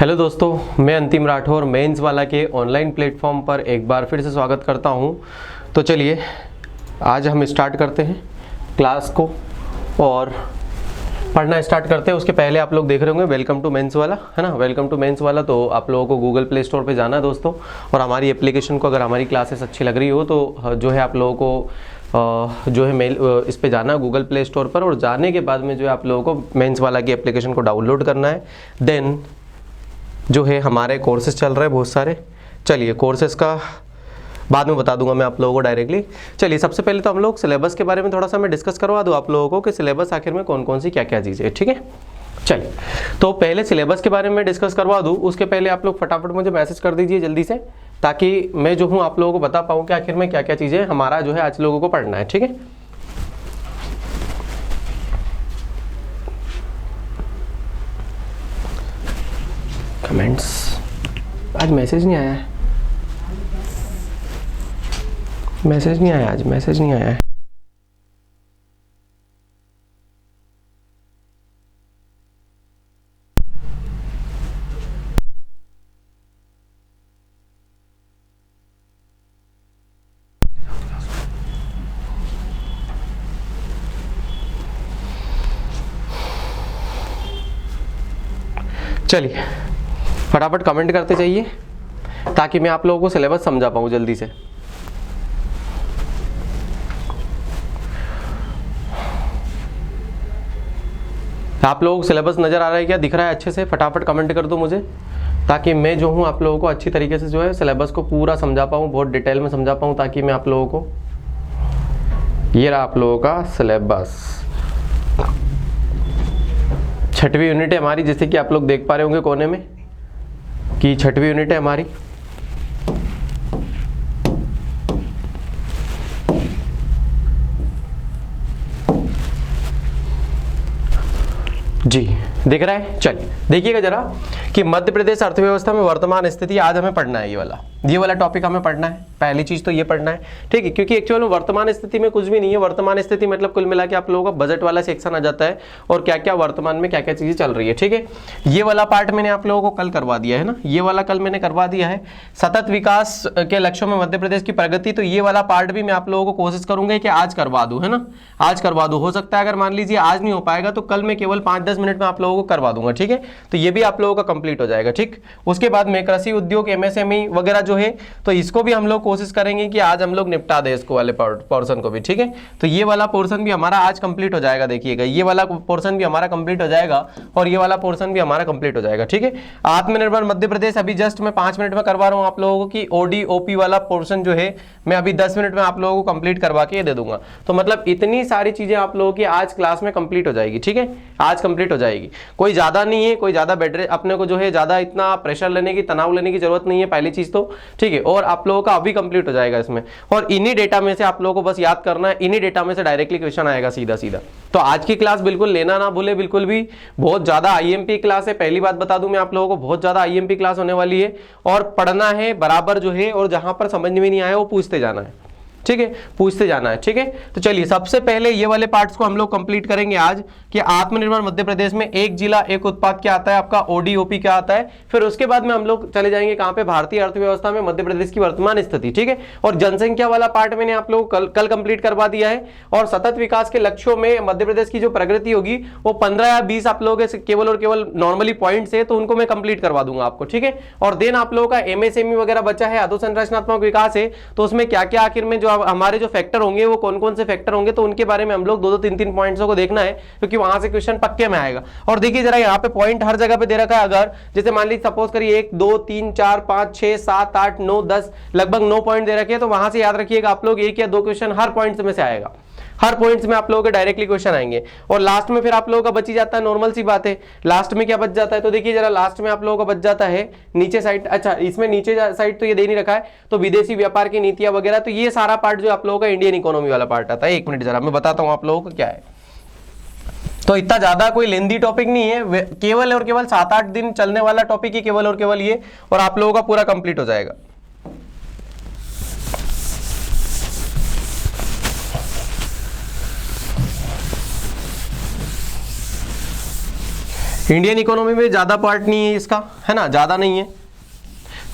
Hello दोस्तों, मैं अंतिम राठौर मेंस वाला के ऑनलाइन प्लेटफॉर्म पर एक बार फिर से स्वागत करता हूं। तो चलिए आज हम स्टार्ट करते हैं क्लास को और पढ़ना स्टार्ट करते हैं। उसके पहले आप लोग देख रहे होंगे वेलकम टू मेंस वाला, है ना। वेलकम टू मेंस वाला, तो आप लोगों को गूगल प्ले स्टोर पे जाना है दोस्तों, और हमारी एप्लीकेशन को, अगर हमारी क्लासेस अच्छी लग रही हो तो जो है आप लोगों को जो है मेल इस पे जाना है गूगल प्ले स्टोर पर, और जाने के बाद में जो है आप लोगों को मेंस वाला की एप्लीकेशन को डाउनलोड करना है। देन जो है हमारे कोर्सेज चल रहे हैं बहुत सारे। चलिए कोर्सेज का बाद में बता दूंगा मैं आप लोगों को डायरेक्टली। चलिए सबसे पहले तो हम लोग सिलेबस के बारे में थोड़ा सा मैं डिस्कस करवा दूं आप लोगों को कि सिलेबस आखिर में कौन कौन सी क्या क्या चीज़ें, ठीक है। चलिए तो पहले सिलेबस के बारे में डिस्कस करवा दूं, उसके पहले आप लोग फटाफट मुझे मैसेज कर दीजिए जल्दी से, ताकि मैं जो हूँ आप लोगों को बता पाऊँ कि आखिर में क्या क्या चीज़ें हमारा जो है आज लोगों को पढ़ना है, ठीक है। कमेंट्स, आज मैसेज नहीं आया है, मैसेज नहीं आया, आज मैसेज नहीं आया है। चलिए फटाफट कमेंट करते जाइए ताकि मैं आप लोगों को सिलेबस समझा पाऊँ जल्दी से। आप लोगों को सिलेबस नज़र आ रहा है क्या, दिख रहा है अच्छे से? फटाफट कमेंट कर दो मुझे, ताकि मैं जो हूँ आप लोगों को अच्छी तरीके से जो है सिलेबस को पूरा समझा पाऊँ, बहुत डिटेल में समझा पाऊँ, ताकि मैं आप लोगों को, ये रहा आप लोगों का सिलेबस। 6वीं यूनिट है हमारी, जैसे कि आप लोग देख पा रहे होंगे कोने में कि 6वीं यूनिट है हमारी। जी दिख रहा है। चलिए देखिएगा जरा कि मध्य प्रदेश अर्थव्यवस्था में वर्तमान स्थिति आज हमें पढ़ना है, ये वाला टॉपिक हमें पढ़ना है। पहली चीज तो ये पढ़ना है, ठीक है, क्योंकि एक्चुअल में वर्तमान स्थिति में कुछ भी नहीं है। वर्तमान स्थिति मतलब कुल मिला के आप लोगों का बजट वाला सेक्शन आ जाता है, और क्या क्या वर्तमान में क्या क्या चीजें चल रही है, ठीक है। ये वाला पार्ट मैंने आप लोगों को कल करवा दिया है ना, ये वाला कल मैंने करवा दिया है। सतत विकास के लक्ष्यों में मध्य प्रदेश की प्रगति, तो ये वाला पार्ट भी मैं आप लोगों को कोशिश करूंगा कि आज करवा दूं, है ना, आज करवा दूं। हो सकता है अगर मान लीजिए आज नहीं हो पाएगा तो कल मैं केवल 5-10 मिनट में आप लोगों को करवा दूंगा, ठीक है। तो ये भी आप लोगों का कंप्लीट हो जाएगा, ठीक। उसके बाद में कृषि उद्योग, एमएसएमई वगैरह जो है, तो इसको भी हम लोग कोशिश करेंगे कि आज हम लोग निपटा दें इसको वाले पोर्शन को भी, ठीक है। तो ये वाला पोर्शन भी हमारा आज कंप्लीट हो जाएगा। देखिएगा ये वाला पोर्शन भी हमारा कंप्लीट हो जाएगा, और ये वाला पोर्शन भी हमारा कंप्लीट हो जाएगा, ठीक है। आत्मनिर्भर मध्य प्रदेश अभी जस्ट मैं 5 मिनट में करवा रहा हूँ आप लोगों की। ओडी ओपी वाला पोर्शन जो है मैं अभी 10 मिनट में आप लोगों को कंप्लीट करवा के दे दूंगा। तो मतलब इतनी सारी चीजें आप लोगों की आज क्लास में कंप्लीट हो जाएगी, ठीक है, आज कंप्लीट हो जाएगी। कोई ज्यादा नहीं है, कोई ज्यादा बेड अपने को जो है ज्यादा इतना प्रेशर लेने की, तनाव लेने की जरूरत नहीं है, पहली चीज तो, ठीक है। और आप लोगों का अभी कंप्लीट हो जाएगा इसमें, और इन्हीं डेटा में से आप लोगों को बस याद करना है, इन्हीं डेटा में से डायरेक्टली क्वेश्चन आएगा सीधा सीधा। तो आज की क्लास बिल्कुल लेना ना भूले, बिल्कुल भी। बहुत ज्यादा आईएमपी क्लास है, पहली बात बता दूं मैं आप लोगों को, बहुत ज्यादा आईएमपी क्लास होने वाली है, और पढ़ना है बराबर जो है, और जहां पर समझ में नहीं आया वो पूछते जाना है, ठीक है, पूछते जाना है, ठीक है। तो चलिए सबसे पहले ये वाले पार्ट्स को हम लोग कंप्लीट करेंगे आज, कि आत्मनिर्भर मध्य प्रदेश में एक जिला एक उत्पाद क्या आता है, आपका ओडीओपी क्या आता है। फिर उसके बाद में हम लोग चले जाएंगे कहां पे, भारतीय अर्थव्यवस्था में मध्य प्रदेश की वर्तमान स्थिति, ठीक है। और जनसंख्या वाला पार्ट मैंने आप लोग कल कंप्लीट करवा दिया है। और सतत विकास के लक्ष्यों में मध्य प्रदेश की जो प्रगति होगी वो 15 या 20 आप लोगों के केवल और केवल नॉर्मली पॉइंट्स है, तो उनको मैं कंप्लीट करवा दूंगा आपको, ठीक है। और देन आप लोगों का एमएसएमई वगैरह बचा है, अधोसंरचनात्मक विकास है, तो उसमें क्या क्या आखिर में जो हमारे जो फैक्टर होंगे वो कौन कौन से फैक्टर होंगे, तो उनके बारे में हम लोग 2-2 3-3 पॉइंट्स को देखना है, क्योंकि वहां से क्वेश्चन पक्के में आएगा। और देखिए जरा यहाँ पे पॉइंट हर जगह पे दे रखा है। अगर जैसे मान लीजिए सपोज करिए 1 2 3 4 5 6 7 8 9 10 लगभग 9 पॉइंट दे रखे हैं, तो वहां से याद रखिएगा आप लोग 1 या 2 क्वेश्चन हर पॉइंट में से आएगा, हर पॉइंट्स में आप लोगों के डायरेक्टली क्वेश्चन आएंगे। और लास्ट में फिर आप लोगों का बच ही जाता है, नॉर्मल सी बात है। लास्ट में क्या बच जाता है, तो देखिए जरा लास्ट में आप लोगों का बच जाता है नीचे साइड, अच्छा इसमें नीचे साइड तो ये दे नहीं रखा है, तो विदेशी व्यापार की नीतियां वगैरह, तो ये सारा पार्ट जो आप लोगों का इंडियन इकोनॉमी वाला पार्ट आता है। 1 मिनट जरा मैं बताता हूं आप लोगों को क्या है। तो इतना ज्यादा कोई लेंदी टॉपिक नहीं है, केवल और केवल 7-8 दिन चलने वाला टॉपिक ही केवल और केवल ये, और आप लोगों का पूरा कंप्लीट हो जाएगा। इंडियन इकोनॉमी में ज़्यादा पार्ट नहीं है इसका, है ना, ज़्यादा नहीं है।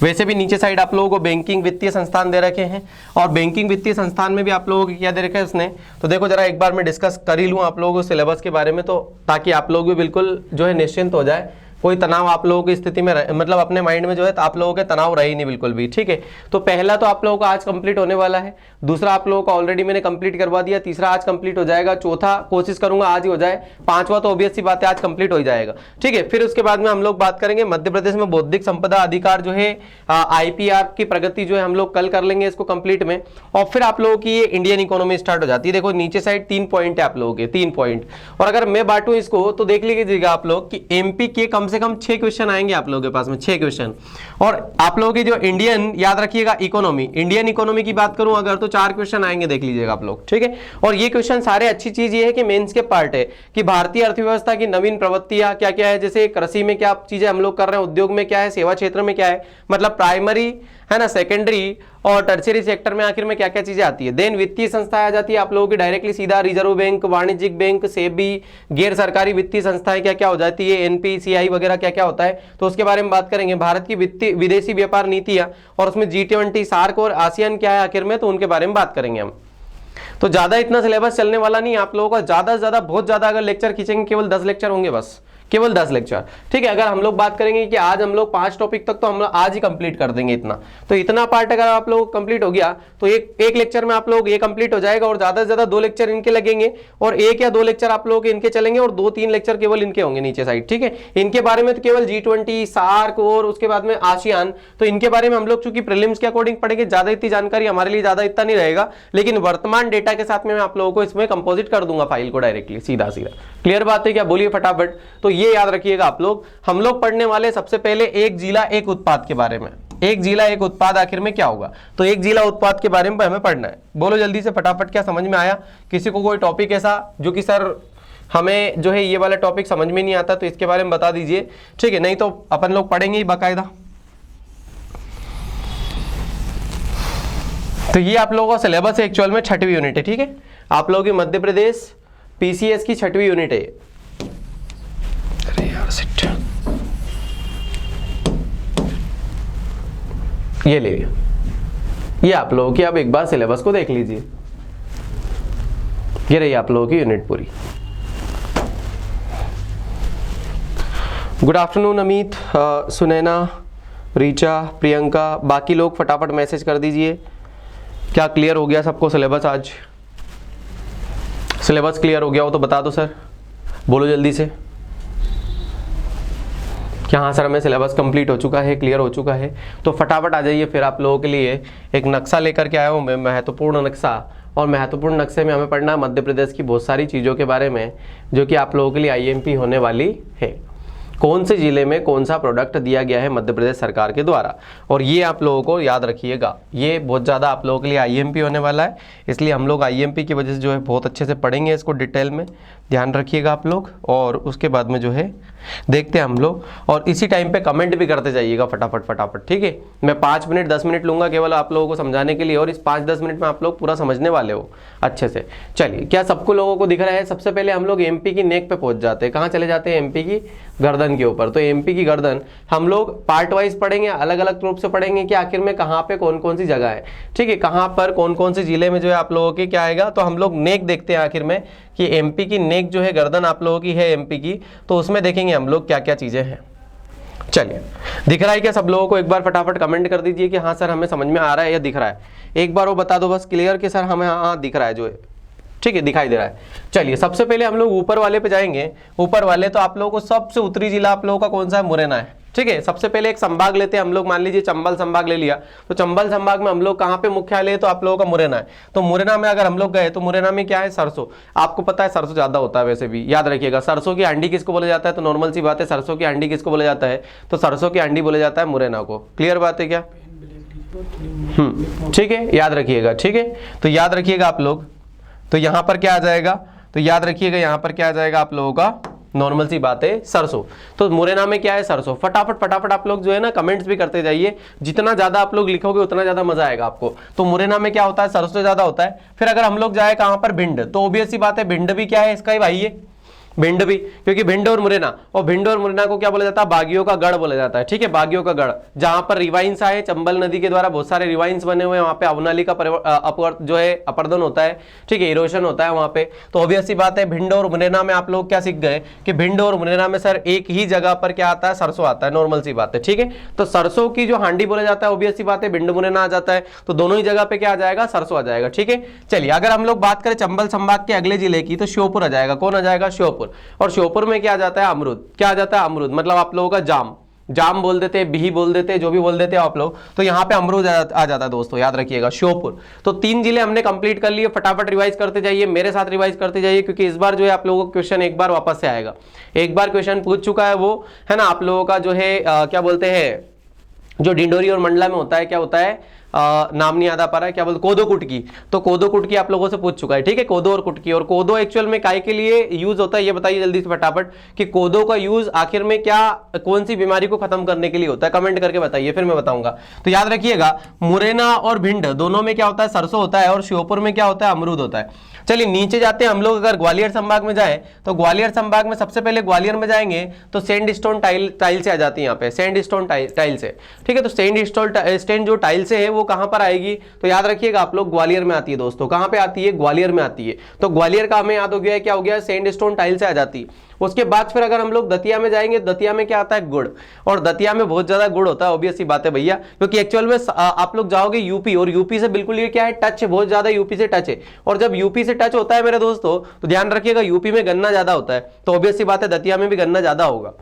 वैसे भी नीचे साइड आप लोगों को बैंकिंग वित्तीय संस्थान दे रखे हैं, और बैंकिंग वित्तीय संस्थान में भी आप लोगों को क्या दे रखा है उसने, तो देखो जरा एक बार मैं डिस्कस कर ही लूँ आप लोगों को सिलेबस के बारे में, तो ताकि आप लोग भी बिल्कुल जो है निश्चिंत हो जाए, कोई तनाव आप लोगों की स्थिति में मतलब अपने माइंड में जो है तो आप लोगों के तनाव रहे ही नहीं बिल्कुल भी, ठीक है। तो पहला तो आप लोगों का आज कंप्लीट होने वाला है, दूसरा आप लोगों का ऑलरेडी मैंने कंप्लीट करवा दिया, तीसरा आज कंप्लीट हो जाएगा, चौथा कोशिश करूंगा आज ही हो जाए, पांचवा तो ऑब्वियस सी बात है आज कंप्लीट हो जाएगा, ठीक है। फिर उसके बाद में हम लोग बात करेंगे मध्य प्रदेश में बौद्धिक संपदा अधिकार जो है IPR की प्रगति जो है हम लोग कल कर लेंगे इसको कंप्लीट में, और फिर आप लोगों की ये इंडियन इकोनॉमी स्टार्ट हो जाती है। देखो नीचे साइड 3 पॉइंट है आप लोगों के, 3 पॉइंट, और अगर मैं बांटूं इसको तो देख लीजिएगा आप लोग कि MP के कम से कम 6 क्वेश्चन आएंगे आप लोगों के पास में, 6 क्वेश्चन। और आप लोगों की जो इंडियन, याद रखिएगा इकोनॉमी, इंडियन इकोनॉमी की बात करूं अगर तो 4 क्वेश्चन आएंगे, देख लीजिएगा आप लोग, ठीक है। और ये क्वेश्चन सारे, अच्छी चीज ये है कि मेंस के पार्ट है कि भारतीय अर्थव्यवस्था की नवीन प्रवृत्तियां क्या क्या है, जैसे कृषि में क्या चीजें हम लोग कर रहे हैं, उद्योग में क्या है, सेवा क्षेत्र में क्या है, मतलब प्राइमरी है ना, सेकेंडरी और टर्शियरी सेक्टर में आखिर में क्या क्या चीजें आती है। देन वित्तीय संस्थाएं आ जाती है आप लोगों की डायरेक्टली सीधा, रिजर्व बैंक, वाणिज्यिक बैंक, सेबी, गैर सरकारी वित्तीय संस्थाएं क्या क्या हो जाती है, NPCI वगैरह क्या क्या होता है, तो उसके बारे में बात करेंगे। भारत की वित्तीय विदेशी व्यापार नीतियां, और उसमें G20, सार्क और आसियान क्या है आखिर में, तो उनके बारे में बात करेंगे हम। तो ज्यादा इतना सिलेबस चलने वाला नहीं आप लोगों का, ज्यादा से ज्यादा, बहुत ज्यादा अगर लेक्चर खींचेंगे केवल 10 लेक्चर होंगे बस, केवल 10 लेक्चर, ठीक है। अगर हम लोग बात करेंगे कि आज हम लोग 5 टॉपिक तक तो हम लोग आज ही कंप्लीट कर देंगे इतना, तो इतना पार्ट अगर आप लोग कंप्लीट हो गया तो एक लेक्चर में आप लोग ये कंप्लीट हो जाएगा, और ज्यादा से ज्यादा 2 लेक्चर इनके लगेंगे, और 1 या 2 लेक्चर आप लोग इनके चलेंगे, और 2-3 लेक्चर केवल इनके होंगे नीचे साइड, ठीक है। इनके बारे में तो केवल G20, सार्क और उसके बाद में आसियान, तो इनके बारे में हम लोग चूंकि प्रीलिम्स के अकॉर्डिंग पढ़ेंगे, ज्यादा इतनी जानकारी हमारे लिए ज्यादा इतना नहीं रहेगा, लेकिन वर्तमान डेटा के साथ में मैं आप लोगों को इसमें कंपोजिट कर दूंगा फाइल को डायरेक्टली, सीधा सीधा। क्लियर बात है क्या, बोलिए फटाफट। तो ये याद रखिएगा आप लोग, हम लोग पढ़ने वाले सबसे पहले एक जिला एक उत्पाद के बारे में। एक जिला एक उत्पाद आखिर में क्या होगा, तो एक जिला उत्पाद के बारे में हमें पढ़ना है। बोलो जल्दी से फटाफट, क्या समझ में आया किसी को कोई टॉपिक ऐसा जो कि सर हमें जो है ये वाला टॉपिक समझ में नहीं आता, तो इसके बारे में बता दीजिए, ठीक है, नहीं तो अपन लोग पढ़ेंगे ही बाकायदा। तो ये आप लोगों का सिलेबस है एक्चुअल में, 6वीं यूनिट है, ठीक है। आप लोगों की मध्य प्रदेश PCS की 6वीं यूनिट है। अरे यार सिट, ये ले लिया, ये आप लोगों की, अब एक बार सिलेबस को देख लीजिए, ये रही आप लोगों की यूनिट पूरी। गुड आफ्टरनून अमित, सुनैना, रीचा, प्रियंका, बाकी लोग फटाफट मैसेज कर दीजिए, क्या क्लियर हो गया सबको सिलेबस? आज सिलेबस क्लियर हो गया हो तो बता दो सर, बोलो जल्दी से क्या हाँ सर हमें सिलेबस कंप्लीट हो चुका है, क्लियर हो चुका है, तो फटाफट आ जाइए। फिर आप लोगों के लिए एक नक्शा लेकर के आया हूँ मैं, महत्वपूर्ण नक्शा, और महत्वपूर्ण नक्शे में हमें पढ़ना है मध्य प्रदेश की बहुत सारी चीज़ों के बारे में जो कि आप लोगों के लिए IMP होने वाली है। कौन से जिले में कौन सा प्रोडक्ट दिया गया है मध्य प्रदेश सरकार के द्वारा, और ये आप लोगों को याद रखिएगा, ये बहुत ज़्यादा आप लोगों के लिए IMP होने वाला है, इसलिए हम लोग IMP की वजह से जो है बहुत अच्छे से पढ़ेंगे इसको डिटेल में, ध्यान रखिएगा आप लोग। और उसके बाद में जो है देखते हैं हम लोग, और इसी टाइम पे कमेंट भी करते जाइएगा फटाफट फटाफट, ठीक है। मैं 5 मिनट 10 मिनट लूँगा केवल आप लोगों को समझाने के लिए, और इस 5-10 मिनट में आप लोग पूरा समझने वाले हो अच्छे से। चलिए, क्या सबको लोगों को दिख रहा है? सबसे पहले हम लोग MP की नेक पे पहुँच जाते हैं। कहाँ चले जाते हैं? MP की गर्दन के ऊपर। तो MP की गर्दन हम लोग पार्ट वाइज पढ़ेंगे, अलग अलग रूप से पढ़ेंगे कि आखिर में कहाँ पे कौन कौन सी जगह है, ठीक है, कहाँ पर कौन कौन से जिले में जो है आप लोगों के क्या आएगा। तो हम लोग नेक देखते हैं आखिर में कि MP की नेक जो है गर्दन आप लोगों की है MP की, तो उसमें देखेंगे हम लोग क्या क्या चीजें हैं। चलिए, दिख रहा है क्या सब लोगों को? एक बार फटाफट कमेंट कर दीजिए कि हाँ सर हमें समझ में आ रहा है या दिख रहा है। एक बार वो बता दो बस क्लियर कि सर हमें हाँ दिख रहा है, जो है ठीक है दिखाई दे रहा है। चलिए, सबसे पहले हम लोग ऊपर वाले पे जाएंगे। ऊपर वाले तो आप लोगों को सबसे उत्तरी जिला आप लोगों का कौन सा है? मुरैना है, ठीक है। सबसे पहले एक संभाग लेते हैं हम लोग, मान लीजिए चंबल संभाग ले लिया, तो चंबल संभाग में हम लोग कहाँ पे मुख्यालय है? तो आप लोगों का मुरैना है। तो मुरैना में अगर हम लोग गए तो मुरैना में क्या है? सरसों। आपको पता है सरसों ज्यादा होता है, वैसे भी याद रखिएगा। सरसों की अंडी किसको बोला जाता है? तो नॉर्मल सी बात है, सरसों की अंडी किसको बोला जाता है? तो सरसों की अंडी बोला जाता है मुरैना को। क्लियर बात है क्या? ठीक है, याद रखिएगा, ठीक है। तो याद रखिएगा आप लोग, तो यहाँ पर क्या आ जाएगा? तो याद रखिएगा यहाँ पर क्या आ जाएगा आप लोगों का? नॉर्मल सी बात है सरसों। तो मुरैना में क्या है? सरसों। फटाफट फटाफट आप लोग जो है ना कमेंट्स भी करते जाइए, जितना ज्यादा आप लोग लिखोगे उतना ज्यादा मजा आएगा आपको। तो मुरैना में क्या होता है? सरसों ज्यादा होता है। फिर अगर हम लोग जाए कहाँ पर? भिंड। तो ऑब्वियस सी बात है भिंड भी क्या है? इसका ही भाई है, भिंड भी, क्योंकि भिंड और मुरैना, और भिंड और मुरैना को क्या बोला जाता है, बागियों का गढ़ बोला जाता है, ठीक है, बागियों का गढ़, जहां पर रिवाइंस आए, चंबल नदी के द्वारा बहुत सारे रिवाइंस बने हुए हैं, वहां पे अवनाली का जो है अपर्दन होता है, ठीक है, इरोशन होता है वहां पे। तो ऑब्वियस सी बात है, भिंड और मुरैना में आप लोग क्या सीख गए कि भिंड और मुरैना में सर एक ही जगह पर क्या आता है, सरसों आता है, नॉर्मल सी बात है, ठीक है। तो सरसों की जो हांडी बोला जाता है, ऑब्वियस सी बात है भिंड मुरैना आ जाता है, तो दोनों ही जगह पे क्या आ जाएगा, सरसों आ जाएगा, ठीक है। चलिए अगर हम लोग बात करें चंबल संभाग के अगले जिले की, तो श्योपुर आ जाएगा, कौन आ जाएगा, श्योपुर। और श्योपुर में क्या आ जाता है, अमरूद, क्या आ जाता है, अमरूद, मतलब आप लोगों का जाम, जाम बोल देते हैं, बिही बोल देते हैं, जो भी बोल देते हैं आप लोग, तो यहाँ पे अमरूद आ जाता है दोस्तों, याद रखिएगा, श्योपुर। तो 3 जिले हमने कंप्लीट कर लिए, फटाफट रिवाइज करते जाइए, मेरे साथ रिवाइज करते जाइए, क्योंकि इस बार जो है आप लोगों को क्वेश्चन एक बार वापस से आएगा। एक बार क्वेश्चन पूछ चुका है वो, है ना, आप लोगों का जो है क्या बोलते हैं, जो डिंडोरी और मंडला में होता है, क्या होता है, नाम नहीं याद आ पा रहा है, क्या बोलते, कोदो कुटकी। तो कोदो कुटकी आप लोगों से पूछ चुका है, ठीक है, कोदो और कुटकी। और कोदो एक्चुअल में काय के लिए यूज होता है, ये बताइए जल्दी से फटाफट, कि कोदो का यूज आखिर में क्या, कौन सी बीमारी को खत्म करने के लिए होता है, कमेंट करके बताइए, फिर मैं बताऊंगा। तो याद रखिएगा, मुरैना और भिंड दोनों में क्या होता है, सरसों होता है, और श्योपुर में क्या होता है, अमरूद होता है। चलिए नीचे जाते हैं हम लोग, अगर ग्वालियर संभाग में जाए, तो ग्वालियर संभाग में सबसे पहले ग्वालियर में जाएंगे तो सैंड स्टोन टाइल से आ जाती है, यहाँ पे सैंड स्टोन टाइल से, ठीक है। तो सैंड स्टोन जो टाइल से है वो कहां पर आएगी, तो याद रखिएगा आप लोग, ग्वालियर में आती है दोस्तों, कहां पे आती है, ग्वालियर में आती है। तो ग्वालियर का हमें याद हो गया है, क्या हो गया, सैंड स्टोन टाइल से आ जाती है। उसके बाद फिर अगर हम लोग दतिया में जाएंगे, दतिया में क्या आता है, गुड़, और दतिया में बहुत ज्यादा गुड़ होता है, ऑब्वियस सी बात है भैया, क्योंकि एक्चुअल में आप लोग जाओगे यूपी, और यूपी से बिल्कुल ये क्या है, टच है, बहुत ज्यादा यूपी से टच है। और जब यूपी से टच होता है मेरे दोस्तों, तो ध्यान रखिएगा, यूपी में गन्ना ज्यादा होता है, तो ऑब्वियस सी बात है दतिया में भी गन्ना ज्यादा होगा,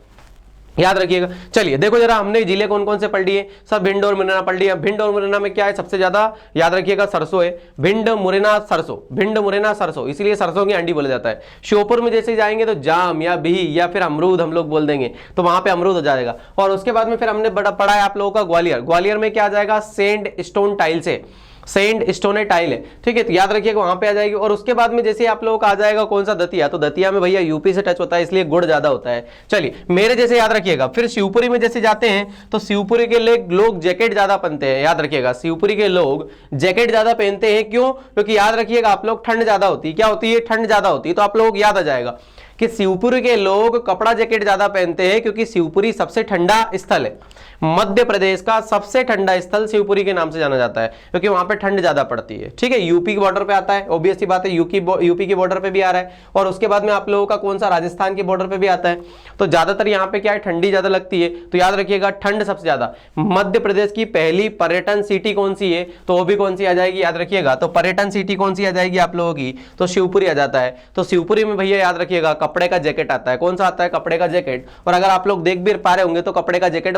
याद रखिएगा। चलिए देखो जरा, हमने जिले कौन कौन से पढ़ लिए, सब भिंड और मुरैना पढ़ लिया। भिंड और मुरैना में क्या है, सबसे ज्यादा याद रखिएगा, सरसों है, भिंड मुरैना सरसों, भिंड मुरैना सरसों, इसलिए सरसों की अंडी बोला जाता है। श्योपुर में जैसे जाएंगे तो जाम या बिही या फिर अमरूद हम लोग बोल देंगे, तो वहां पे अमरूद हो जाएगा। और उसके बाद में फिर हमने पढ़ा है आप लोगों का ग्वालियर, ग्वालियर में क्या आ जाएगा, सैंड स्टोन टाइल से, सैंड स्टोन टाइल है, ठीक है, तो याद रखिएगा वहां पे आ जाएगी। और उसके बाद में जैसे आप लोगों का आ जाएगा कौन सा, दतिया, तो दतिया में भैया यूपी से टच होता है, इसलिए गुड़ ज्यादा होता है। चलिए मेरे जैसे याद रखिएगा, फिर शिवपुरी में जैसे जाते हैं, तो शिवपुरी के लोग जैकेट ज्यादा पहनते हैं, याद रखिएगा, शिवपुरी के लोग जैकेट ज्यादा पहनते हैं, क्यों, क्योंकि याद रखिएगा आप लोग, ठंड ज्यादा होती है, क्या होती है, ठंड ज्यादा होती है। तो आप लोग याद आ जाएगा कि शिवपुरी के लोग कपड़ा जैकेट ज्यादा पहनते हैं, क्योंकि शिवपुरी सबसे ठंडा स्थल है, मध्य प्रदेश का सबसे ठंडा स्थल शिवपुरी के नाम से जाना जाता है, क्योंकि वहां पे ठंड ज्यादा पड़ती है, ठीक है। यूपी के बॉर्डर पे आता है, ऑब्वियस सी बात है, यूपी के बॉर्डर पे भी आ रहा है, और उसके बाद में आप लोगों का कौन सा, राजस्थान के बॉर्डर पे भी आता है। तो ज्यादातर यहाँ पे क्या है, ठंडी ज्यादा लगती है, तो याद रखिएगा ठंड सबसे ज्यादा। मध्य प्रदेश की पहली पर्यटन सिटी कौन सी है, तो वो भी कौन सी आ जाएगी, याद रखिएगा, तो पर्यटन सिटी कौन सी आ जाएगी आप लोगों की, तो शिवपुरी आ जाता है। तो शिवपुरी में भैया याद रखिएगा, कपड़े का जैकेट आता है, कौन सा आता है, कपड़े का जैकेट। और अगर आप लोग देख भी पा रहे होंगे तो कपड़े का जैकेट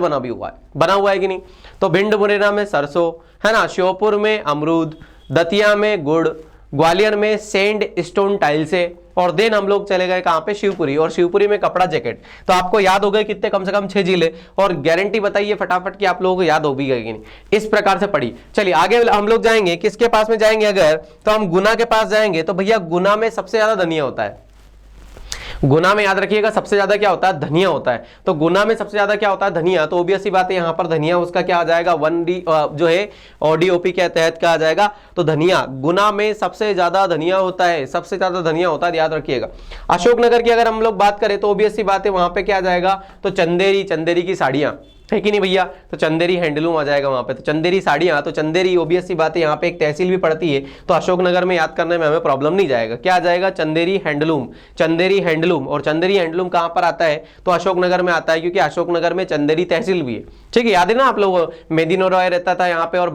बना हुआ है कि नहीं। तो भिंड मुरैना में सरसों, है ना, श्योपुर में अमरूद, दतिया में गुड़, ग्वालियर में सैंड स्टोन टाइल से, और देन हम लोग चले गए कहां पे, शिवपुरी, और शिवपुरी में कपड़ा जैकेट। तो आपको याद हो गए कितने, कम से कम 6 जिले, और गारंटी बताइए फटाफट कि आप लोगों को याद हो भी गए कि नहीं, इस प्रकार से पढ़ी। चलिए आगे हम लोग जाएंगे, किसके पास में जाएंगे, अगर तो हम गुना के पास जाएंगे, तो भैया गुना में सबसे ज्यादा धनिया होता है। गुना में याद रखिएगा सबसे ज्यादा क्या होता है, धनिया होता है। तो गुना में सबसे ज्यादा क्या होता है, धनिया। तो ऑब्वियस सी बात है यहाँ पर धनिया उसका क्या आ जाएगा, 1D जो है ODOP के तहत क्या आ जाएगा, तो धनिया। गुना में सबसे ज्यादा धनिया होता है, सबसे ज्यादा धनिया होता है, याद रखिएगा। अशोकनगर की अगर हम लोग बात करें तो ऑब्वियस सी बात है वहां पे क्या आ जाएगा, तो चंदेरी की साड़ियां, है कि नहीं भैया, तो चंदेरी हैंडलूम आ जाएगा वहां पे। तो चंदेरी साड़ियां, तो चंदेरी ऑब्वियस सी बात है यहाँ पे एक तहसील भी पड़ती है, तो अशोकनगर में याद करने में हमें प्रॉब्लम नहीं जाएगा। क्या आ जाएगा, चंदेरी हैंडलूम, चंदेरी हैंडलूम। और चंदेरी हैंडलूम कहां पर आता है, तो अशोकनगर में आता है, क्योंकि अशोकनगर में चंदेरी तहसील भी है, ठीक है। याद है ना आप लोग, मेदिनी रॉय रहता था यहाँ पे, और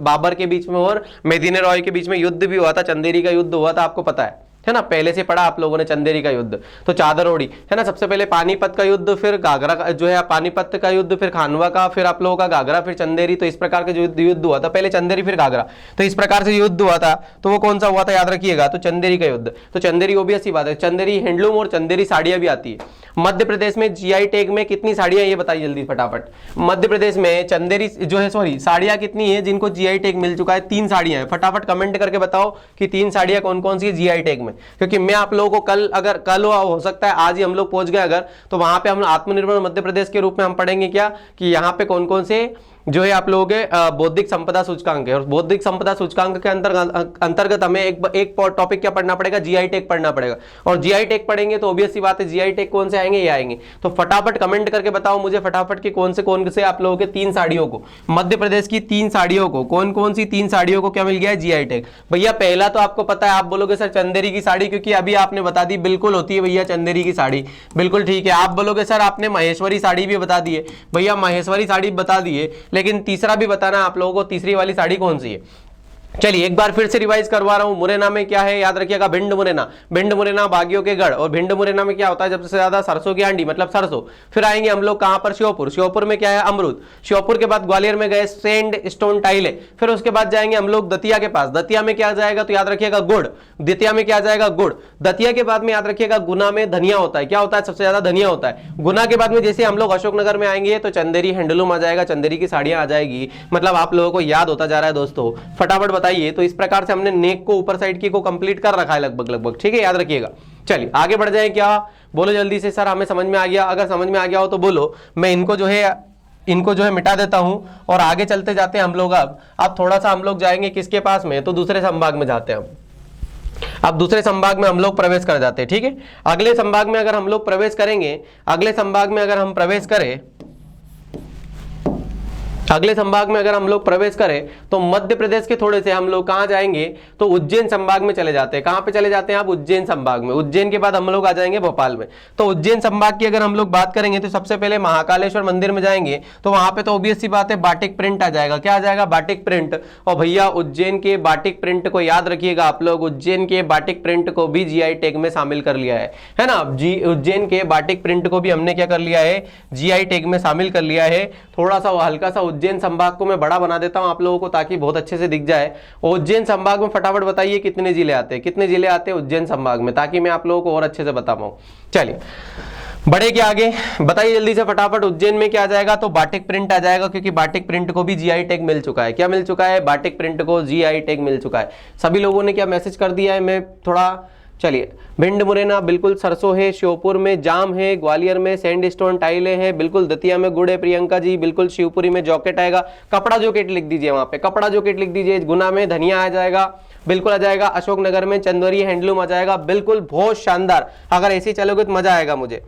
बाबर के बीच में और मेदिनी रॉय के बीच में युद्ध भी हुआ था, चंदेरी का युद्ध हुआ था, आपको पता है ना, पहले से पढ़ा आप लोगों ने चंदेरी का युद्ध। तो चादर ओढ़ी, है ना, सबसे पहले पानीपत का युद्ध, फिर घाघरा का जो है पानीपत का युद्ध, फिर खानवा का, फिर आप लोगों का घाघरा, फिर चंदेरी। तो इस प्रकार के जो युद्ध हुआ था, पहले चंदेरी फिर घाघरा, तो इस प्रकार से युद्ध हुआ था। तो वो कौन सा हुआ था, याद रखिएगा, तो चंदेरी का युद्ध। तो चंदेरी ऑब्वियस सी बात है, चंदेरी हैंडलूम और चंदेरी साड़ियां भी आती है। मध्य प्रदेश में GI टैग में कितनी साड़ियां, ये बताइए जल्दी फटाफट। मध्य प्रदेश में चंदेरी जो है, सॉरी, साड़ियां कितनी है जिनको GI टैग मिल चुका है, 3 साड़ियां हैं। फटाफट कमेंट करके बताओ कि 3 साड़ियां कौन कौन सी है GI टैग में, क्योंकि मैं आप लोगों को कल, अगर कल हो सकता है आज ही हम लोग पहुंच गए अगर, तो वहां पे हम आत्मनिर्भर मध्य प्रदेश के रूप में हम पढ़ेंगे क्या, कि यहाँ पे कौन कौन से जो है आप लोगों के बौद्धिक संपदा सूचकांक है, और बौद्धिक संपदा सूचकांक के अंतर्गत हमें एक टॉपिक क्या पढ़ना पड़ेगा, जीआई टैग पढ़ना पड़ेगा। और जीआई टैग पढ़ेंगे तो ऑब्वियस सी बात है जीआई टैग कौन से आएंगे, ये आएंगे। तो फटाफट कमेंट करके बताओ मुझे फटाफट कि कौन से आप लोगों के 3 साड़ियों को, मध्य प्रदेश की 3 साड़ियों को, कौन सी 3 साड़ियों को क्या मिल गया है, जीआई टैग। भैया पहला तो आपको पता है, आप बोलोगे सर चंदेरी की साड़ी, क्योंकि अभी आपने बता दी, बिल्कुल होती है भैया चंदेरी की साड़ी, बिल्कुल ठीक है। आप बोलोगे सर आपने महेश्वरी साड़ी भी बता दी है, भैया महेश्वरी साड़ी बता दी है, लेकिन तीसरा भी बताना आप लोगों को, तीसरी वाली साड़ी कौन सी है। चलिए एक बार फिर से रिवाइज करवा रहा हूं। मुरैना में क्या है, याद रखिएगा, भिंड मुरैना बागियों के गढ़। और भिंड मुरैना में क्या होता है, सबसे ज्यादा सरसों की हांडी, मतलब सरसों। फिर आएंगे हम लोग कहां पर, श्योपुर में क्या है, अमरूद। श्योपुर के बाद ग्वालियर में गए सैंड स्टोन टाइले। फिर उसके बाद जाएंगे हम लोग दतिया के पास, दतिया में क्या जाएगा, तो याद रखिएगा गुड़, दतिया में क्या जाएगा, गुड़। दतिया के बाद में याद रखिएगा गुना में धनिया होता है, क्या होता है, सबसे ज्यादा धनिया होता है। गुना के बाद में जैसे हम लोग अशोकनगर में आएंगे तो चंदेरी हैंडलूम आ जाएगा, चंदेरी की साड़ियां आ जाएगी। मतलब आप लोगों को याद होता जा रहा है दोस्तों, फटाफट बताइए। तो इस प्रकार से हमने नेक को ऊपर साइड की को कंप्लीट कर रखा है लगभग, ठीक है, याद रखिएगा। चलिए आगे बढ़ जाए, क्या बोलो जल्दी से, सर हमें समझ में आ गया। अगर समझ में आ गया हो तो बोलो, मैं इनको जो है मिटा देता हूं और आगे चलते जाते हैं हम लोग। अब थोड़ा सा हम लोग जाएंगे किसके पास में, तो दूसरे संभाग में जाते हैं। अब दूसरे संभाग में हम लोग प्रवेश कर जाते हैं, ठीक है। अगले संभाग में अगर हम लोग प्रवेश करेंगे, अगले संभाग में अगर हम प्रवेश करें तो मध्य प्रदेश के थोड़े से हम लोग कहां जाएंगे, तो उज्जैन संभाग में चले जाते हैं। कहां पे चले जाते हैं आप, उज्जैन संभाग में। उज्जैन के बाद हम लोग आ जाएंगे भोपाल में। तो उज्जैन संभाग की अगर हम लोग बात करेंगे तो सबसे पहले महाकालेश्वर मंदिर में जाएंगे, तो वहां पे तो ऑब्वियस सी बात है बाटिक प्रिंट आ जाएगा। क्या आ जाएगा, बाटिक प्रिंट। और भैया उज्जैन के बाटिक प्रिंट को याद रखिएगा आप लोग, उज्जैन के बाटिक प्रिंट को भी जीआई टैग में शामिल कर लिया है ना। उज्जैन के बाटिक प्रिंट को भी हमने क्या कर लिया है, जीआई टैग में शामिल कर लिया है। थोड़ा सा हल्का सा उज्जैन संभाग को मैं बड़ा बना देता हूं आप लोगों को, ताकि बहुत अच्छे से दिख जाए। उज्जैन संभाग में फटाफट बताइए कितने जिले आते हैं, उज्जैन संभाग में, ताकि मैं आप लोगों को और अच्छे से बता पाऊं। चलिए बढ़े क्या आगे, बताइए जल्दी से फटाफट। उज्जैन में क्या आ जाएगा, तो बाटिक प्रिंट आ जाएगा, क्योंकि बाटिक प्रिंट को भी जीआई टैग मिल चुका है। क्या मिल चुका है, बाटिक प्रिंट को जीआई टैग मिल चुका है। सभी लोगों ने क्या मैसेज कर दिया है, मैं थोड़ा, चलिए भिंड मुरैना बिल्कुल सरसों है, श्योपुर में जाम है, ग्वालियर में सैंडस्टोन टाइले है, बिल्कुल दतिया में गुड़ है प्रियंका जी, बिल्कुल शिवपुरी में जॉकेट आएगा, कपड़ा जॉकेट लिख दीजिए, वहां पे कपड़ा जॉकेट लिख दीजिए। गुना में धनिया आ जाएगा, बिल्कुल आ जाएगा। अशोकनगर में चंदेरी हैंडलूम आ जाएगा, बिल्कुल बहुत शानदार। अगर ऐसे चलोगे तो मजा आएगा मुझे।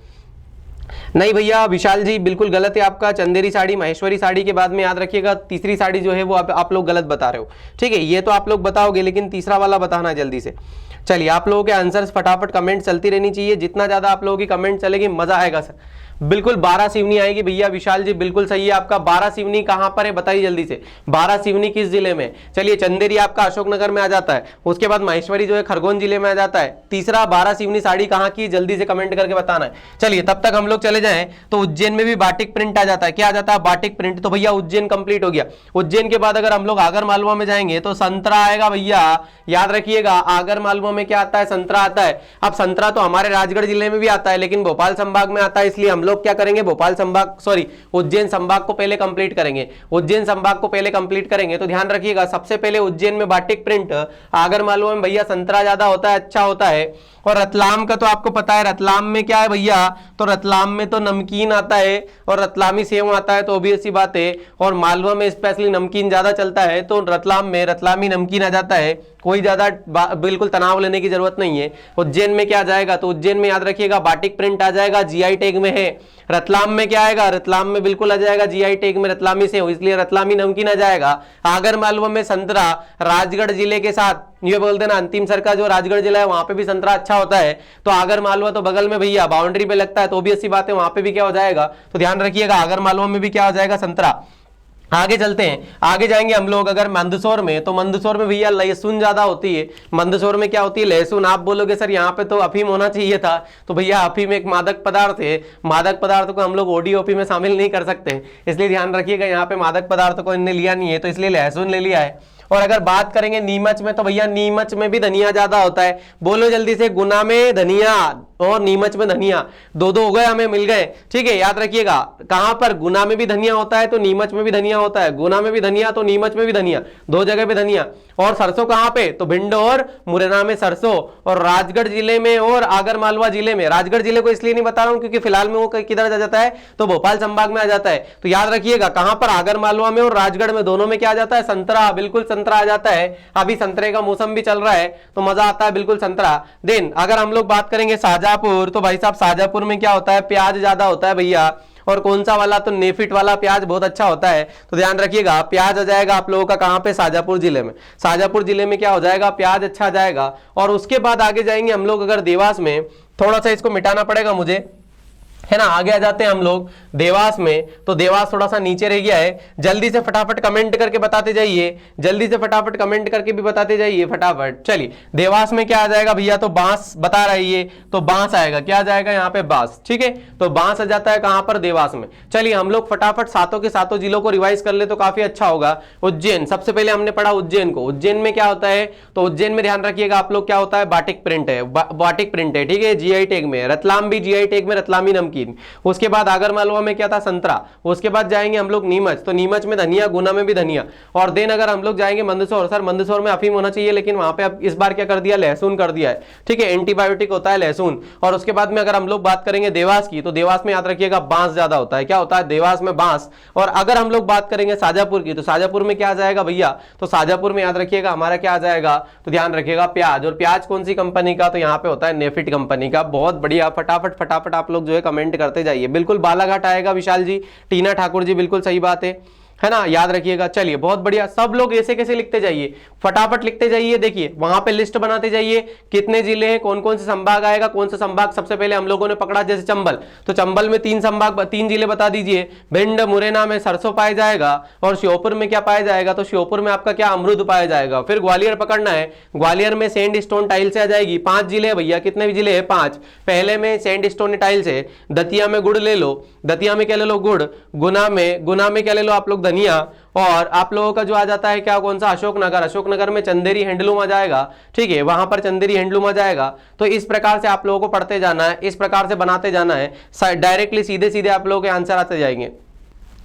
नहीं भैया विशाल जी बिल्कुल गलत है आपका, चंदेरी साड़ी महेश्वरी साड़ी के बाद में याद रखिएगा तीसरी साड़ी जो है वो आप लोग गलत बता रहे हो, ठीक है। ये तो आप लोग बताओगे, लेकिन तीसरा वाला बताना जल्दी से। चलिए आप लोगों के आंसर्स फटाफट कमेंट चलती रहनी चाहिए, जितना ज्यादा आप लोगों की कमेंट चलेगी मजा आएगा सर। बिल्कुल 12 सिवनी आएगी भैया, विशाल जी बिल्कुल सही है आपका। 12 सिवनी कहां पर है बताइए जल्दी से, 12 सिवनी किस जिले में। चलिए चंदेरी आपका अशोकनगर में आ जाता है, उसके बाद महेश्वरी जो है खरगोन जिले में आ जाता है। तीसरा 12 सिवनी साड़ी कहां की, जल्दी से कमेंट करके बताना है। चलिए तब तक हम लोग चले जाएं तो उज्जैन में भी बाटिक प्रिंट आ जाता है। क्या आ जाता है, बाटिक प्रिंट। तो भैया उज्जैन कंप्लीट हो गया। उज्जैन के बाद अगर हम लोग आगर मालवा में जाएंगे तो संतरा आएगा भैया, याद रखिएगा। आगर मालवा में क्या आता है, संतरा आता है। अब संतरा तो हमारे राजगढ़ जिले में भी आता है, लेकिन भोपाल संभाग में आता है, इसलिए हम लोग क्या करेंगे, उज्जैन संभाग को पहले कंप्लीट करेंगे। उज्जैन संभाग को पहले कंप्लीट करेंगे तो ध्यान रखिएगा, सबसे पहले उज्जैन में बाटिक प्रिंट, आगर मालवा में भैया संतरा ज्यादा होता है, अच्छा होता है। और रतलाम का तो आपको पता है, रतलाम में क्या है भैया, तो रतलाम में तो नमकीन आता है और रतलामी सेव आता है, तो ऑब्वियस सी बात है। और मालवा में स्पेशली नमकीन ज्यादा चलता है, तो रतलाम में रतलामी नमकीन आ जाता है। कोई ज्यादा बिल्कुल तनाव लेने की जरूरत नहीं है। उज्जैन में क्या जाएगा, तो उज्जैन में याद रखिएगा बाटिक प्रिंट आ जाएगा, जीआई टैग में है। रतलाम में क्या आएगा, रतलाम में बिल्कुल आ जाएगा जीआई टैग में, रतलामी सेव, इसलिए रतलामी नमकीन आ जाएगा। आगर मालवा में संतरा, राजगढ़ जिले के साथ ये बोलते हैं ना, अंतिम सर का जो राजगढ़ जिला है वहां पे भी संतरा अच्छा होता है, तो आगर मालवा तो बगल में भैया बाउंड्री पे लगता है, तो भी अच्छी बात है, वहां पे भी क्या हो जाएगा, तो ध्यान रखिएगा आगर मालवा में भी क्या हो जाएगा, संतरा। आगे चलते हैं, आगे जाएंगे हम लोग अगर मंदसौर में, तो मंदसौर में भैया लहसुन ज्यादा होती है। मंदसौर में क्या होती है, लहसुन। आप बोलोगे सर यहाँ पे तो अफीम होना चाहिए था, तो भैया अफीम एक मादक पदार्थ है, मादक पदार्थ को हम लोग ओडीओपी में शामिल नहीं कर सकते, इसलिए ध्यान रखिएगा यहाँ पे मादक पदार्थ को इनने लिया नहीं है, तो इसलिए लहसुन ले लिया है। और अगर बात करेंगे नीमच में, तो भैया नीमच में भी धनिया ज्यादा होता है। बोलो जल्दी से, गुना में धनिया, और नीमच में धनिया, दो दो हो गए, हमें मिल गए। ठीक है, याद रखिएगा कहां पर गुना में भी धनिया होता है तो नीमच में भी धनिया होता है, गुना में भी धनिया तो नीमच में भी धनिया, दो जगह पे धनिया। और सरसों कहां पे, तो भिंड और मुरैना में सरसों, और राजगढ़ जिले में और आगर मालवा जिले में। राजगढ़ जिले को इसलिए नहीं बता रहा हूं क्योंकि फिलहाल में वो किधर आ जाता है, तो भोपाल संभाग में आ जाता है। तो याद रखिएगा कहां पर, आगर मालवा में और राजगढ़ में, दोनों में क्या आ जाता है, संतरा, बिल्कुल संतरा आ जाता है। अभी संतरे का मौसम भी चल रहा है तो मजा आता है, बिल्कुल संतरा। देन अगर हम लोग बात करेंगे शाहजहांपुर, तो भाई साहब शाहजहांपुर में क्या होता है, प्याज ज्यादा होता है भैया। और कौन सा वाला, तो नेफिट वाला प्याज बहुत अच्छा होता है। तो ध्यान रखिएगा प्याज आ जाएगा आप लोगों का कहां पे, शाहजहांपुर जिले में। शाहजहांपुर जिले में क्या हो जाएगा, प्याज अच्छा आ जाएगा। और उसके बाद आगे जाएंगे हम लोग अगर देवास में, थोड़ा सा इसको मिटाना पड़ेगा मुझे, है ना, आगे आ जाते हैं हम लोग देवास में। तो देवास थोड़ा सा नीचे रह गया है, जल्दी से फटाफट कमेंट करके बताते जाइए, जल्दी से फटाफट कमेंट करके भी बताते जाइए फटाफट। चलिए देवास में क्या आ जाएगा भैया, तो बांस बता रही है, तो बांस आएगा, क्या आ जाएगा यहाँ पे, बांस। ठीक है, तो बांस आ जाता है कहां पर, देवास में। चलिए हम लोग फटाफट सातों के सातों जिलों को रिवाइज कर ले तो काफी अच्छा होगा। उज्जैन, सबसे पहले हमने पढ़ा उज्जैन को। उज्जैन में क्या होता है, तो उज्जैन में ध्यान रखिएगा आप लोग क्या होता है, बाटिक प्रिंट है, बाटिक प्रिंट है। ठीक है, जीआई टैग में। रतलाम भी जीआई टैग में, रतलामी नमकीन। उसके बाद आगर मालवा में क्या था, संतरा। उसके बाद जाएंगे हम लोग नीमच, तो नीमच में धनिया, गुना में भी धनिया। और देन अगर हम लोग जाएंगे मंदसौर, सर मंदसौर में अफीम होना चाहिए लेकिन वहां पे अब इस बार क्या कर दिया, लहसुन कर दिया है। ठीक है, एंटीबायोटिक होता है लहसुन। और उसके बाद में अगर हम लोग बात करेंगे देवास की, तो देवास में याद रखिएगा बांस ज्यादा होता है। क्या होता है, देवास में बांस। और अगर हम लोग बात करेंगे शाहजहांपुर की, तो शाहजहांपुर में क्या आ जाएगा भैया, तो शाहजहांपुर में याद रखिएगा हमारा क्या आ जाएगा, तो ध्यान रखिएगा प्याज। और प्याज कौन सी कंपनी का, तो यहाँ पे होता है नेफिट कंपनी का। बहुत बढ़िया, फटाफट फटाफट आप लोग जो है कमेंट करते जाइए। बिल्कुल बालाघाट आएगा विशाल जी, टीना ठाकुर जी, बिल्कुल सही बात है ना, याद रखिएगा। चलिए बहुत बढ़िया, सब लोग ऐसे कैसे लिखते जाइए, फटाफट लिखते जाइए। देखिए वहां पे लिस्ट बनाते जाइए, कितने जिले हैं, कौन कौन से संभाग आएगा, कौन सा संभाग सबसे पहले हम लोगों ने पकड़ा, जैसे चंबल, तो चंबल में 3 संभाग, 3 जिले बता दीजिए। भिंड मुरैना में सरसों पाया जाएगा, और श्योपुर में क्या पाया जाएगा, तो श्योपुर में आपका क्या, अमरूद पाया जाएगा। फिर ग्वालियर पकड़ना है, ग्वालियर में सैंड स्टोन टाइल से आ जाएगी। 5 जिले भैया, कितने जिले हैं, 5। पहले में सैंड स्टोन टाइल से, दतिया में गुड़ ले लो, दतिया में क्या ले लो, गुड़। गुना में क्या ले लो आप लोग, धनिया। और आप लोगों का जो आ जाता है क्या, कौन सा, अशोकनगर। अशोकनगर में चंदेरी हैंडलूम आ जाएगा। ठीक है, वहां पर चंदेरी हैंडलूम आ जाएगा। तो इस प्रकार से आप लोगों को पढ़ते जाना है, इस प्रकार से बनाते जाना है, डायरेक्टली सीधे सीधे आप लोगों के आंसर आते जाएंगे,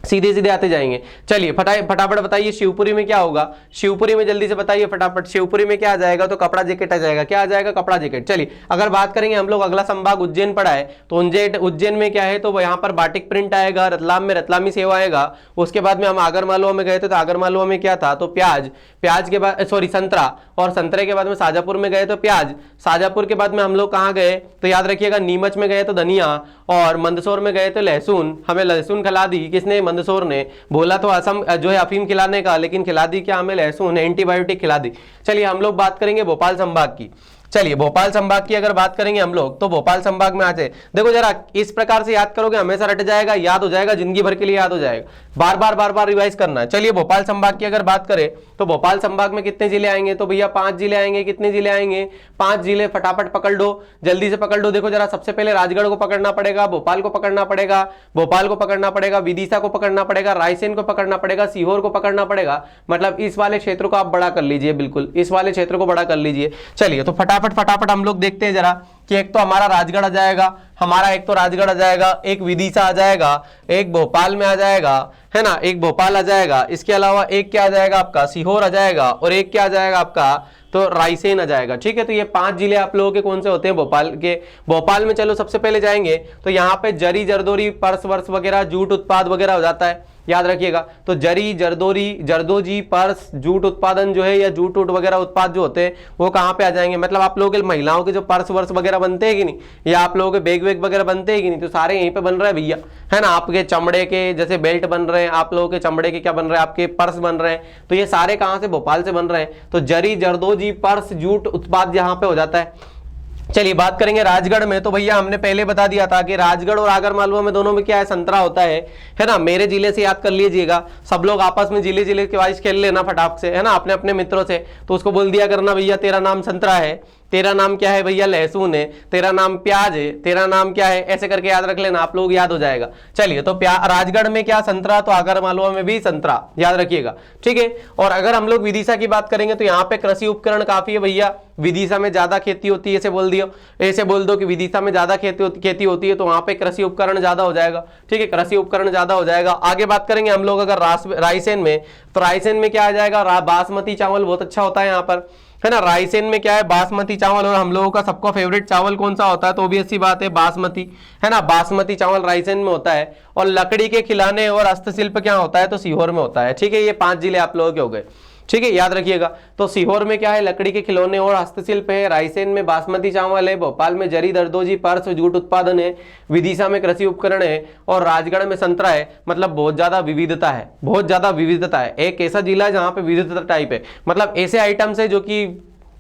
सीधे सीधे आते जाएंगे। चलिए फटाफट बताइए शिवपुरी में क्या होगा, शिवपुरी में जल्दी से बताइए फटाफट। शिवपुरी में क्या आ जाएगा, तो कपड़ा जैकेट आ जाएगा। क्या आ जाएगा, कपड़ा जैकेट। चलिए अगर बात करेंगे हम लोग, अगला संभाग उज्जैन पड़ा है, तो उज्जैन में क्या है, तो यहाँ पर बाटिक प्रिंट आएगा। रतलाम में रतलामी सेव आएगा। उसके बाद में हम आगर मालवा में गए थे, तो आगर मालवा में क्या था, तो प्याज के बाद सॉरी संतरा, और संतरे के बाद में शाहजहांपुर में गए तो प्याज। शाहजहांपुर के बाद में हम लोग कहाँ गए, तो याद रखिएगा नीमच में गए तो धनिया, और मंदसौर में गए तो लहसुन। हमें लहसुन खिला दी किसने, मंदसौर ने। बोला तो असम जो है अफीम खिलाने का, लेकिन खिला दी क्या हमें, लहसुन, एंटीबायोटिक खिला दी। चलिए हम लोग बात करेंगे भोपाल संभाग की। चलिए भोपाल संभाग की अगर बात करेंगे हम लोग, तो भोपाल संभाग में आ जाए, देखो जरा इस प्रकार से याद करोगे हमेशा रट जाएगा, याद हो जाएगा, जिंदगी भर के लिए याद हो जाएगा। बार बार रिवाइज करना है। चलिए भोपाल संभाग की अगर बात करें, तो भोपाल संभाग में कितने जिले आएंगे, तो भैया 5 जिले आएंगे। कितने जिले आएंगे, 5 जिले। फटाफट पकड़ लो, जल्दी से पकड़ लो। देखो जरा सबसे पहले राजगढ़ को पकड़ना पड़ेगा, भोपाल को पकड़ना पड़ेगा, भोपाल को पकड़ना पड़ेगा, विदिशा को पकड़ना पड़ेगा, रायसेन को पकड़ना पड़ेगा, सीहोर को पकड़ना पड़ेगा। मतलब इस वाले क्षेत्र को आप बड़ा कर लीजिए, बिल्कुल इस वाले क्षेत्र को बड़ा कर लीजिए। चलिए तो फटाफट हम लोग देखते हैं जरा कि एक तो हमारा राजगढ़ आ जाएगा, हमारा एक तो राजगढ़ आ जाएगा, एक विदिशा आ जाएगा, एक भोपाल में आ जाएगा, है ना, एक भोपाल आ जाएगा। इसके अलावा एक क्या आ जाएगा आपका, सीहोर आ जाएगा, और एक क्या आ जाएगा आपका, तो रायसेन आ जाएगा। ठीक है, तो ये 5 जिले आप लोगों के कौन से होते हैं, भोपाल के। भोपाल में चलो सबसे पहले जाएंगे तो यहाँ पे जरी, जरदोरी, पर्स वर्स वगैरह, जूट उत्पाद वगैरह हो जाता है, याद रखिएगा। तो जरी, जरदोजी, पर्स, जूट उत्पादन जो है, या जूट वगैरह उत्पाद जो होते हैं वो कहाँ पे आ जाएंगे, मतलब आप लोगों के महिलाओं के जो पर्स वर्स वगैरह बनते हैं कि नहीं, या आप लोगों के बैग वेग वगैरह बनते हैं कि नहीं, तो सारे यहीं पे बन रहे हैं भैया, है ना। आपके चमड़े के जैसे बेल्ट बन रहे हैं, आप लोगों के चमड़े के क्या बन रहे हैं, आपके पर्स बन रहे हैं, तो ये सारे कहाँ से, भोपाल से बन रहे हैं। तो जरी, जरदोजी, पर्स, जूट उत्पाद यहाँ पे हो जाता है। चलिए बात करेंगे राजगढ़ में, तो भैया हमने पहले बता दिया था कि राजगढ़ और आगर मालवा में दोनों में क्या है, संतरा होता है ना। मेरे जिले से याद कर लीजिएगा, सब लोग आपस में जिले जिले के वाइज खेल लेना फटाक से, है ना, अपने अपने मित्रों से। तो उसको बोल दिया करना भैया तेरा नाम संतरा है, तेरा नाम क्या है भैया, लहसुन है, तेरा नाम प्याज है, तेरा नाम क्या है, ऐसे करके याद रख लेना, आप लोग याद हो जाएगा। चलिए, तो राजगढ़ में क्या संतरा, तो आगर मालवा में भी संतरा, याद रखिएगा, ठीक है। और अगर हम लोग विदिशा की बात करेंगे तो यहाँ पे कृषि उपकरण काफी है भैया, विदिशा में ज्यादा खेती होती है, ऐसे बोल दियो, ऐसे बोल दो कि विदिशा में ज्यादा खेती होती है, तो वहां पे कृषि उपकरण ज्यादा हो जाएगा, ठीक है, कृषि उपकरण ज्यादा हो जाएगा। आगे बात करेंगे हम लोग अगर रायसेन में, तो रायसेन में क्या आ जाएगा, बासमती चावल बहुत अच्छा होता है यहाँ पर, है ना। रायसेन में क्या है, बासमती चावल, और हम लोगों का सबका फेवरेट चावल कौन सा होता है, तो ऑब्वियस सी बात है बासमती, है ना, बासमती चावल रायसेन में होता है। और लकड़ी के खिलौने और हस्तशिल्प क्या होता है, तो सीहोर में होता है, ठीक है। ये 5 जिले आप लोगों के हो गए, ठीक है, याद रखिएगा। तो सीहोर में क्या है, लकड़ी के खिलौने और हस्तशिल्प है, रायसेन में बासमती चावल है, भोपाल में जरी दरदोजी पर्स जूट उत्पादन है, विदिशा में कृषि उपकरण है, और राजगढ़ में संतरा है। मतलब बहुत ज्यादा विविधता है, बहुत ज्यादा विविधता है। एक ऐसा जिला है जहां पे विविधता टाइप है, मतलब ऐसे आइटम्स है जो कि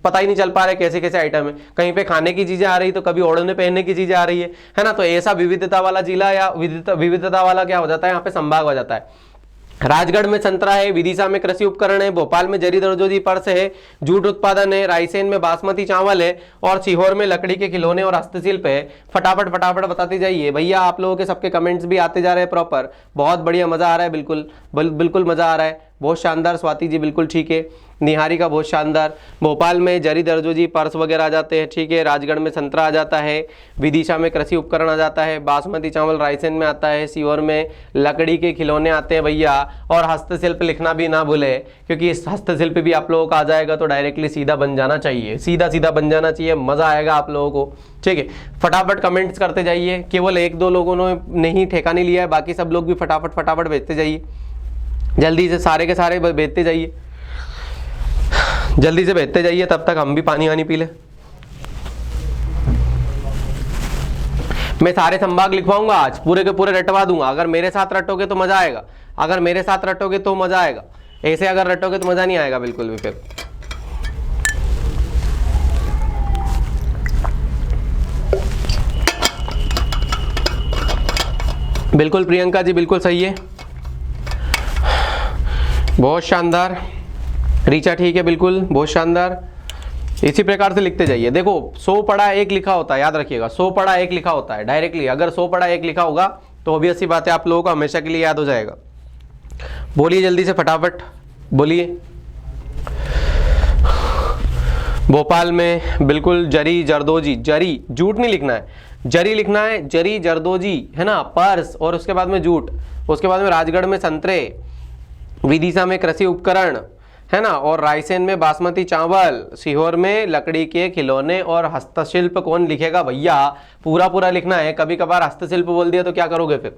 पता ही नहीं चल पा रहे कैसे कैसे आइटम है, कहीं पे खाने की चीजें आ रही तो कभी ओढ़ने पहनने की चीजें आ रही है ना। तो ऐसा विविधता वाला जिला या विविधता वाला क्या हो जाता है, यहाँ पे संभाग हो जाता है। राजगढ़ में संतरा है, विदिशा में कृषि उपकरण है, भोपाल में जरी दरदोजी पर्स है, जूट उत्पादन है, रायसेन में बासमती चावल है, और सीहोर में लकड़ी के खिलौने और हस्तशिल्प है। फटाफट फटाफट बताते जाइए भैया, आप लोगों के सबके कमेंट्स भी आते जा रहे हैं प्रॉपर, बहुत बढ़िया, मजा आ रहा है, बिल्कुल मजा आ रहा है, बहुत शानदार। स्वाति जी बिल्कुल ठीक है, निहारी का बहुत शानदार। भोपाल में जरी दरदोजी पर्स वगैरह आ जाते हैं, ठीक है। राजगढ़ में संतरा आ जाता है, विदिशा में कृषि उपकरण आ जाता है, बासमती चावल रायसेन में आता है, सीहोर में लकड़ी के खिलौने आते हैं भैया। और हस्तशिल्प लिखना भी ना भूले, क्योंकि इस हस्तशिल्प भी आप लोगों का आ जाएगा तो डायरेक्टली सीधा बन जाना चाहिए, सीधा सीधा बन जाना चाहिए, मजा आएगा आप लोगों को, ठीक है। फटाफट कमेंट्स करते जाइए, केवल 1-2 लोगों ने नहीं ठेका नहीं लिया है, बाकी सब लोग भी फटाफट फटाफट भेजते जाइए, जल्दी से सारे के सारे भेजते जाइए, जल्दी से भेजते जाइए, तब तक हम भी पानी वानी पी ले। मैं सारे संभाग लिखवाऊंगा आज, पूरे के पूरे रटवा दूंगा। अगर मेरे साथ रटोगे तो मजा आएगा, अगर मेरे साथ रटोगे तो मजा आएगा, ऐसे अगर रटोगे तो मजा नहीं आएगा बिल्कुल भी। फिर बिल्कुल प्रियंका जी बिल्कुल सही है, बहुत शानदार। रीचा ठीक है, बिल्कुल बहुत शानदार। इसी प्रकार से लिखते जाइए। देखो 100 पढ़ा 1 लिखा होता है, याद रखिएगा, 100 पढ़ा 1 लिखा होता है डायरेक्टली। अगर 100 पढ़ा 1 लिखा होगा तो ऑब्वियस सी बात है आप लोगों को हमेशा के लिए याद हो जाएगा। बोलिए जल्दी से फटाफट बोलिए। भोपाल में बिल्कुल जरी जरदोजी, जरी जूट नहीं लिखना है, जरी लिखना है, जरी जरदोजी, है ना, पर्स, और उसके बाद में जूट, उसके बाद में राजगढ़ में संतरे, विदिशा में कृषि उपकरण, है ना, और रायसेन में बासमती चावल, सीहोर में लकड़ी के खिलौने और हस्तशिल्प। कौन लिखेगा भैया, पूरा पूरा लिखना है। कभी कभार हस्तशिल्प बोल दिया तो क्या करोगे फिर,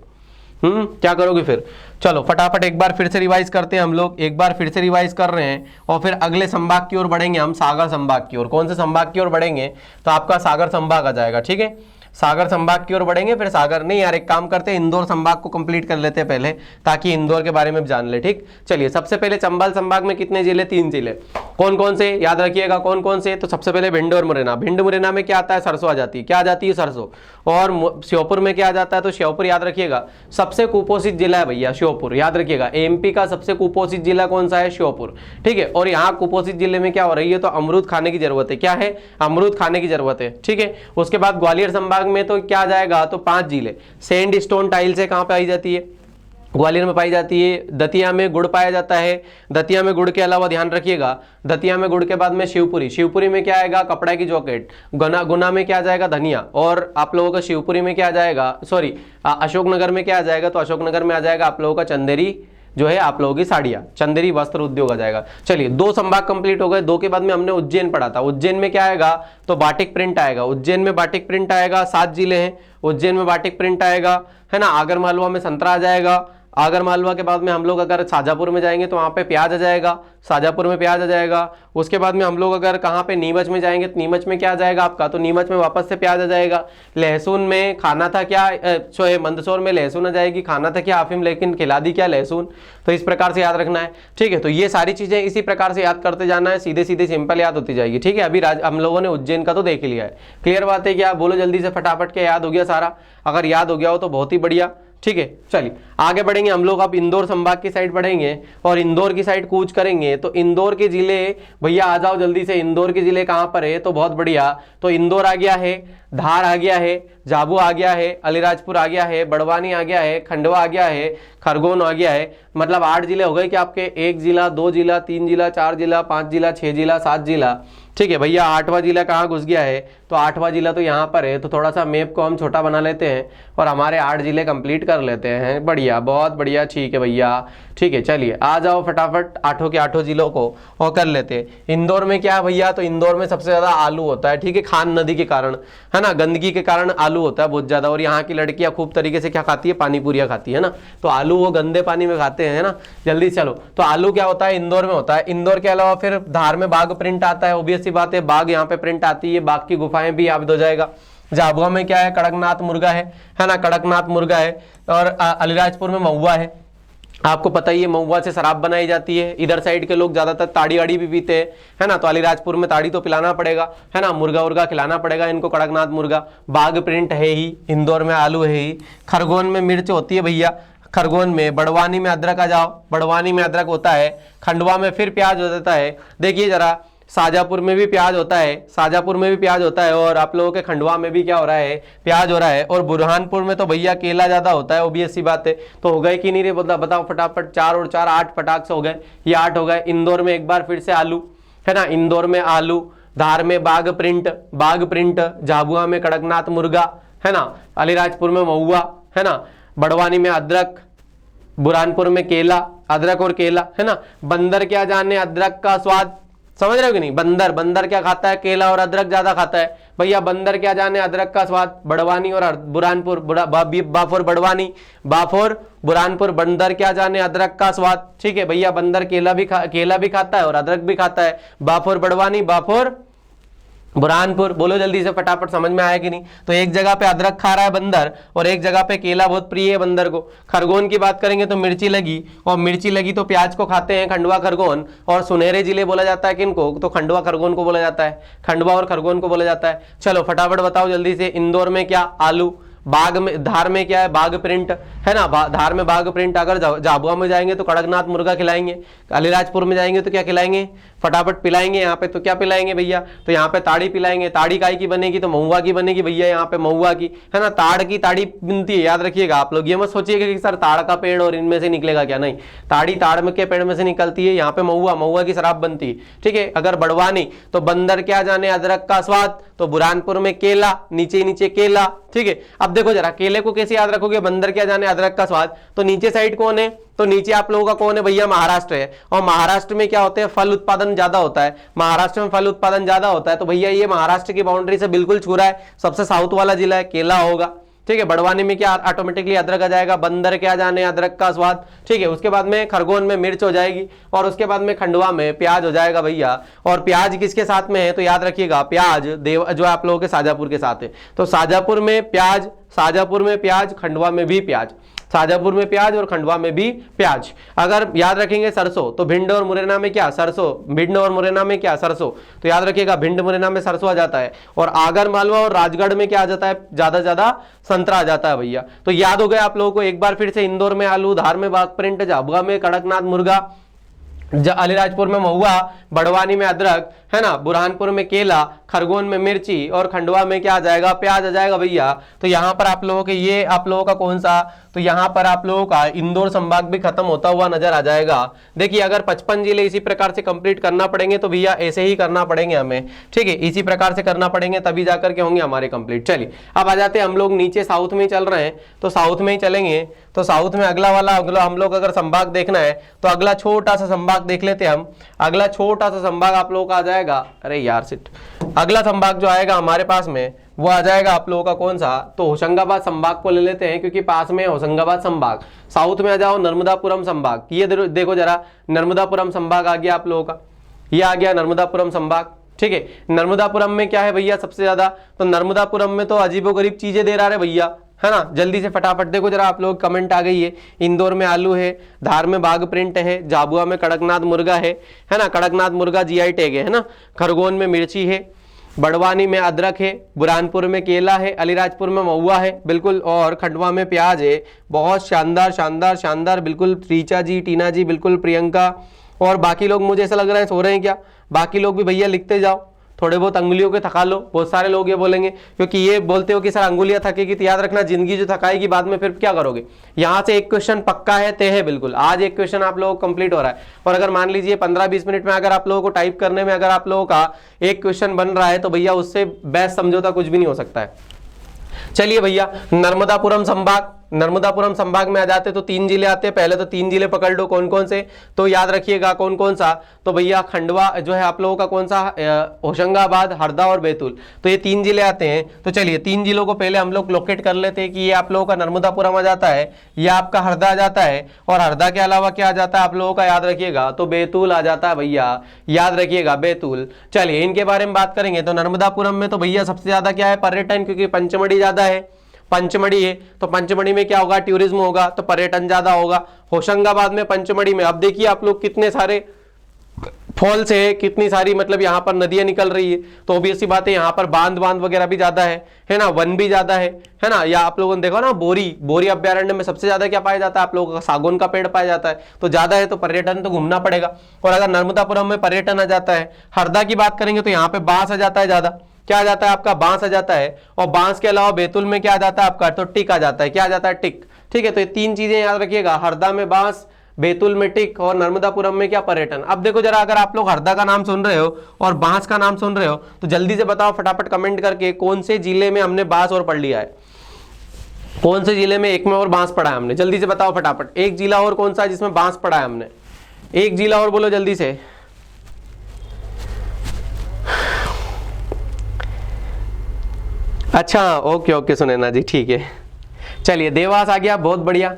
क्या करोगे फिर। चलो फटाफट एक बार फिर से रिवाइज करते हैं हम लोग, एक बार फिर से रिवाइज कर रहे हैं, और फिर अगले संभाग की ओर बढ़ेंगे हम, सागर संभाग की ओर। कौन से संभाग की ओर बढ़ेंगे, तो आपका सागर संभाग आ जाएगा, ठीक है। सागर संभाग की ओर बढ़ेंगे, फिर सागर नहीं यार, एक काम करते हैं इंदौर संभाग को कंप्लीट कर लेते हैं पहले, ताकि इंदौर के बारे में जान ले, ठीक। चलिए सबसे पहले चंबल संभाग में कितने जिले, 3 जिले। कौन कौन से, याद रखिएगा कौन कौन से। तो सबसे पहले भिंड और मुरैना। भिंड मुरैना में क्या आता है, सरसों आ जाती है, क्या आ जाती है, सरसों। और श्योपुर में क्या आ जाता है, तो श्योपुर याद रखिएगा सबसे कुपोषित जिला है भैया, श्योपुर, याद रखिएगा। एमपी का सबसे कुपोषित जिला कौन सा है, श्योपुर, ठीक है। और यहाँ कुपोषित जिले में क्या हो रही है, तो अमरूद खाने की जरूरत है, क्या है, अमरूद खाने की जरूरत है, ठीक है। उसके बाद ग्वालियर संभाग में तो क्या जाएगा, तो 5 जिले। सैंड स्टोन टाइल से कहां पाई जाती है, ग्वालियर में पाई जाती है। दतिया में गुड़ पाया जाता है, दतिया में गुड़ के अलावा ध्यान रखिएगा, दतिया में गुड़ के बाद में शिवपुरी, शिवपुरी में क्या आएगा, कपड़ा की जॉकेट। गुना में क्या जाएगा, धनिया। और आप लोगों का शिवपुरी में क्या जाएगा, सॉरी अशोकनगर में क्या आ जाएगा, तो अशोकनगर में आ जाएगा आप लोगों का चंदेरी, जो है आप लोगों की साड़ियां, चंदेरी वस्त्र उद्योग आ जाएगा। चलिए 2 संभाग कंप्लीट हो गए। 2 के बाद में हमने उज्जैन पढ़ा था, उज्जैन में क्या आएगा, तो बाटिक प्रिंट आएगा, उज्जैन में बाटिक प्रिंट आएगा। 7 जिले हैं, उज्जैन में बाटिक प्रिंट आएगा, है ना। आगर मालवा में संतरा आ जाएगा। आगर मालवा के बाद में हम लोग अगर शाजापुर में जाएंगे तो वहाँ पे प्याज आ जाएगा, शाजापुर में प्याज आ जाएगा। उसके बाद में हम लोग अगर कहाँ पे, नीमच में जाएंगे तो नीमच में क्या आ जाएगा आपका, तो नीमच में वापस से प्याज आ जाएगा। लहसुन में खाना था क्या, मंदसौर में लहसुन आ जाएगी, खाना था क्या अफीम, लेकिन खिला दी क्या, लहसुन। तो इस प्रकार से याद रखना है, ठीक है। तो ये सारी चीजें इसी प्रकार से याद करते जाना है, सीधे सीधे सिंपल याद होती जाएगी, ठीक है। अभी हम लोगों ने उज्जैन का तो देख लिया है, क्लियर बात है क्या, बोलो जल्दी से फटाफट के, याद हो गया सारा। अगर याद हो गया हो तो बहुत ही बढ़िया, ठीक है, चलिए आगे बढ़ेंगे हम लोग। अब इंदौर संभाग की साइड बढ़ेंगे और इंदौर की साइड कूच करेंगे। तो इंदौर के जिले भैया आ जाओ जल्दी से, इंदौर के जिले कहाँ पर है? तो बहुत बढ़िया, तो इंदौर आ गया है, धार आ गया है, झाबुआ आ गया है, अलीराजपुर आ गया है, बड़वानी आ गया है, खंडवा आ गया है, खरगोन आ गया है। मतलब 8 जिले हो गए कि आपके, 1 जिला, 2 जिला, 3 जिला, 4 जिला, 5 जिला, 6 जिला, 7 जिला। ठीक है भैया, 8वां जिला कहाँ घुस गया है? तो 8वां जिला तो यहाँ पर है। तो थोड़ा सा मैप को हम छोटा बना लेते हैं और हमारे 8 जिले कंप्लीट कर लेते हैं। बढ़िया, बहुत बढ़िया, ठीक है भैया, ठीक है। चलिए आ जाओ फटाफट 8 के 8 जिलों को और कर लेते हैं। इंदौर में क्या है भैया? तो इंदौर में सबसे ज्यादा आलू होता है, ठीक है, खान नदी के कारण, है ना, गंदगी के कारण आलू होता है बहुत ज्यादा। और यहाँ की लड़कियां खूब तरीके से क्या खाती है? पानी पूरियां खाती है ना, तो आलू वो गंदे पानी में खाते हैं ना। जल्दी चलो, तो आलू क्या होता है? इंदौर में होता है। इंदौर के अलावा फिर धार में बाघ प्रिंट आता है, ऑब्वियस सी बात है, बाघ यहाँ पे प्रिंट आती है, बाघ की गुफाएं भी याद हो जाएगा। झाबुआ में क्या है? कड़कनाथ मुर्गा है ना, कड़कनाथ मुर्गा है। और अलीराजपुर में महुआ है, आपको पता ही है महुआ से शराब बनाई जाती है। इधर साइड के लोग ज्यादातर ताड़ी वाड़ी भी पीते हैं, है ना, तो अलीराजपुर में ताड़ी तो पिलाना पड़ेगा, है ना, मुर्गा उर्गा खिलाना पड़ेगा इनको, कड़कनाथ मुर्गा। बाघ प्रिंट है ही, इंदौर में आलू है ही, खरगोन में मिर्च होती है भैया, खरगोन में। बड़वानी में अदरक आ जाओ, बड़वानी में अदरक होता है। खंडवा में फिर प्याज हो जाता है। देखिए जरा, शाजापुर में भी प्याज होता है, शाजापुर में भी प्याज होता है, और आप लोगों के खंडवा में भी क्या हो रहा है? प्याज हो रहा है। और बुरहानपुर में तो भैया केला ज्यादा होता है, ऑब्वियस सी बात है। तो हो गए कि नहीं रे? बताओ फटाफट, 4 और 4 8 फटाक से हो गए, ये 8 हो गए। इंदौर में एक बार फिर से आलू, है ना, इंदौर में आलू, धार में बाघ प्रिंट, झाबुआ में कड़कनाथ मुर्गा, है ना, अलीराजपुर में महुआ, है ना, बड़वानी में अदरक, बुरहानपुर में केला, अदरक और केला, है ना। बंदर क्या जाने अदरक का स्वाद, समझ रहे हो कि नहीं? बंदर क्या खाता है? केला और अदरक ज्यादा खाता है भैया। बंदर क्या जाने अदरक का स्वाद। बड़वानी और बुरहानपुर, बाफोर बड़वानी, बाफोर बुरहानपुर, बंदर क्या जाने अदरक का स्वाद। ठीक है भैया, बंदर केला भी खाता है और अदरक भी खाता है। बाफोर बड़वानी, बाफोर बुरहानपुर, बोलो जल्दी से फटाफट, समझ में आया कि नहीं? तो एक जगह पे अदरक खा रहा है बंदर और एक जगह पे केला बहुत प्रिय है बंदर को। खरगोन की बात करेंगे तो मिर्ची लगी, और मिर्ची लगी तो प्याज को खाते हैं, खंडवा खरगोन। और सुनहरे जिले बोला जाता है किनको? तो खंडवा खरगोन को बोला जाता है, खंडवा और खरगोन को बोला जाता है। चलो फटाफट बताओ जल्दी से। इंदौर में क्या? आलू। बाघ में, धार में क्या है? बाघ प्रिंट, है ना, धार में बाघ प्रिंट। अगर झाबुआ में जाएंगे तो कड़कनाथ मुर्गा खिलाएंगे, अलीराजपुर में जाएंगे तो क्या खिलाएंगे? फटाफट पिलाएंगे। यहाँ पे तो क्या पिलाएंगे भैया? तो यहाँ पे ताड़ी पिलाएंगे। ताड़ी काय की बनेगी? तो महुआ की बनेगी भैया, यहाँ पे महुआ की, है ना, ताड़ की ताड़ी बनती है, याद रखिएगा आप लोग। ये मत सोचिएगा कि सर ताड़ का पेड़ और इनमें से निकलेगा क्या, नहीं, ताड़ी ताड़ में के पेड़ में से निकलती है। यहाँ पे महुआ की शराब बनती है, ठीक है। अगर बड़वानी तो बंदर क्या जाने अदरक का स्वाद, तो बुरहानपुर में केला, नीचे नीचे केला, ठीक है। अब देखो जरा, केले को कैसे याद रखोगे? बंदर क्या जाने अदरक का स्वाद। तो नीचे साइड कौन है? तो नीचे आप लोगों का कौन है भैया? महाराष्ट्र है। और महाराष्ट्र में क्या होते हैं? फल उत्पादन ज्यादा होता है, महाराष्ट्र में फल उत्पादन ज्यादा होता है। तो भैया ये महाराष्ट्र की बाउंड्री से बिल्कुल छू रहा है, सबसे साउथ वाला जिला है, केला होगा, ठीक है। बड़वानी में क्या ऑटोमेटिकली अदरक आ जाएगा, बंदर क्या जाने अदरक का स्वाद, ठीक है। उसके बाद में खरगोन में मिर्च हो जाएगी, और उसके बाद में खंडवा में प्याज हो जाएगा भैया। और प्याज किसके साथ में है? तो याद रखिएगा, प्याज जो आप लोगों के शाजापुर के साथ है। तो शाजापुर में प्याज, खंडवा में भी प्याज, शाजापुर में प्याज और खंडवा में भी प्याज। अगर याद रखेंगे सरसों, तो भिंड और मुरैना में क्या? सरसों। भिंड और मुरैना में क्या? सरसों। तो याद रखिएगा, भिंड मुरैना में सरसों आ जाता है। और आगर मालवा और राजगढ़ में क्या आ जाता है? ज्यादा ज्यादा संतरा आ जाता है भैया। तो याद हो गया आप लोगों को। एक बार फिर से, इंदौर में आलू, धार में बाघ प्रिंट, झाबुआ में कड़कनाथ मुर्गा, अलीराजपुर में महुआ, बड़वानी में अदरक, है ना, बुरहानपुर में केला, खरगोन में मिर्ची, और खंडवा में क्या आ जाएगा? प्याज आ जाएगा भैया। तो यहाँ पर आप लोगों के, ये आप लोगों का कौन सा? तो यहाँ पर आप लोगों का इंदौर संभाग भी खत्म होता हुआ नजर आ जाएगा। देखिए, अगर 55 जिले इसी प्रकार से कंप्लीट करना पड़ेंगे तो भैया ऐसे ही करना पड़ेंगे हमें, ठीक है, इसी प्रकार से करना पड़ेंगे, तभी जाकर के होंगे हमारे कंप्लीट। चलिए अब आ जाते हैं हम लोग नीचे, साउथ में चल रहे हैं, तो साउथ में ही चलेंगे। तो साउथ में अगला हम लोग अगर संभाग देखना है तो अगला छोटा सा संभाग देख लेते हैं हम। अगला छोटा सा संभाग आप लोगों का आ जाएगा, अरे यार सिट, अगला संभाग जो आएगा हमारे पास में वो आ जाएगा आप लोगों का कौन सा? तो होशंगाबाद संभाग को ले लेते हैं, क्योंकि पास में होशंगाबाद संभाग। साउथ में आ जाओ, नर्मदापुरम संभाग। ये देखो जरा, नर्मदापुरम संभाग आ गया आप लोगों का, ये आ गया नर्मदापुरम संभाग, ठीक है। नर्मदापुरम में क्या है भैया सबसे ज्यादा? तो नर्मदापुरम में तो अजीबोगरीब चीजें दे रहा है भैया, है ना। जल्दी से फटाफट देखो जरा आप लोग, कमेंट आ गई है। इंदौर में आलू है, धार में बाघ प्रिंट है, झाबुआ में कड़कनाथ मुर्गा है ना, कड़कनाथ मुर्गा जीआई टैग है ना। खरगोन में मिर्ची है, बड़वानी में अदरक है, बुरहानपुर में केला है, अलीराजपुर में महुआ है बिल्कुल, और खंडवा में प्याज है। बहुत शानदार शानदार शानदार बिल्कुल। रीचा जी, टीना जी बिल्कुल, प्रियंका, और बाकी लोग मुझे ऐसा लग रहा है सो रहे हैं क्या? बाकी लोग भी भैया लिखते जाओ, थोड़े बहुत अंगुलियों के थका लो। बहुत सारे लोग ये बोलेंगे, क्योंकि ये बोलते हो कि सर अंगुलियां थकेगी, तो याद रखना जिंदगी जो थकाएगी बाद में फिर क्या करोगे। यहाँ से एक क्वेश्चन पक्का है, तय है बिल्कुल। आज एक क्वेश्चन आप लोगों को कंप्लीट हो रहा है, और अगर मान लीजिए 15-20 मिनट में अगर आप लोगों को टाइप करने में अगर आप लोगों का एक क्वेश्चन बन रहा है, तो भैया उससे बेस्ट समझौता कुछ भी नहीं हो सकता है। चलिए भैया, नर्मदापुरम संभाग, नर्मदापुरम संभाग में आ जाते तो 3 जिले आते हैं। पहले तो 3 जिले पकड़ लो, कौन कौन से, तो याद रखिएगा कौन कौन सा। तो भैया खंडवा जो है आप लोगों का कौन सा, होशंगाबाद, हरदा और बैतूल, तो ये 3 जिले आते हैं। तो चलिए 3 जिलों को पहले हम लोग लोकेट कर लेते हैं कि ये आप लोगों का नर्मदापुरम आ जाता है, ये आपका हरदा आ जाता है, और हरदा के अलावा क्या आ जाता है आप लोगों का, याद रखिएगा, तो बैतूल आ जाता है भैया, याद रखिएगा बैतूल। चलिए इनके बारे में बात करेंगे तो नर्मदापुरम में तो भैया सबसे ज्यादा क्या है, पर्यटन, क्योंकि पंचमढ़ी ज्यादा है, पंचमढ़ी है, तो पंचमढ़ी में क्या होगा, टूरिज्म होगा, तो पर्यटन ज्यादा होगा। होशंगाबाद में, पंचमढ़ी में, अब देखिए आप लोग कितने सारे फॉल्स है, कितनी सारी मतलब यहाँ पर नदियां निकल रही है, तो ऑब्वियस सी बात है यहाँ पर बांध वगैरह भी ज्यादा है ना, वन भी ज्यादा है ना। या आप लोगों ने देखा ना, बोरी अभ्यारण्य में सबसे ज्यादा क्या पाया जाता है आप लोगों का, सागौन का पेड़ पाया जाता है, तो ज्यादा है तो पर्यटन तो घूमना पड़ेगा। और अगर नर्मदापुरम में पर्यटन आ जाता है, हरदा की बात करेंगे तो यहाँ पे बांस आ जाता है ज्यादा, क्या आ जाता है आपका, बांस आ जाता है। और बांस के अलावा बैतूल में क्या आ जाता है आपका, तो टिक आ जाता है, क्या आ जाता है, टिक। ठीक है, तो ये 3 चीजें याद रखिएगा, हरदा में बांस, बैतूल में टिक, और नर्मदापुरम में क्या, पर्यटन। अब देखो जरा, अगर आप लोग हरदा का नाम सुन रहे हो और बांस का नाम सुन रहे हो, तो जल्दी से बताओ फटाफट कमेंट करके, कौन से जिले में हमने बांस और पढ़ लिया है, कौन से जिले में एक में और बांस पढ़ा है हमने, जल्दी से बताओ फटाफट। एक जिला और कौन सा है जिसमें बांस पढ़ा है हमने, एक जिला और बोलो जल्दी से। अच्छा ओके ओके सुनैना जी, ठीक है। चलिए देवास आ गया, बहुत बढ़िया।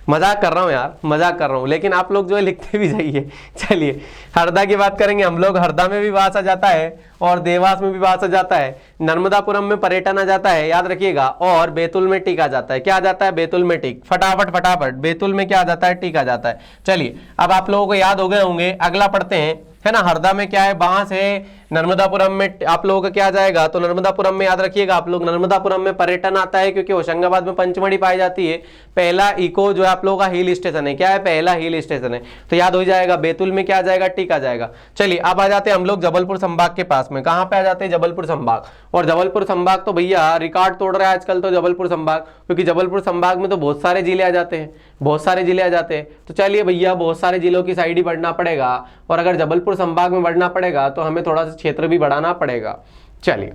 मजाक कर रहा हूँ यार, मजाक कर रहा हूँ, लेकिन आप लोग जो है लिखते भी जाइए। चलिए हरदा की बात करेंगे हम लोग, हरदा में भी बांस आ जाता है और देवास में भी बांस आ जाता है, नर्मदापुरम में पर्यटन आ जाता है, याद रखिएगा, और बैतूल में टिक आ जाता है। क्या आ जाता है, बैतूल में टिक, फटाफट फटाफट, बैतूल में क्या आ जाता है, टिक आ जाता है। चलिए अब आप लोगों को याद हो गए होंगे, अगला पढ़ते हैं, है ना। हरदा में क्या है, बांस है, नर्मदापुरम में आप लोगों का क्या आ जाएगा, तो नर्मदापुरम में याद रखिएगा आप लोग, नर्मदापुरम में पर्यटन आता है, क्योंकि होशंगाबाद में पंचमढ़ी पाई जाती है। पहला इको जो है आप लोगों का हिल स्टेशन है, क्या है, पहला हिल स्टेशन है, तो याद हो जाएगा। बैतूल में क्या आ जाएगा, टिक आ जाएगा। चलिए अब आ जाते हैं हम लोग जबलपुर संभाग के पास में, कहां पे आ जाते हैं, जबलपुर संभाग। और जबलपुर संभाग तो भैया रिकॉर्ड तोड़ रहा है आजकल तो जबलपुर संभाग, क्योंकि जबलपुर संभाग में तो बहुत सारे जिले आ जाते हैं, बहुत सारे जिले आ जाते हैं। तो चलिए भैया बहुत सारे जिलों की साइड ही बढ़ना पड़ेगा, और अगर जबलपुर संभाग में बढ़ना पड़ेगा तो हमें थोड़ा सा क्षेत्र भी बढ़ाना पड़ेगा। चलिए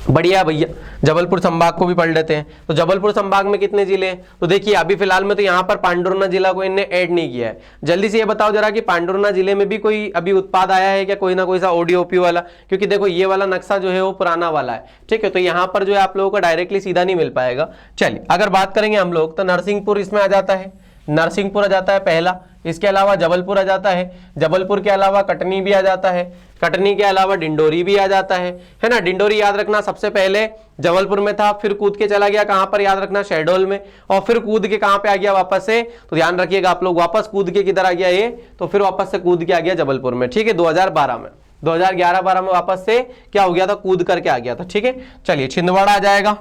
बढ़िया भैया, जबलपुर संभाग को भी पढ़ लेते हैं। तो जबलपुर संभाग में कितने जिले हैं, तो देखिए अभी फिलहाल में तो यहाँ पर पांडुरना जिला को इनने ऐड नहीं किया है। जल्दी से ये बताओ जरा कि पांडुरना जिले में भी कोई अभी उत्पाद आया है क्या, कोई ना कोई सा ओडीओपी वाला, क्योंकि देखो ये वाला नक्शा जो है वो पुराना वाला है, ठीक है, तो यहाँ पर जो है आप लोगों को डायरेक्टली सीधा नहीं मिल पाएगा। चलिए अगर बात करेंगे हम लोग तो नरसिंहपुर इसमें आ जाता है, नरसिंहपुर आ जाता है पहला, इसके अलावा जबलपुर आ जाता है, जबलपुर के अलावा कटनी भी आ जाता है, कटनी के अलावा डिंडोरी भी आ जाता है ना। डिंडोरी याद रखना सबसे पहले जबलपुर में था, फिर कूद के चला गया कहां पर, याद रखना शहडोल में, और फिर कूद के कहां पे आ गया वापस से, तो ध्यान रखिएगा आप लोग, वापस कूद के किधर आ गया ये, तो फिर वापस से कूद के आ गया जबलपुर में, ठीक है, 2012 में, 2011-12 में वापस से क्या हो गया था, कूद करके आ गया था, ठीक है। चलिए छिंदवाड़ा आ जाएगा,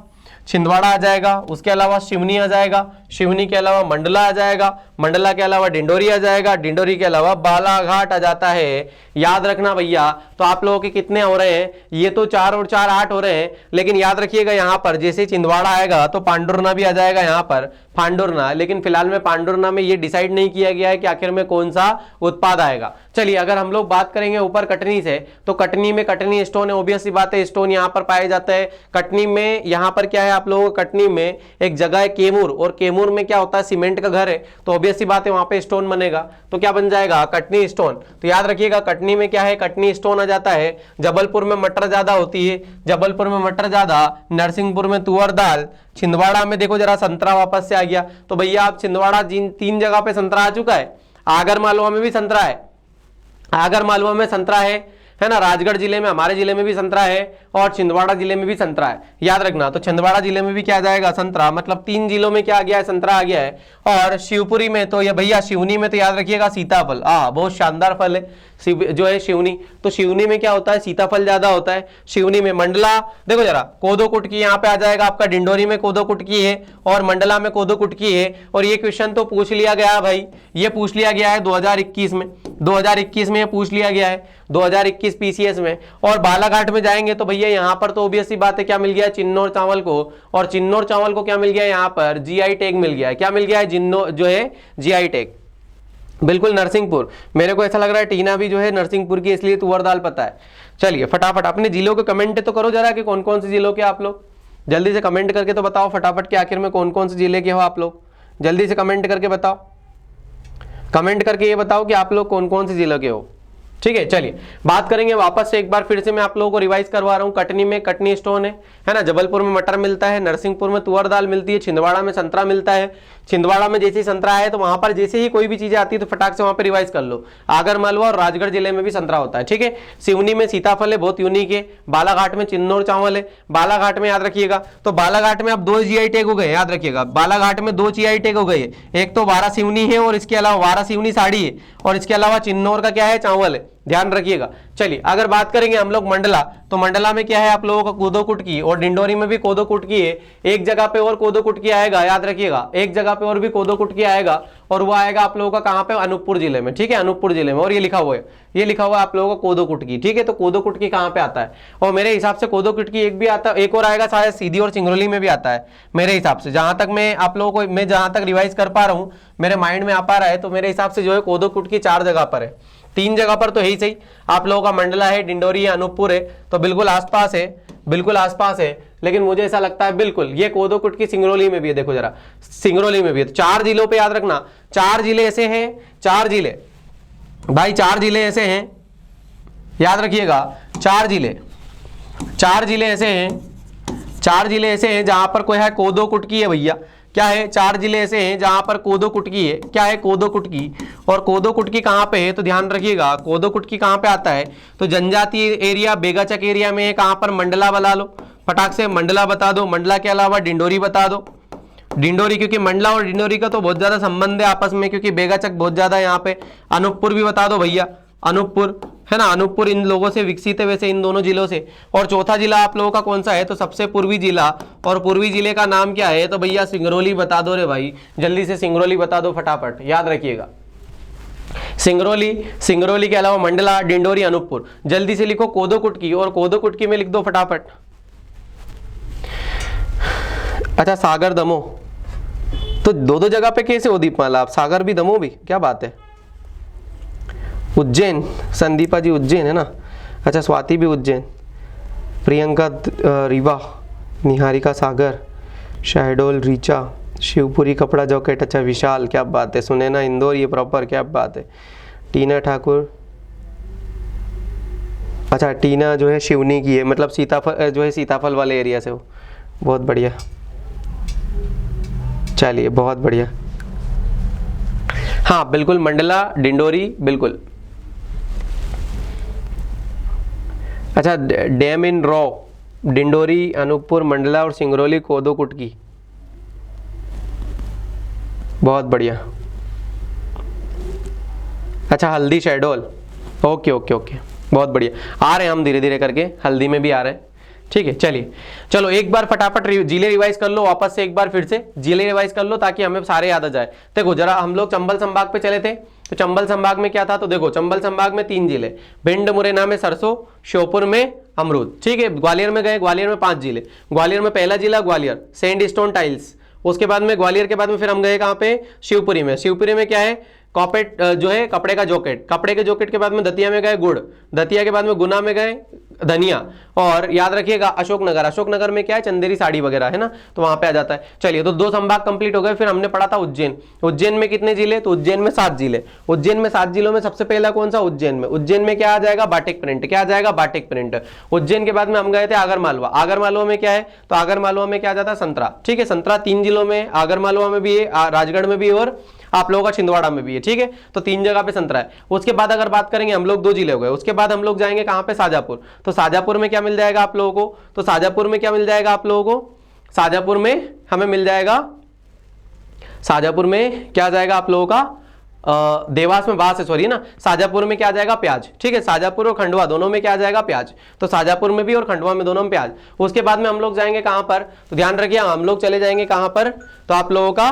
छिंदवाड़ा आ जाएगा, उसके अलावा सिवनी आ जाएगा, सिवनी के अलावा मंडला आ जाएगा, मंडला के अलावा डिंडोरी आ जाएगा, डिंडोरी के अलावा बालाघाट आ जाता है। याद रखना भैया, तो आप लोगों के कितने हो रहे हैं, ये तो 4 और 4 8 हो रहे हैं, लेकिन याद रखिएगा यहाँ पर जैसे छिंदवाड़ा आएगा तो पांडुरना भी आ जाएगा यहाँ पर, पांडुरना, लेकिन फिलहाल में पांडुरना में ये डिसाइड नहीं किया गया है कि आखिर में कौन सा उत्पाद आएगा। चलिए अगर हम लोग बात करेंगे ऊपर कटनी से, तो कटनी में कटनी स्टोन है, ऑब्वियस सी बात है स्टोन यहाँ पर पाए जाते हैं। कटनी में यहाँ पर क्या है आप लोगों को, कटनी में एक जगह है केमूर, और केमूर में क्या होता है, सीमेंट का घर है, तो ऑब्वियस सी बात है वहां पे स्टोन बनेगा, तो क्या बन जाएगा, कटनी स्टोन। तो याद रखिएगा कटनी में क्या है, कटनी स्टोन आ जाता है। जबलपुर में मटर ज्यादा होती है, जबलपुर में मटर ज्यादा, नरसिंहपुर में तुअर दाल, छिंदवाड़ा में देखो जरा संतरा वापस से आ गया, तो भैया आप छिंदवाड़ा जिन 3 जगह पे संतरा आ चुका है, आगर मालवा में भी संतरा है, आगर मालवा में संतरा है ना। राजगढ़ जिले में, हमारे जिले में भी संतरा है और छिंदवाड़ा जिले में भी संतरा है, याद रखना। तो छिंदवाड़ा जिले में भी क्या आ जाएगा, संतरा, मतलब 3 जिलों में क्या आ गया है, संतरा आ गया है। और शिवपुरी में तो ये भैया, शिवनी में तो याद रखिएगा सीताफल, बहुत शानदार फल है जो है शिवनी। तो शिवनी में क्या होता है, सीताफल ज्यादा होता है शिवनी में। मंडला देखो जरा, कोदो कुटकी यहाँ पे आ जाएगा आपका, डिंडोरी में कोदो कुटकी है और मंडला में कोदो कुटकी है। और ये क्वेश्चन तो पूछ लिया गया भाई, ये पूछ लिया गया है 2021 में, 2021 में ये पूछ लिया गया है 2021 पीसीएस में। और बालाघाट में जाएंगे तो भैया यहाँ पर तो ऑब्वियस सी बात है, क्या मिल गया है, चिन्नौर चावल को। और चिन्नौर चावल को क्या मिल गया है, यहाँ पर जीआई टैग मिल गया है। क्या मिल गया है, जो है जीआई टैग। बिल्कुल नरसिंहपुर, मेरे को ऐसा लग रहा है टीना भी जो है नरसिंहपुर की, इसलिए तुअर दाल पता है। चलिए फटाफट अपने जिलों के कमेंट तो करो जरा कि कौन कौन से जिलों के आप लोग, जल्दी से कमेंट करके तो बताओ फटाफट कि आखिर में कौन कौन से जिले के हो आप लोग, जल्दी से कमेंट करके बताओ, कमेंट करके ये बताओ कि आप लोग कौन कौन से जिलों के हो। ठीक है, चलिए बात करेंगे वापस से एक बार फिर से, मैं आप लोगों को रिवाइज करवा रहा हूँ। कटनी में कटनी स्टोन है ना, जबलपुर में मटर मिलता है, नरसिंहपुर में तुअर दाल मिलती है, छिंदवाड़ा में संतरा मिलता है। छिंदवाड़ा में जैसे ही संतरा है तो वहां पर जैसे ही कोई भी चीजें आती है तो फटाक से वहां पर रिवाइज कर लो। आगर मालवा और राजगढ़ जिले में भी संतरा होता है। ठीक है, सिवनी में सीताफल है, बहुत यूनिक है। बालाघाट में चिन्नौर चावल है, बालाघाट में याद रखिएगा। तो बालाघाट में अब 2 जीआई टैग हो गए, याद रखिएगा, बालाघाट में 2 जीआई टैग हो गए। एक तो वारा सिवनी है और इसके अलावा वारा सिवनी साड़ी है, और इसके अलावा चिन्नौर का क्या है, चावल है, ध्यान रखिएगा। चलिए अगर बात करेंगे हम लोग मंडला, तो मंडला में क्या है आप लोगों का, कोदो कुटकी, और डिंडोरी में भी कोदो कुटकी है। एक जगह पे और कोदो कुटकी आएगा, याद रखिएगा, एक जगह पे और भी कोदो कुटकी आएगा, और वो आएगा आप लोगों का कहां पे, अनूपपुर जिले में। ठीक है, अनूपपुर जिले में, और ये लिखा हुआ है, ये लिखा हुआ है आप लोगों का कोदो कुटकी। ठीक है, तो कोदो कुटकी कहां पे आता है, और मेरे हिसाब से कोदो कुटकी एक भी आता है, एक और आएगा शायद सीधी और सिंगरौली में भी आता है मेरे हिसाब से, जहां तक मैं आप लोगों को, मैं जहां तक रिवाइज कर पा रहा हूं, मेरे माइंड में आ पा रहा है, तो मेरे हिसाब से जो है कोदो कुटकी 4 जगह पर है, 3 जगह पर तो है ही सही। आप लोगों का मंडला है, डिंडोरी है, अनूपपुर है, तो बिल्कुल आसपास है, बिल्कुल आसपास है। लेकिन मुझे ऐसा लगता है बिल्कुल ये कोदो कुटकी सिंगरौली में भी है, देखो जरा, सिंगरौली में भी है। तो 4 जिलों पे याद रखना, 4 जिले ऐसे हैं, 4 जिले भाई, 4 जिले ऐसे हैं, याद रखिएगा, 4 जिले ऐसे हैं, 4 जिले ऐसे हैं जहां पर कोई है कोदो कुटकी है भैया। क्या है, 4 जिले ऐसे हैं जहां पर कोदो कुटकी है। क्या है, कोदो कुटकी। और कोदो कुटकी कहां पे है, तो ध्यान रखिएगा, कोदो कुटकी कहां पे आता है, तो जनजातीय एरिया, बेगाचक एरिया में है। कहां पर, मंडला बता लो, फटाक से मंडला बता दो। मंडला के अलावा डिंडोरी बता दो, डिंडोरी, क्योंकि मंडला और डिंडोरी का तो बहुत ज्यादा संबंध है आपस में, क्योंकि बेगाचक बहुत ज्यादा यहाँ पे। अनूपपुर भी बता दो भैया, अनूपपुर है ना, अनूपपुर इन लोगों से विकसित है वैसे, इन दोनों जिलों से। और चौथा जिला आप लोगों का कौन सा है, तो सबसे पूर्वी जिला, और पूर्वी जिले का नाम क्या है, तो भैया सिंगरौली बता दो रे भाई, जल्दी से सिंगरौली बता दो फटाफट, याद रखिएगा। सिंगरौली के अलावा मंडला, डिंडोरी, अनूपपुर। जल्दी से लिखो कोदो कुटकी, और कोदो कुटकी में लिख दो फटाफट। अच्छा, सागर दमोह, तो 2 जगह पे कैसे हो दीपमाला आप, सागर भी दमोह भी, क्या बात है। उज्जैन, संदीपा जी उज्जैन है ना, अच्छा, स्वाति भी उज्जैन, प्रियंका रीवा, निहारिका सागर, शहडोल रीचा, शिवपुरी कपड़ा जॉकेट, अच्छा विशाल, क्या बात है। सुनैना इंदौर, ये प्रॉपर, क्या बात है। टीना ठाकुर, अच्छा टीना जो है शिवनी की है, मतलब सीताफल जो है सीताफल वाले एरिया से हो, बहुत बढ़िया, चलिए बहुत बढ़िया। हाँ बिल्कुल, मंडला, डिंडोरी, बिल्कुल। अच्छा, डैम इन रॉ, डिंडोरी, अनूपपुर, मंडला और सिंगरौली, कोदो कुटकी, बहुत बढ़िया। अच्छा, हल्दी, शहडोल, ओके ओके ओके, बहुत बढ़िया, आ रहे हैं हम धीरे धीरे करके, हल्दी में भी आ रहे हैं। ठीक है, चलिए चलो एक बार फटाफट जिले रिवाइज कर लो वापस से, एक बार फिर से जिले रिवाइज कर लो ताकि हमें सारे याद आ जाए। देखो जरा, हम लोग चंबल संभाग पे चले थे, तो चंबल संभाग में क्या था, तो देखो चंबल संभाग में 3 जिले, भिंड मुरैना में सरसों, श्योपुर में अमरूद। ठीक है, ग्वालियर में गए, ग्वालियर में 5 जिले। ग्वालियर में पहला जिला ग्वालियर, सैंड स्टोन टाइल्स। उसके बाद में ग्वालियर के बाद में फिर हम गए कहाँ पे, शिवपुरी में। शिवपुरी में क्या है, कॉपेट जो है कपड़े का जॉकेट, कपड़े के जॉकेट के बाद में दतिया में गए गुड़, दतिया के बाद में गुना में गए धनिया, और याद रखिएगा अशोकनगर, अशोकनगर में क्या है, चंदेरी साड़ी वगैरह है ना, तो वहां पे आ जाता है। चलिए, तो 2 संभाग कंप्लीट हो गए। फिर हमने पढ़ा था उज्जैन, उज्जैन में कितने जिले, तो उज्जैन में 7 जिले। उज्जैन में 7 जिलों में सबसे पहला कौन सा, उज्जैन में। उज्जैन में क्या आ जाएगा, बाटिक प्रिंट, क्या आ जाएगा, बाटिक प्रिंट। उज्जैन के बाद में हम गए थे आगर मालवा, आगर मालवा में क्या है, तो आगर मालवा में क्या आ जाता है, संतरा। ठीक है, संतरा 3 जिलों में, आगर मालवा में भी है, राजगढ़ में भी और आप लोगों का छिंदवाड़ा में भी है, ठीक है। तो 3 जगह पे संतरा है। उसके बाद अगर बात करेंगे हम लोग 2 जिले हो गए, उसके बाद हम लोग जाएंगे कहां पे, शाजापुर। तो शाजापुर में क्या मिल जाएगा आप लोगों को, तो शाजापुर में क्या मिल जाएगा आप लोगों को, शाजापुर में हमें मिल जाएगा, शाजापुर में क्या जाएगा आप लोगों का, देवास में बांस है, सॉरी ना, शाजापुर में क्या जाएगा, प्याज, ठीक है। शाजापुर और खंडवा दोनों में क्या जाएगा, प्याज। तो शाजापुर में भी और खंडवा में दोनों में प्याज। उसके बाद में हम लोग जाएंगे कहां पर, तो ध्यान रखिए हम लोग चले जाएंगे कहां पर, तो आप लोगों का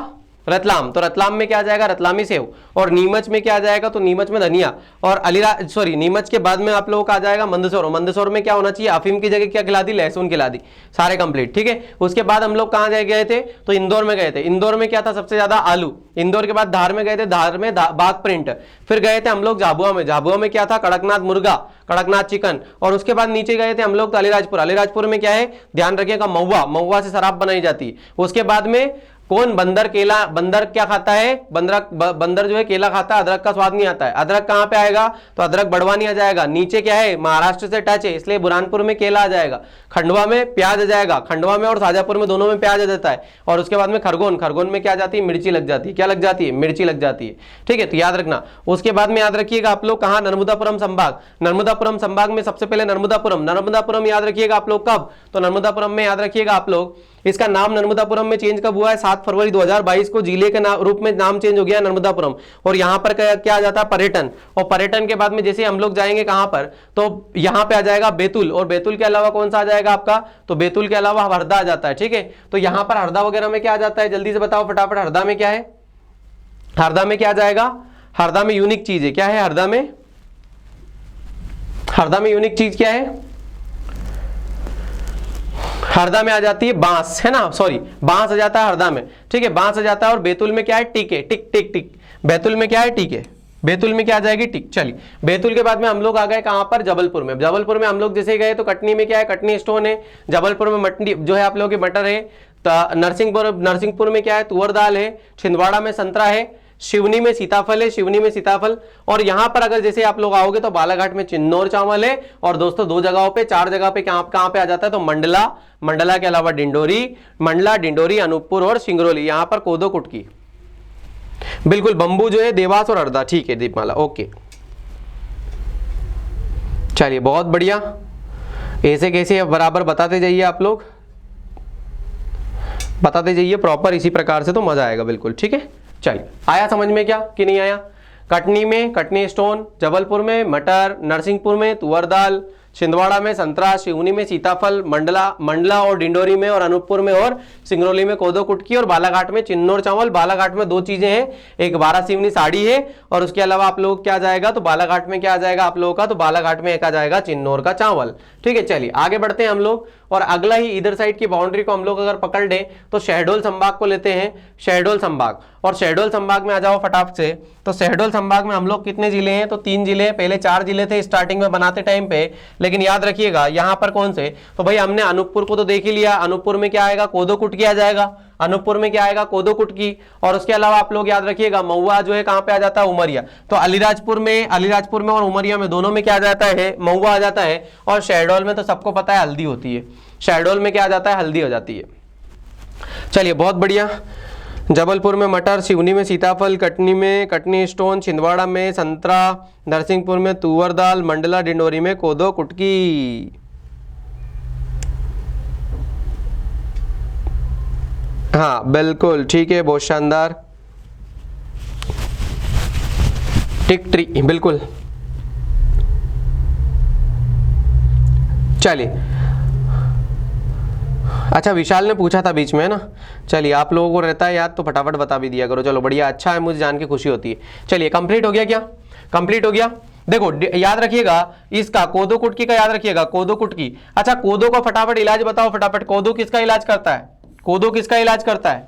रतलाम। तो रतलाम में क्या जाएगा, रतलामी सेव। और नीमच में क्या जाएगा, तो नीमच में धनिया। और अलीराज, सॉरी, नीमच के बाद में आप लोगों का आ जाएगा मंदसौर। मंदसौर में क्या होना चाहिए, अफीम की जगह क्या खिला दी, लहसुन खिला दी। सारे कंप्लीट, ठीक है। उसके बाद हम लोग कहां गए थे, तो इंदौर में गए थे। इंदौर में क्या था सबसे ज्यादा, आलू। इंदौर के बाद धार में गए थे, धार में बाग प्रिंट। फिर गए थे हम लोग झाबुआ में। झाबुआ में क्या था, कड़कनाथ मुर्गा, कड़कनाथ चिकन। और उसके बाद नीचे गए थे हम लोग अलीराजपुर। अलीराजपुर में क्या है, ध्यान रखिएगा, महुआ। महुआ से शराब बनाई जाती है। उसके बाद में कौन, बंदर। केला, बंदर क्या खाता है, बंदर जो है केला खाता है, अदरक का स्वाद नहीं आता है। अदरक कहां पे आएगा, तो अदरक बड़वानी आ जाएगा। नीचे क्या है, महाराष्ट्र से टच है, इसलिए बुरहानपुर में केला आ जाएगा। खंडवा में प्याज आ जाएगा, खंडवा में और शाजापुर में दोनों में प्याज आ जाता है। और उसके बाद में खरगोन, खरगोन में क्या आ जाती है, मिर्ची लग जाती है। क्या लग जाती है, मिर्ची लग जाती है, ठीक है। तो याद रखना। उसके बाद में याद रखिएगा आप लोग कहां, नर्मदापुरम संभाग। नर्मदापुरम संभाग में सबसे पहले नर्मदापुरम। नर्मदापुरम याद रखिएगा आप लोग कब, तो नर्मदापुरम में याद रखिएगा आप लोग, इसका नाम नर्मदापुरम में चेंज कब हुआ है, 7 फरवरी 2022 को जिले के रूप में नाम चेंज हो गया नर्मदापुरम। और यहां पर क्या आ जाता है, पर्यटन। और पर्यटन के बाद में जैसे हम लोग जाएंगे कहां पर, तो यहां पे आ जाएगा बैतूल। और बैतूल के अलावा कौन सा आ जाएगा आपका, तो बैतूल के अलावा हरदा आ जाता है, ठीक है। तो यहां पर हरदा वगैरह में क्या आ जाता है, जल्दी से बताओ फटाफट, हरदा में क्या है, हरदा में क्या आ जाएगा, हरदा में यूनिक चीज है, क्या है हरदा में, हरदा में यूनिक चीज क्या है, हरदा में आ जाती है बांस, है ना, सॉरी बांस आ जाता है हरदा में, ठीक है, बांस आ जाता है। और बैतूल में क्या है, टिक है, टिक टिक टिक। बैतूल में क्या है, टिक है। बैतूल में क्या आ जाएगी, टिक। चलिए, बैतूल के बाद में हम लोग आ गए कहां पर, जबलपुर में। जबलपुर में हम लोग जैसे गए तो कटनी में क्या है, कटनी स्टोन है। जबलपुर में मटनी जो है आप लोगों की मटर है। नरसिंहपुर में क्या है, तुअर दाल है। छिंदवाड़ा में संतरा है। शिवनी में सीताफल है, शिवनी में सीताफल। और यहां पर अगर जैसे आप लोग आओगे तो बालाघाट में चिन्नौर चावल है। और दोस्तों 2 जगहों पे, 4 जगह पे कहां पे आ जाता है, तो मंडला, मंडला के अलावा डिंडोरी, मंडला, डिंडोरी, अनूपपुर और सिंगरौली। यहां पर कोदो कुटकी, बिल्कुल। बंबू जो है देवास और हरदा, ठीक है दीपमाला, ओके। चलिए बहुत बढ़िया, ऐसे कैसे बराबर बताते जाइए आप लोग, बताते जाइए प्रॉपर, इसी प्रकार से तो मजा आएगा, बिल्कुल ठीक है। चलिए, आया समझ में क्या कि नहीं आया। कटनी में कटनी स्टोन, जबलपुर में मटर, नरसिंहपुर में तुअर दाल, छिंदवाड़ा में संतरा, सिवनी में सीताफल, मंडला और डिंडोरी में और अनूपपुर में और सिंगरौली में कोदो कुटकी और बालाघाट में चिन्नौर चावल। बालाघाट में 2 चीजें हैं, एक 12 सिवनी साड़ी है और उसके अलावा आप लोग क्या जाएगा, तो बालाघाट में क्या आ जाएगा आप लोगों का, तो बालाघाट में एक आ जाएगा चिन्नौर का चावल, ठीक है। चलिए आगे बढ़ते हैं हम लोग। और अगला ही इधर साइड की बाउंड्री को हम लोग अगर पकड़ लें तो शहडोल संभाग को लेते हैं, शहडोल संभाग। और शहडोल संभाग में आ जाओ फटाफट से। तो शहडोल संभाग में हम लोग कितने जिले हैं, तो 3 जिले हैं। पहले 4 जिले थे स्टार्टिंग में बनाते टाइम पे, लेकिन याद रखिएगा यहाँ पर कौन से, तो भाई हमने अनूपपुर को तो देख ही लिया। अनूपपुर में क्या आएगा, कोदो कुटकी आ जाएगा। अनूपपुर में क्या आएगा, कोदो कुटकी। और उसके अलावा आप लोग याद रखिएगा महुआ जो है कहां पे आ जाता है, उमरिया। तो अलीराजपुर में और उमरिया में दोनों में क्या आ जाता है, महुआ आ जाता है। और शहडोल में तो सबको पता है हल्दी होती है। शहडोल में क्या आ जाता है, हल्दी हो जाती है। चलिए बहुत बढ़िया। जबलपुर में मटर, सिवनी में सीताफल, कटनी में कटनी स्टोन, छिंदवाड़ा में संतरा, नरसिंहपुर में तुअर दाल, मंडला डिंडोरी में कोदो कुटकी। हाँ बिल्कुल ठीक है, बहुत शानदार, टिक ट्री, बिल्कुल। चलिए, अच्छा विशाल ने पूछा था बीच में ना, चलिए आप लोगों को रहता है याद तो फटाफट बता भी दिया करो। चलो बढ़िया, अच्छा है, मुझे जान के खुशी होती है। चलिए कंप्लीट हो गया क्या, कंप्लीट हो गया। देखो याद रखिएगा इसका, कोदो कुटकी का याद रखिएगा, कोदो कुटकी। अच्छा कोदो का फटाफट इलाज बताओ, फटाफट। कोदो किसका इलाज करता है, कोदो किसका इलाज करता है,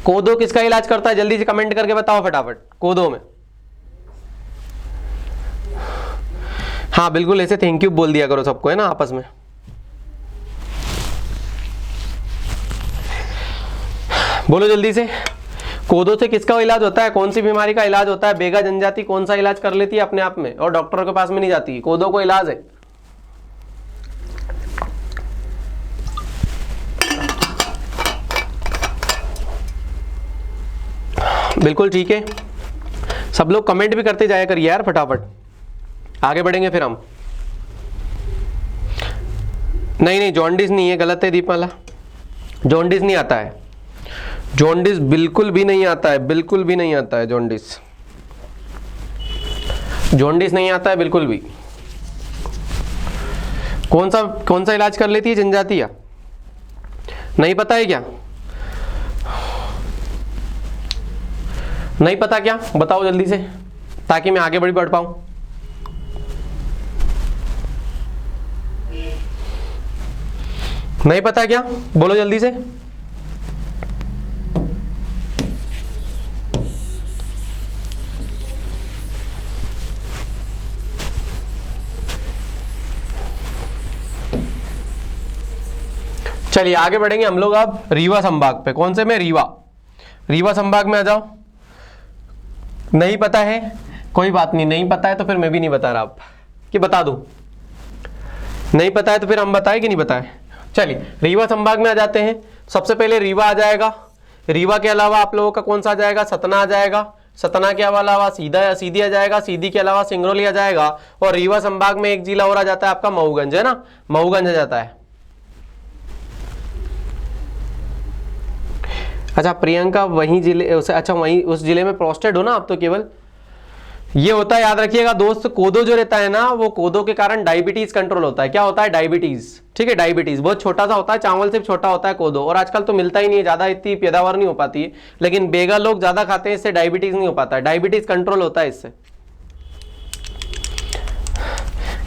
कोदो किसका इलाज करता है, जल्दी से कमेंट करके बताओ फटाफट। कोदो में, हाँ बिल्कुल, ऐसे थैंक यू बोल दिया करो सबको, है ना, आपस में। बोलो जल्दी से, कोदो से किसका इलाज होता है, कौन सी बीमारी का इलाज होता है। बेगा जनजाति कौन सा इलाज कर लेती है अपने आप में और डॉक्टर के पास में नहीं जाती, कोदो को इलाज है। बिल्कुल ठीक है। सब लोग कमेंट भी करते जाया करिए यार फटाफट, आगे बढ़ेंगे फिर हम। नहीं जॉन्डिस नहीं है, गलत है दीपमाला, जॉन्डिस नहीं आता है, जॉन्डिस बिल्कुल भी नहीं आता है, बिल्कुल भी नहीं आता है जॉन्डिस, जॉन्डिस नहीं आता है बिल्कुल भी। कौन सा इलाज कर लेती है जनजातीय, नहीं पता है क्या? नहीं पता क्या? बताओ जल्दी से ताकि मैं आगे बढ़ पाऊं। नहीं पता क्या? बोलो जल्दी से। चलिए आगे बढ़ेंगे हम लोग अब रीवा संभाग पे। कौन से में? रीवा संभाग में आ जाओ। नहीं पता है कोई बात नहीं, नहीं पता है तो फिर मैं भी नहीं बता रहा, आप कि बता दूं? नहीं पता है तो फिर हम बताए कि नहीं बताए? चलिए रीवा संभाग में आ जाते हैं। सबसे पहले रीवा आ जाएगा, रीवा के अलावा आप लोगों का कौन सा आ जाएगा? सतना आ जाएगा, सतना के अलावा सीधी आ जाएगा, सीधी के अलावा सिंगरौली आ जाएगा, और रीवा संभाग में एक जिला और आ जाता है आपका मऊगंज, है ना, मऊगंज आ जाता है। अच्छा प्रियंका वही जिले, अच्छा वही उस जिले में पोस्टेड हो ना आप तो केवल। ये होता है, याद रखिएगा दोस्त, कोदो जो रहता है ना, वो कोदो के कारण डायबिटीज कंट्रोल होता है। क्या होता है? डायबिटीज, ठीक है, डायबिटीज बहुत छोटा सा होता है, चावल से छोटा होता है कोदो, और आजकल तो मिलता ही नहीं है, ज्यादा इतनी पैदावार नहीं हो पाती है, लेकिन बेगा लोग ज्यादा खाते हैं, इससे डायबिटीज नहीं हो पाता है, डायबिटीज कंट्रोल होता है इससे,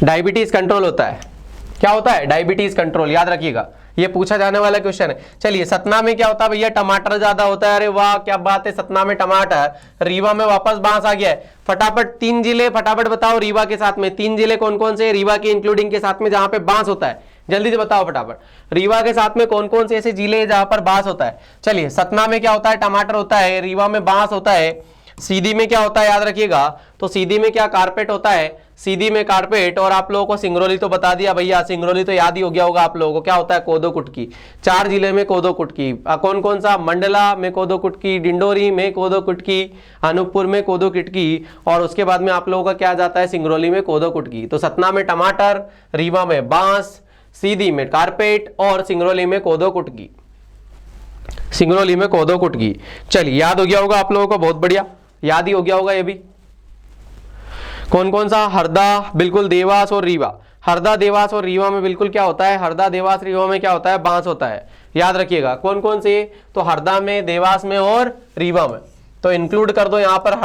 डायबिटीज कंट्रोल होता है। क्या होता है? डायबिटीज कंट्रोल, याद रखिएगा, ये पूछा जाने वाला क्वेश्चन है। चलिए सतना में क्या होता है भैया? टमाटर ज्यादा होता है। अरे वाह क्या बात है, सतना में टमाटर, रीवा में वापस बांस आ गया है। फटाफट 3 जिले फटाफट बताओ रीवा के साथ में, 3 जिले कौन कौन से रीवा के इंक्लूडिंग के साथ में जहां पे बांस होता है, जल्दी से बताओ फटाफट। रीवा के साथ में कौन कौन से ऐसे जिले हैं जहां पर बांस होता है? चलिए सतना में क्या होता है? टमाटर होता है, रीवा में बांस होता है, सीधी में क्या होता है याद रखिएगा, तो सीधी में क्या? कारपेट होता है, सीधी में कारपेट, और आप लोगों को सिंगरौली तो बता दिया भैया, सिंगरौली तो याद ही हो गया होगा आप लोगों को, क्या होता है? कोदो कुटकी। 4 जिले में कोदो कुटकी, कौन कौन सा? मंडला में कोदो कुटकी, डिंडोरी में कोदो कुटकी, अनूपपुर में कोदो कुटकी, और उसके बाद में आप लोगों का क्या आ जाता है? सिंगरौली में कोदो कुटकी। तो सतना में टमाटर, रीवा में बांस, सीधी में कारपेट, और सिंगरौली में कोदो कुटकी, सिंगरौली में कोदो कुटकी। चलिए याद हो गया होगा आप लोगों को, बहुत बढ़िया, याद ही हो गया होगा ये भी। कौन कौन सा? हरदा, बिल्कुल, देवास और रीवा, हरदा देवास और रीवा में बिल्कुल क्या होता है? हरदा देवास रीवा में क्या होता है? बांस होता है, याद रखिएगा। कौन कौन से? तो हरदा में, देवास में और रीवा में, तो इंक्लूड कर दो यहां पर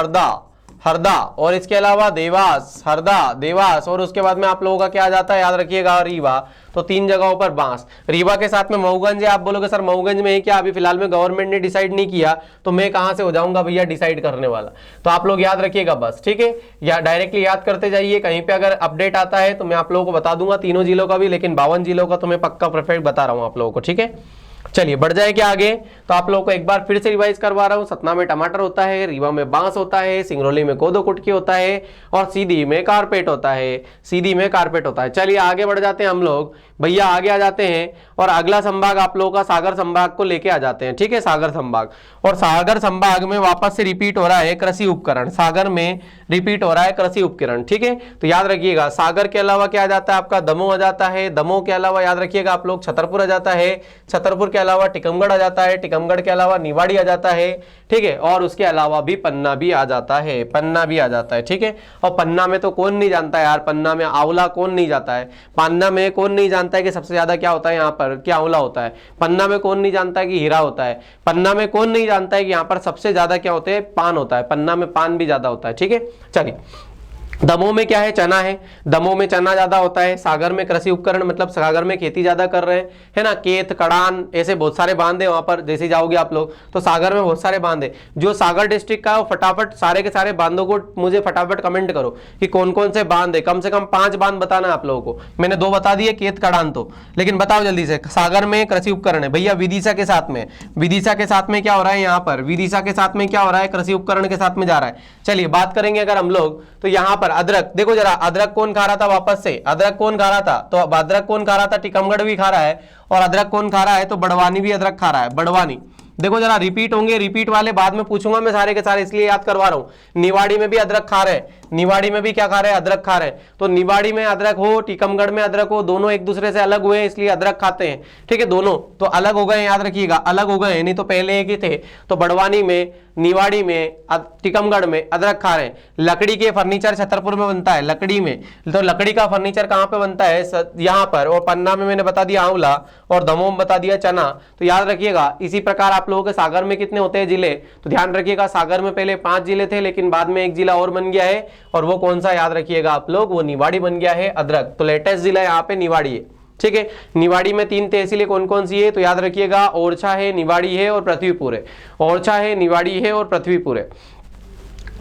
हरदा, और इसके अलावा देवास, हरदा देवास, और उसके बाद में आप लोगों का क्या आ जाता है याद रखिएगा? रीवा। तो 3 जगहों पर बांस। रीवा के साथ में मऊगंज है। आप बोलोगे सर मऊगंज में है क्या? अभी फिलहाल में गवर्नमेंट ने डिसाइड नहीं किया, तो मैं कहां से हो जाऊंगा भैया डिसाइड करने वाला? तो आप लोग याद रखिएगा बस, ठीक है, या डायरेक्टली याद करते जाइए, कहीं पे अगर अपडेट आता है तो मैं आप लोगों को बता दूंगा, तीनों जिलों का भी, लेकिन 52 जिलों का तो मैं पक्का परफेक्ट बता रहा हूं आप लोगों को, ठीक है। चलिए बढ़ जाए क्या आगे, तो आप लोगों को एक बार फिर से रिवाइज करवा रहा हूं। सतना में टमाटर होता है, रीवा में बांस होता है, सिंगरौली में कोदो कुटकी होता है, और सीधी में कारपेट होता है, सीधी में कारपेट होता है। चलिए आगे बढ़ जाते हैं हम लोग भैया, आगे आ जाते हैं, और अगला संभाग आप लोगों का सागर संभाग को लेके आ जाते हैं, ठीक है, सागर संभाग। और सागर संभाग में वापस से रिपीट हो रहा है कृषि उपकरण, सागर में रिपीट हो रहा है कृषि उपकरण, ठीक है। तो याद रखिएगा सागर के अलावा क्या आ जाता है आपका? दमोह आ जाता है, दमोह के अलावा याद रखिएगा आप लोग छतरपुर आ जाता है, छतरपुर के अलावा टिकमगढ़ आ जाता है, टिकमगढ़ के अलावा निवाड़ी आ जाता है, ठीक है, और उसके अलावा भी पन्ना भी आ जाता है, पन्ना भी आ जाता है, ठीक है। और पन्ना में तो कौन नहीं जानता है यार, पन्ना में आंवला कौन नहीं जाता है, पन्ना में कौन नहीं जानता है कि सबसे ज्यादा क्या होता है यहाँ पर? क्या आंवला होता है। पन्ना में कौन नहीं जानता है कि हीरा होता है। पन्ना में कौन नहीं जानता है कि यहाँ पर सबसे ज्यादा क्या होते हैं? पान होता है, पन्ना में पान भी ज्यादा होता है, ठीक है। चलिए दमोह में क्या है? चना है, दमोह में चना ज्यादा होता है। सागर में कृषि उपकरण, मतलब सागर में खेती ज्यादा कर रहे हैं, है ना, केत कड़ान ऐसे बहुत सारे बांध है वहां पर, जैसे जाओगे आप लोग तो सागर में बहुत सारे बांध है। जो सागर डिस्ट्रिक्ट का है वो फटाफट सारे के सारे बांधों को मुझे फटाफट कमेंट करो कि कौन कौन से बांध है, कम से कम 5 बांध बताना है आप लोगों को। मैंने 2 बता दिए, केत कड़ान तो, लेकिन बताओ जल्दी से। सागर में कृषि उपकरण है भैया, विदिशा के साथ में, विदिशा के साथ में क्या हो रहा है यहाँ पर? विदिशा के साथ में क्या हो रहा है? कृषि उपकरण के साथ में जा रहा है। चलिए बात करेंगे अगर हम लोग, तो यहाँ पर अदरक, देखो जरा अदरक कौन खा रहा था वापस से? अदरक कौन खा रहा था? तो अब अदरक कौन खा रहा था? टिकमगढ़ भी खा रहा है, और अदरक कौन खा रहा है? तो बड़वानी भी अदरक खा रहा है, बड़वानी, देखो जरा रिपीट होंगे, रिपीट वाले बाद में पूछूंगा मैं सारे के सारे, इसलिए याद करवा रहा हूं। निवाड़ी में भी अदरक खा रहे हैं, निवाड़ी में भी क्या खा रहे हैं, अदरक खा रहे हैं। तो निवाड़ी में अदरक हो, टीकमगढ़ में अदरक हो, दोनों एक दूसरे से अलग हुए इसलिए अदरक खाते हैं, ठीक है। दोनों तो अलग हो गए, याद रखिएगा, अलग हो गए, नहीं तो पहले एक ही थे। तो बड़वानी में, निवाड़ी में, टीकमगढ़ में अदरक खा रहे हैं। लकड़ी के फर्नीचर छतरपुर में बनता है, लकड़ी में, तो लकड़ी का फर्नीचर कहां पे बनता है, यहां पर। और पन्ना में मैंने बता दिया आंवला, और दमोह में बता दिया चना। तो याद रखिएगा, इसी प्रकार आप लोगों के सागर में कितने होते हैं जिले, तो ध्यान रखिएगा सागर में पहले 5 जिले थे, लेकिन बाद में एक जिला और बन गया है, और वो कौन सा याद रखिएगा आप लोग, वो निवाड़ी बन गया है अदरक। तो लेटेस्ट जिला यहाँ पे निवाड़ी है, ठीक है। निवाड़ी में 3 तहसीलें कौन कौन सी है, तो याद रखिएगा ओरछा है, निवाड़ी है और पृथ्वीपुर है। ओरछा है, निवाड़ी है और पृथ्वीपुर है।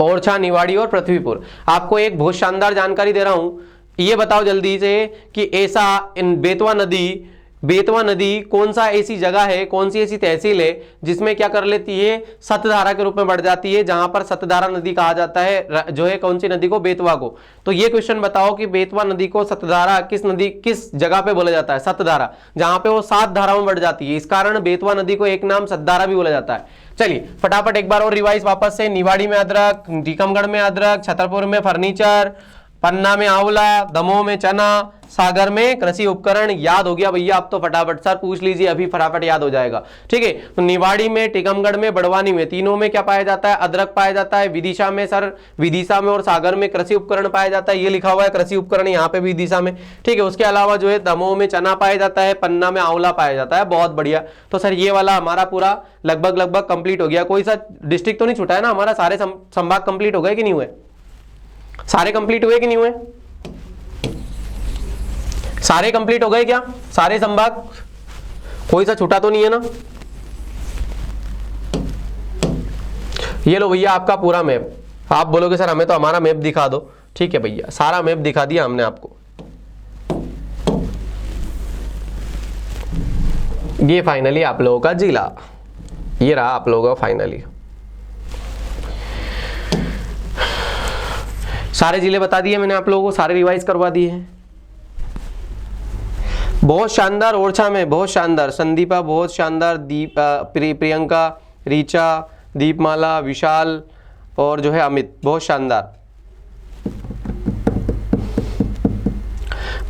ओरछा, निवाड़ी और पृथ्वीपुर। आपको एक बहुत शानदार जानकारी दे रहा हूं, ये बताओ जल्दी से कि ऐसा इन बेतवा नदी कौन सा ऐसी जगह है, कौन सी ऐसी तहसील है जिसमें क्या कर लेती है, सतधारा के रूप में बढ़ जाती है, जहां पर सतधारा नदी कहा जाता है, जो है कौन सी नदी को, बेतवा को। तो ये क्वेश्चन बताओ कि बेतवा नदी को सतधारा किस जगह पे बोला जाता है, सतधारा, जहां पे वो 7 धाराओं में बढ़ जाती है। इस कारण बेतवा नदी को एक नाम सतधारा भी बोला जाता है। चलिए फटाफट एक बार और रिवाइज वापस से। निवाड़ी में अदरक, टीकमगढ़ में अदरक, छतरपुर में फर्नीचर, पन्ना में आंवला, दमोह में चना, सागर में कृषि उपकरण। याद हो गया भैया, अब तो फटाफट सर पूछ लीजिए, अभी फटाफट याद हो जाएगा, ठीक है। तो निवाड़ी में, टीकमगढ़ में, बड़वानी में, तीनों में क्या पाया जाता है, अदरक पाया जाता है। विदिशा में सर, विदिशा में और सागर में कृषि उपकरण पाया जाता है, ये लिखा हुआ है कृषि उपकरण यहाँ पे भी विदिशा में, ठीक है। उसके अलावा जो है दमोह में चना पाया जाता है, पन्ना में आंवला पाया जाता है। बहुत बढ़िया। तो सर ये वाला हमारा पूरा लगभग कंप्लीट हो गया। कोई सा डिस्ट्रिक्ट तो नहीं छूटा है ना हमारा, सारे संभाग कंप्लीट हो गए कि नहीं हुए, सारे कंप्लीट हुए कि नहीं हुए, सारे कंप्लीट हो गए क्या, सारे संभाग, कोई सा छूटा तो नहीं है ना। ये लो भैया आपका पूरा मैप। आप बोलोगे सर हमें तो हमारा मैप दिखा दो, ठीक है भैया, सारा मैप दिखा दिया हमने आपको। ये फाइनली आप लोगों का जिला, ये रहा आप लोगों का फाइनली। सारे जिले बता दिए मैंने आप लोगों को, सारे रिवाइज करवा दिए हैं। बहुत शानदार। ओरछा में बहुत शानदार, संदीपा बहुत शानदार, प्रियंका, रीचा, दीपमाला, विशाल और जो है अमित, बहुत शानदार।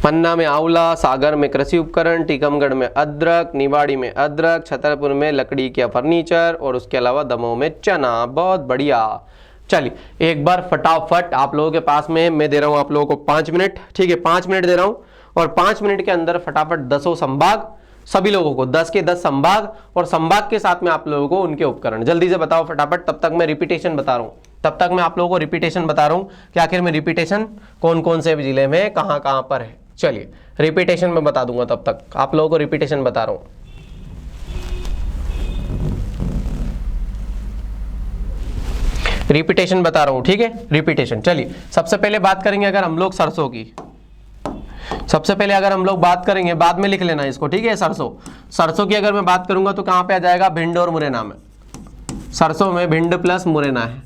पन्ना में आंवला, सागर में कृषि उपकरण, टीकमगढ़ में अदरक, निवाड़ी में अदरक, छतरपुर में लकड़ी का फर्नीचर और उसके अलावा दमोह में चना। बहुत बढ़िया। चलिए एक बार फटाफट आप लोगों के पास में मैं दे रहा हूं आप लोगों को 5 मिनट, ठीक है, 5 मिनट दे रहा हूं, और 5 मिनट के अंदर फटाफट 10 संभाग, सभी लोगों को 10 के 10 संभाग, और संभाग के साथ में आप लोगों को उनके उपकरण जल्दी से बताओ फटाफट। तब तक मैं रिपीटेशन बता रहा हूं, तब तक मैं आप लोगों को रिपीटेशन बता रहा हूं कि आखिर में रिपीटेशन कौन कौन से जिले में कहां कहां पर है। चलिए रिपीटेशन में बता दूंगा, तब तक आप लोगों को रिपीटेशन बता रहा हूं। रिपीटेशन बता रहा हूं, ठीक है, रिपीटेशन। चलिए सबसे पहले बात करेंगे अगर हम लोग सरसों की, सबसे पहले अगर हम लोग बात करेंगे, बाद में लिख लेना इसको, ठीक है। सरसों की अगर मैं बात करूंगा तो कहां पे आ जाएगा, भिंड और मुरैना में। सरसों में भिंड प्लस मुरैना है,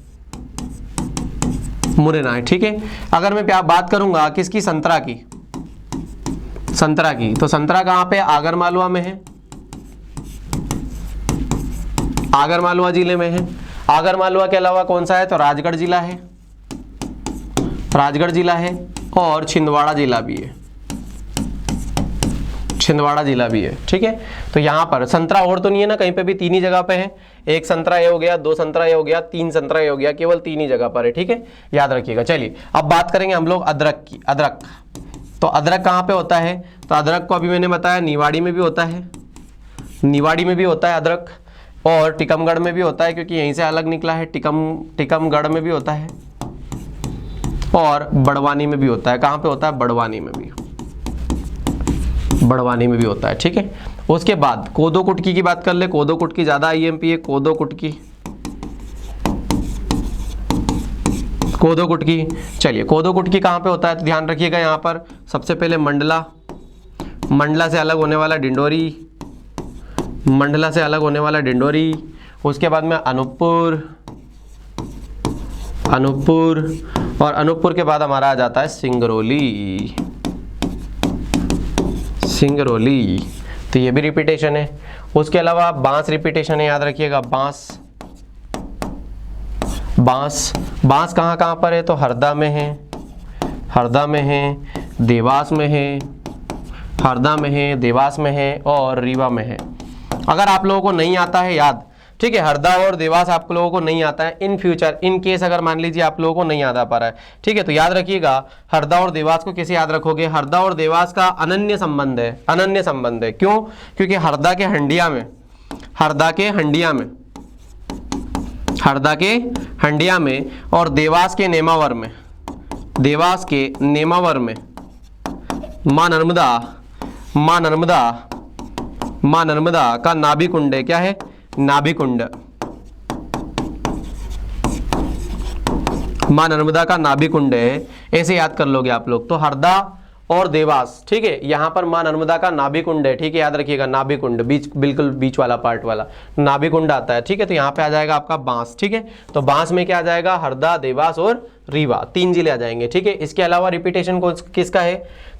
मुरैना है, ठीक है। अगर मैं बात करूंगा किसकी, संतरा की, संतरा की, तो संतरा कहां पे, आगरमालवा में है, आगरमालवा जिले में है। आगरमालवा के अलावा कौन सा है, तो राजगढ़ जिला है, राजगढ़ जिला है, और छिंदवाड़ा जिला भी है, छिंदवाड़ा जिला भी है, ठीक है। तो यहाँ पर संतरा और तो नहीं है ना कहीं पे भी, 3 ही जगह पे है। एक संतरा ये हो गया, 2 संतरा ये हो गया, 3 संतरा ये हो गया, केवल 3 ही जगह पर है, ठीक है, याद रखिएगा। चलिए अब बात करेंगे हम लोग अदरक की। अदरक, तो अदरक कहाँ पे होता है, तो अदरक को अभी मैंने बताया निवाड़ी में भी होता है, निवाड़ी में भी होता है अदरक, और टीकमगढ़ में भी होता है क्योंकि यहीं से अलग निकला है। टीकमगढ़ में भी होता है और बड़वानी में भी होता है। कहाँ पे होता है, बड़वानी में भी, बड़वानी में भी होता है, ठीक है। उसके बाद कोदो कुटकी की बात कर ले, कोदो कुटकी ज्यादा आईएमपी है, कोदो कुटकी, कोदो कुटकी। चलिए कोदो कुटकी कहाँ पे होता है, तो ध्यान रखिएगा यहाँ पर सबसे पहले मंडला, मंडला से अलग होने वाला डिंडोरी, मंडला से अलग होने वाला डिंडोरी। उसके बाद में अनूपपुर, अनूपपुर, और अनूपपुर के बाद हमारा आ जाता है सिंगरौली, सिंगरौली। तो ये भी रिपीटेशन है। उसके अलावा बांस रिपीटेशन है, याद रखिएगा बांस। बांस बांस कहाँ कहाँ पर है, तो हरदा में है, हरदा में है, देवास में है, हरदा में है, देवास में है और रीवा में है। अगर आप लोगों को नहीं आता है याद, ठीक है, हरदा और देवास आप लोगों को नहीं आता है, इन फ्यूचर इन केस अगर मान लीजिए आप लोगों को नहीं याद आ पा रहा है, ठीक है, तो याद रखिएगा हरदा और देवास को कैसे याद रखोगे, हरदा और देवास का अनन्य संबंध है, अनन्य संबंध है। क्यों? क्योंकि हरदा के हंडिया में, हरदा के हंडिया में, हरदा के हंडिया में और देवास के नेमावर में, देवास के नेमावर में माँ नर्मदा, माँ नर्मदा, माँ नर्मदा का नाभि कुंड है। क्या है? नाभि कुंड। माँ नर्मदा का नाभि कुंड है, ऐसे याद कर लोगे आप लोग। तो हरदा और देवास, ठीक है, यहां पर माँ नर्मदा का नाभि कुंड है, ठीक है, याद रखिएगा नाभि कुंड, बीच, बिल्कुल बीच वाला पार्ट वाला नाभि कुंड आता है, ठीक है। तो यहाँ पे आ जाएगा आपका बांस, ठीक है। तो बांस में क्या आ जाएगा, हरदा, देवास और रीवा, 3 जिले आ जाएंगे, ठीक है। इसके अलावा रिपीटेशन किसका है,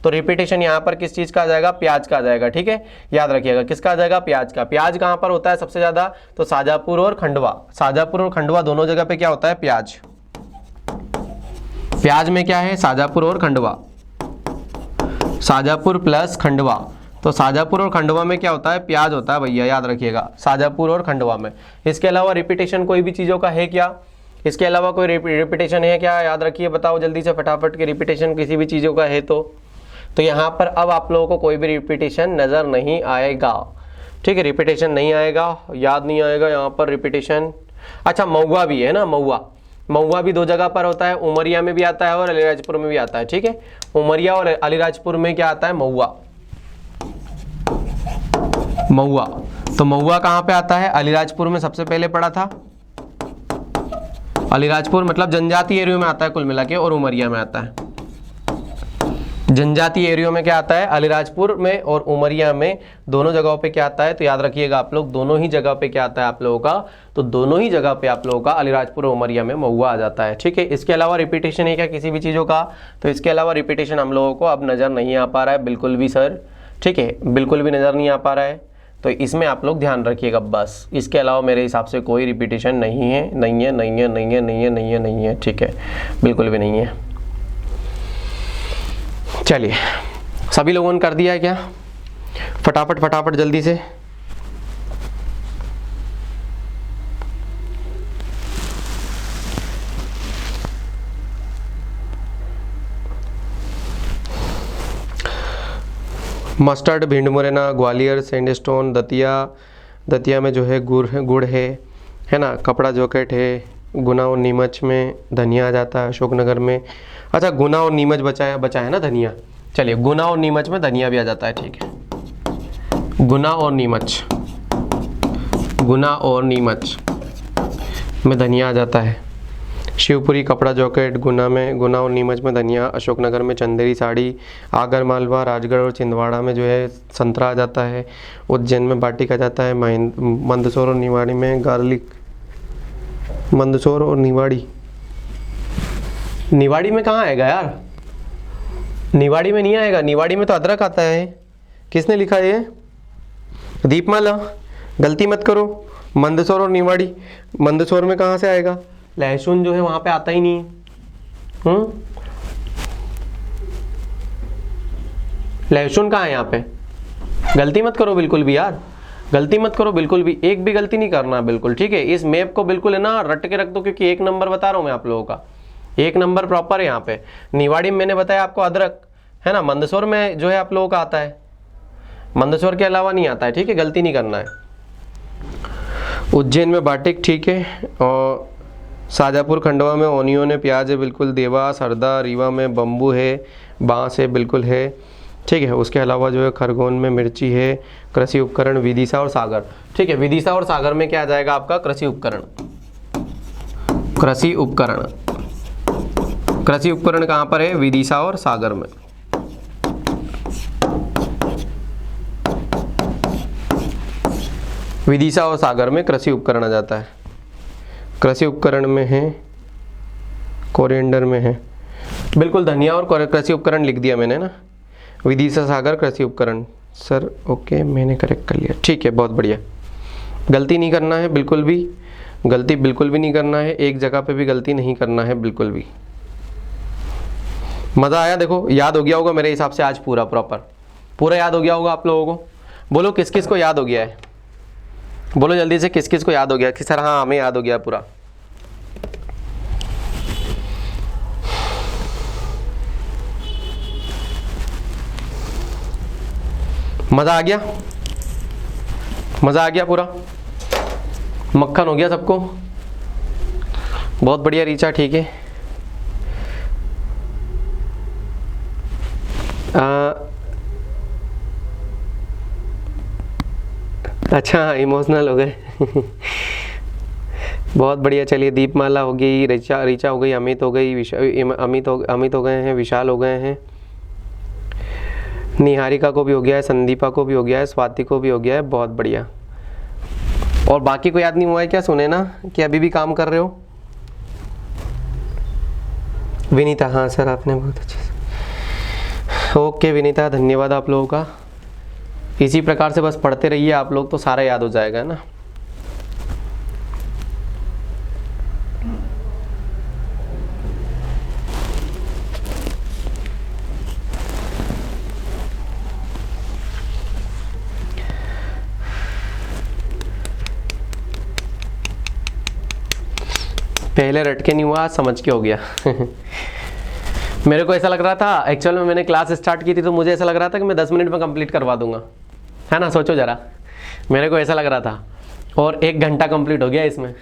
तो रिपीटेशन यहाँ पर किस चीज का आ जाएगा, प्याज का आ जाएगा, ठीक है, याद रखिएगा किसका आ जाएगा, प्याज का। प्याज कहाँ पर होता है सबसे ज्यादा, तो शाजापुर और खंडवा, शाजापुर और खंडवा दोनों जगह पे क्या होता है, प्याज। प्याज में क्या है, शाजापुर और खंडवा, शाजापुर प्लस खंडवा। तो शाजापुर और खंडवा में क्या होता है, प्याज होता है भैया, याद रखिएगा, शाजापुर और खंडवा में। इसके अलावा रिपीटेशन कोई भी चीज़ों का है क्या, इसके अलावा कोई रिपीटेशन है क्या, याद रखिए, बताओ जल्दी से फटाफट के, रिपीटेशन किसी भी चीज़ों का है तो यहाँ पर अब आप लोगों को कोई भी रिपीटेशन नज़र नहीं आएगा, ठीक है, रिपीटेशन नहीं आएगा, याद नहीं आएगा यहाँ पर रिपीटेशन। अच्छा, महुआ भी है ना, महुआ, महुआ भी 2 जगह पर होता है, उमरिया में भी आता है और अलीराजपुर में भी आता है, ठीक है। उमरिया और अलीराजपुर में क्या आता है, महुआ, महुआ। तो महुआ कहाँ पे आता है, अलीराजपुर में सबसे पहले पड़ा था, अलीराजपुर मतलब जनजातीय एरिया में आता है कुल मिला के, और उमरिया में आता है। जनजातीय एरिया में क्या आता है, अलीराजपुर में और उमरिया में, दोनों जगहों पे क्या आता है, तो याद रखिएगा आप लोग, दोनों ही जगह पे क्या आता है आप लोगों का, तो दोनों ही जगह पे आप लोगों का अलीराजपुर और उमरिया में महुआ आ जाता है, ठीक है। इसके अलावा रिपीटेशन है क्या किसी भी चीज़ों का, तो इसके अलावा रिपीटेशन हम लोगों को अब नज़र नहीं आ पा रहा है बिल्कुल भी सर, ठीक है, बिल्कुल भी नज़र नहीं आ पा रहा है, तो इसमें आप लोग ध्यान रखिएगा बस। इसके अलावा मेरे हिसाब से कोई रिपीटेशन नहीं है, नहीं है, नहीं है, नहीं है, नहीं है, नहीं है, नहीं है, ठीक है, बिल्कुल भी नहीं है। चलिए, सभी लोगों ने कर दिया है क्या, फटाफट फटाफट जल्दी से। मस्टर्ड, भिंड मुरैना, ग्वालियर, सैंडस्टोन, दतिया, दतिया में जो है गुड़ है ना, कपड़ा जॉकेट है, गुना और नीमच में धनिया आ जाता है, अशोकनगर में। अच्छा, गुना और नीमच बचा है ना धनिया, चलिए गुना और नीमच में धनिया भी आ जाता है, ठीक है, गुना और नीमच, गुना और नीमच में धनिया आ जाता है। शिवपुरी कपड़ा जॉकेट गुना में, गुना और नीमच में धनिया, अशोकनगर में चंदेरी साड़ी, आगर मालवा, राजगढ़ और छिंदवाड़ा में जो है संतरा आ जाता है, उज्जैन में बाटिक आ जाता है, मंदसौर और निवाड़ी में गार्लिक, मंदसौर और निवाड़ी, निवाड़ी में कहाँ आएगा यार, निवाड़ी में नहीं आएगा, निवाड़ी में तो अदरक आता है। किसने लिखा है ये, दीपमाला, गलती मत करो। मंदसौर और निवाड़ी, मंदसौर में कहाँ से आएगा, लहसुन जो है वहां पे आता ही नहीं। लहसुन कहाँ है यहाँ पे, गलती मत करो बिल्कुल भी यार, गलती मत करो बिल्कुल भी, एक भी गलती नहीं करना बिल्कुल, ठीक है। इस मैप को बिल्कुल है ना रट के रख दो, क्योंकि 1 नंबर बता रहा हूँ मैं आप लोगों का, 1 नंबर प्रॉपर है यहाँ पे। निवाड़ी में मैंने बताया आपको अदरक है ना, मंदसौर में जो है आप लोगों का आता है, मंदसौर के अलावा नहीं आता है, ठीक है, गलती नहीं करना है। उज्जैन में बाटिक, ठीक है, और शाजापुर खंडवा में ओनियन है, प्याज है बिल्कुल, देवास, हरदा, रीवा में बम्बू है, बांस है बिल्कुल है, ठीक है। उसके अलावा जो है खरगोन में मिर्ची है, कृषि उपकरण, विदिशा और सागर, ठीक है। विदिशा और सागर में क्या आ जाएगा आपका, कृषि उपकरण, कृषि उपकरण, कृषि उपकरण कहाँ पर है, विदिशा और सागर में। विदिशा और सागर में कृषि उपकरण आ जाता है, कृषि उपकरण में है, कोरिएंडर में है, बिल्कुल धनिया और कृषि उपकरण लिख दिया मैंने ना, विदिशा सागर कृषि उपकरण, सर ओके, मैंने करेक्ट कर लिया, ठीक है, बहुत बढ़िया। गलती नहीं करना है बिल्कुल भी, गलती बिल्कुल भी नहीं करना है, एक जगह पे भी गलती नहीं करना है बिल्कुल भी। मज़ा आया? देखो याद हो गया होगा मेरे हिसाब से आज पूरा पूरा याद हो गया होगा आप लोगों को। बोलो किस किस को याद हो गया है, बोलो जल्दी से किस किस को याद हो गया कि सर हाँ हमें याद हो गया पूरा। मज़ा आ गया? मज़ा आ गया पूरा? मक्खन हो गया सबको? बहुत बढ़िया रीचा, ठीक है। अच्छा इमोशनल हो गए बहुत बढ़िया। चलिए दीपमाला हो गई, रीचा हो गई, अमित हो गई, अमित हो गए हैं, विशाल हो गए हैं, निहारिका को भी हो गया है, संदीपा को भी हो गया है, स्वाति को भी हो गया है, बहुत बढ़िया। और बाकी को याद नहीं हुआ है क्या? सुने ना कि अभी भी काम कर रहे हो। विनीता, हाँ सर आपने बहुत अच्छे से, ओके विनीता, धन्यवाद आप लोगों का। इसी प्रकार से बस पढ़ते रहिए आप लोग, तो सारा याद हो जाएगा ना। पहले रट के नहीं हुआ, आज समझ के हो गया मेरे को ऐसा लग रहा था, एक्चुअल में मैंने क्लास स्टार्ट की थी तो मुझे ऐसा लग रहा था कि मैं 10 मिनट में कंप्लीट करवा दूंगा, है ना। सोचो ज़रा, मेरे को ऐसा लग रहा था, और 1 घंटा कंप्लीट हो गया इसमें।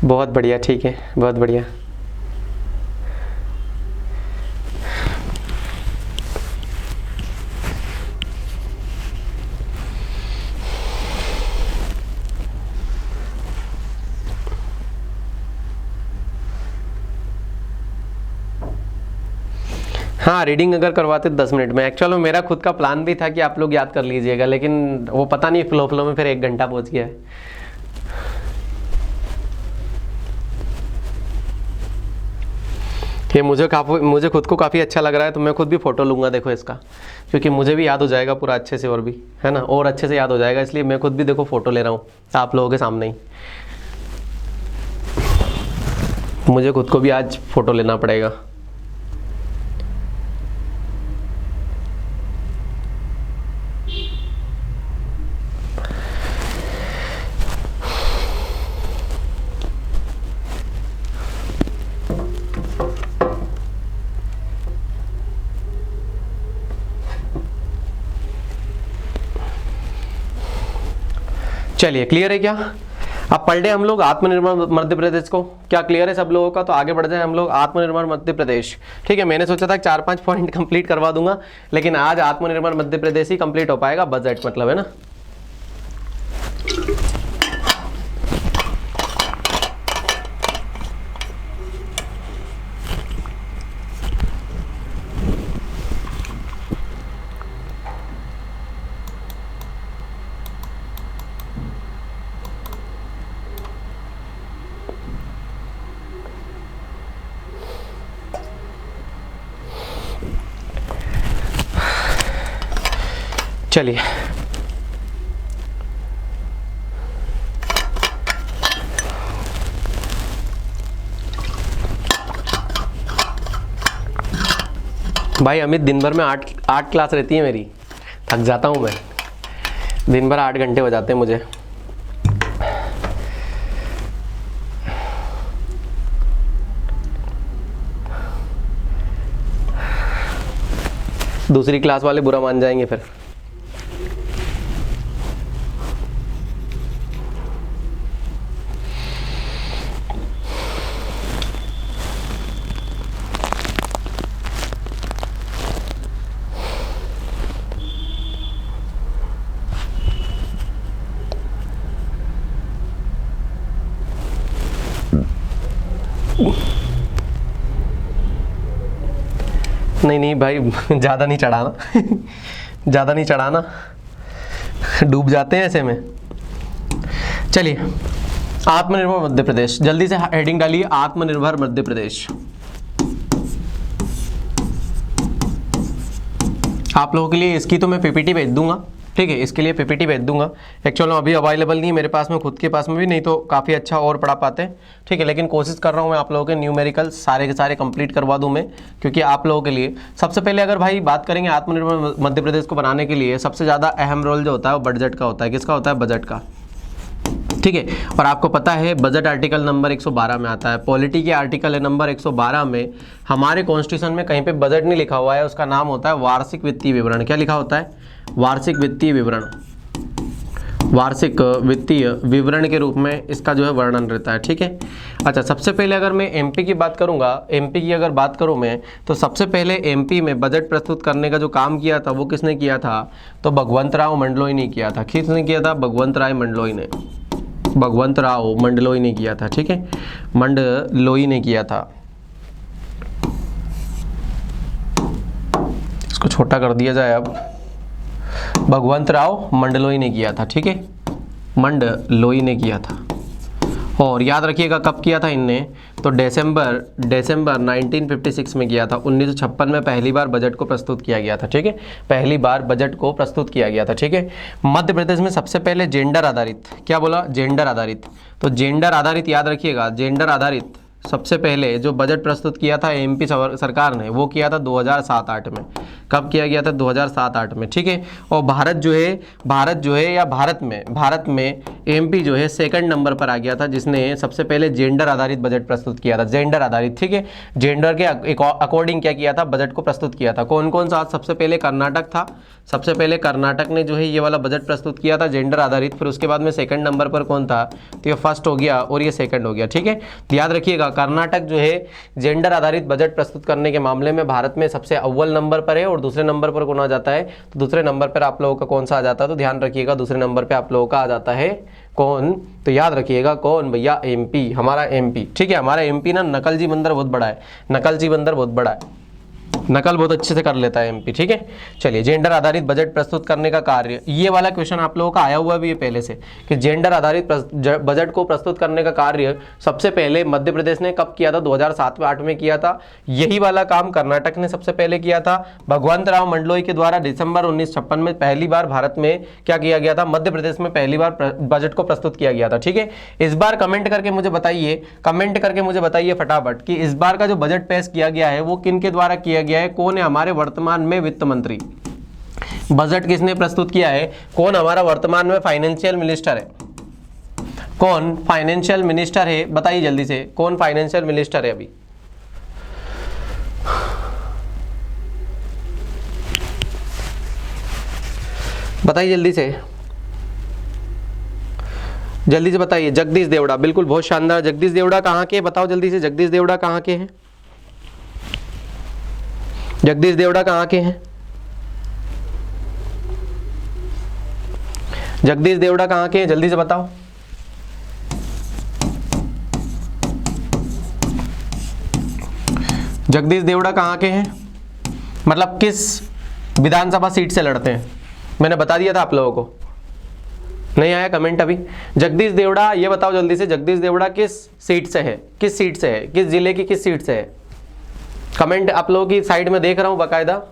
बहुत बढ़िया, ठीक है, बहुत बढ़िया। हाँ रीडिंग अगर करवाते 10 मिनट में, एक्चुअल में मेरा खुद का प्लान भी था कि आप लोग याद कर लीजिएगा, लेकिन वो पता नहीं फ्लो में फिर 1 घंटा पहुंच गया है। ये मुझे खुद को काफ़ी अच्छा लग रहा है, तो मैं खुद भी फ़ोटो लूँगा देखो इसका, क्योंकि मुझे भी याद हो जाएगा पूरा अच्छे से, और भी है ना, और अच्छे से याद हो जाएगा, इसलिए मैं खुद भी देखो फ़ोटो ले रहा हूँ आप लोगों के सामने ही। मुझे खुद को भी आज फ़ोटो लेना पड़ेगा। चलिए क्लियर है क्या? अब पढ़ ले हम लोग आत्मनिर्भर मध्य प्रदेश को, क्या क्लियर है सब लोगों का? तो आगे बढ़ जाए हम लोग, आत्मनिर्भर मध्य प्रदेश। ठीक है, मैंने सोचा था 4-5 पॉइंट कंप्लीट करवा दूंगा, लेकिन आज आत्मनिर्भर मध्य प्रदेश ही कंप्लीट हो पाएगा, बजट मतलब, है ना। चलिए भाई अमित, दिन भर में 8 क्लास रहती है मेरी, थक जाता हूँ मैं, दिन भर 8 घंटे हो जाते हैं मुझे। दूसरी क्लास वाले बुरा मान जाएंगे फिर। नहीं नहीं भाई ज़्यादा नहीं चढ़ाना ज़्यादा नहीं चढ़ाना, डूब जाते हैं ऐसे में। चलिए आत्मनिर्भर मध्य प्रदेश, जल्दी से हेडिंग डालिए, आत्मनिर्भर मध्य प्रदेश। आप लोगों के लिए इसकी तो मैं पीपीटी भेज दूंगा, ठीक है, इसके लिए पीपीटी भेज दूंगा। एक्चुअल में अभी अवेलेबल नहीं है मेरे पास में, खुद के पास में भी नहीं, तो काफ़ी अच्छा और पढ़ा पाते हैं, ठीक है। लेकिन कोशिश कर रहा हूँ मैं आप लोगों के न्यूमेरिकल सारे के सारे कंप्लीट करवा दूँ मैं, क्योंकि आप लोगों के लिए सबसे पहले अगर भाई बात करेंगे आत्मनिर्भर मध्य प्रदेश को बनाने के लिए सबसे ज़्यादा अहम रोल जो होता है वो बजट का होता है। किसका होता है? बजट का, ठीक है। और आपको पता है बजट आर्टिकल नंबर 112 में आता है, पॉलिटी के आर्टिकल नंबर 112 में हमारे कॉन्स्टिट्यूशन में कहीं पे बजट नहीं लिखा हुआ है, उसका नाम होता है वार्षिक वित्तीय विवरण। क्या लिखा होता है? वार्षिक वित्तीय विवरण। वार्षिक वित्तीय विवरण के रूप में इसका जो है वर्णन रहता है, ठीक है। अच्छा, सबसे पहले अगर मैं एमपी की बात करूंगा, एमपी की अगर बात करूं मैं, तो सबसे पहले एमपी में बजट प्रस्तुत करने का जो काम किया था वो किसने किया था? तो भगवंत राव मंडलोई ने किया था। किसने किया था? भगवंत राय मंडलोई ने, भगवंत राव मंडलोई ने किया था, ठीक है, मंडलोई ने किया था। इसको छोटा कर दिया जाए अब, भगवंत राव मंडलोई ने किया था, ठीक है, मंडलोई ने किया था। और याद रखिएगा कब किया था इनने? तो दिसंबर 1956 में किया था। 1956 में पहली बार बजट को प्रस्तुत किया गया था, ठीक है, पहली बार बजट को प्रस्तुत किया गया था, ठीक है। मध्य प्रदेश में सबसे पहले जेंडर आधारित, क्या बोला? जेंडर आधारित। तो जेंडर आधारित याद रखिएगा, जेंडर आधारित सबसे पहले जो बजट प्रस्तुत किया था एमपी सरकार ने, वो किया था 2007-8 में। कब किया गया था? 2007-8 में, ठीक है। और भारत जो है या भारत में एमपी जो है सेकंड नंबर पर आ गया था, जिसने सबसे पहले जेंडर आधारित बजट प्रस्तुत किया था। जेंडर आधारित, ठीक है, जेंडर के अकॉर्डिंग क्या किया था? बजट को प्रस्तुत किया था। कौन कौन सा? सबसे पहले कर्नाटक था, सबसे पहले कर्नाटक ने जो है ये वाला बजट प्रस्तुत किया था जेंडर आधारित। फिर उसके बाद में सेकंड नंबर पर कौन था? तो ये फर्स्ट हो गया और ये सेकंड हो गया, ठीक है। याद रखिएगा कर्नाटक जो है जेंडर आधारित बजट प्रस्तुत करने के मामले में भारत में सबसे अव्वल नंबर पर है। और दूसरे नंबर पर कौन आ जाता है? तो दूसरे नंबर पर आप लोगों का कौन सा आ जाता है? तो ध्यान रखिएगा दूसरे नंबर पे आप लोगों का आ जाता है कौन? तो याद रखिएगा कौन भैया? एमपी, हमारा एमपी, ठीक है। हमारा एमपी ना नकलजी बंदर बहुत बड़ा है, नकलजी बंदर बहुत बड़ा है, नकल बहुत अच्छे से कर लेता है एमपी, ठीक है। चलिए, जेंडर आधारित बजट प्रस्तुत करने का कार्य, ये वाला क्वेश्चन आप लोगों का आया हुआ भी है पहले से कि जेंडर आधारित बजट को प्रस्तुत करने का कार्य सबसे पहले मध्य प्रदेश ने कब किया था? 2007-8 में किया था। यही वाला काम कर्नाटक ने सबसे पहले किया था। भगवंत राव मंडलोई के द्वारा दिसंबर 1956 में पहली बार भारत में क्या किया गया था? मध्य प्रदेश में पहली बार बजट को प्रस्तुत किया गया था, ठीक है। इस बार कमेंट करके मुझे बताइए फटाफट कि इस बार का जो बजट पेश किया गया है वो किन के द्वारा किया गया है? कौन है हमारे वर्तमान में वित्त मंत्री? बजट किसने प्रस्तुत किया है? कौन हमारा वर्तमान में फाइनेंशियल मिनिस्टर है? कौन फाइनेंशियल मिनिस्टर है? बताइए जल्दी से, कौन फाइनेंशियल मिनिस्टर है अभी? बताइए जल्दी से, जल्दी से बताइए। जगदीश देवड़ा, बिल्कुल, बहुत शानदार। जगदीश देवड़ा कहाँ के? बताओ जल्दी से, जगदीश देवड़ा कहाँ के हैं? जगदीश देवड़ा कहाँ के हैं? जगदीश देवड़ा कहाँ के हैं? जल्दी से बताओ। जगदीश देवड़ा कहाँ के हैं? मतलब किस विधानसभा सीट से लड़ते हैं? मैंने बता दिया था आप लोगों को, नहीं आया कमेंट अभी? जगदीश देवड़ा, ये बताओ जल्दी से, जगदीश देवड़ा किस सीट से है? किस सीट से है? किस जिले की किस सीट से है? कमेंट आप लोगों की साइड में देख रहा हूं बाकायदा।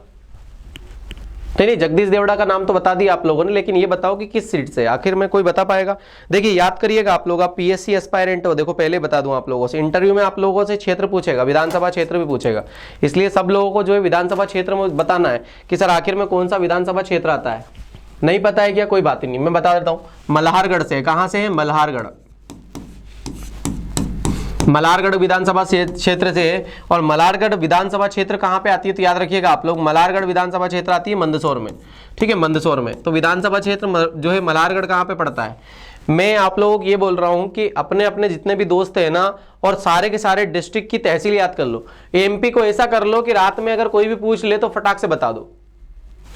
नहीं, जगदीश देवड़ा का नाम तो बता दिया आप लोगों ने, लेकिन ये बताओ कि किस सीट से? आखिर में कोई बता पाएगा? देखिए याद करिएगा आप लोग, आप पीएससी एस्पायरेंट हो, देखो पहले बता दूं आप लोगों से, इंटरव्यू में आप लोगों से क्षेत्र पूछेगा, विधानसभा क्षेत्र भी पूछेगा, इसलिए सब लोगों को जो है विधानसभा क्षेत्र में बताना है कि सर आखिर में कौन सा विधानसभा क्षेत्र आता है। नहीं पता है क्या? कोई बात ही नहीं, मैं बता देता हूं। मल्हारगढ़ से। कहां से है? मल्हारगढ़, मल्हारगढ़ विधानसभा क्षेत्र से है। और मल्हारगढ़ विधानसभा क्षेत्र कहां पे आती है? तो याद रखिएगा आप लोग, मल्हारगढ़ विधानसभा क्षेत्र आती है मंदसौर में, ठीक है, मंदसौर में। तो विधानसभा क्षेत्र जो है मल्हारगढ़ कहां पे पड़ता है? मैं आप लोगों को ये बोल रहा हूं कि अपने अपने जितने भी दोस्त हैं ना, और सारे के सारे डिस्ट्रिक्ट की तहसील याद कर लो। एमपी को ऐसा कर लो कि रात में अगर कोई भी पूछ ले तो फटाक से बता दो।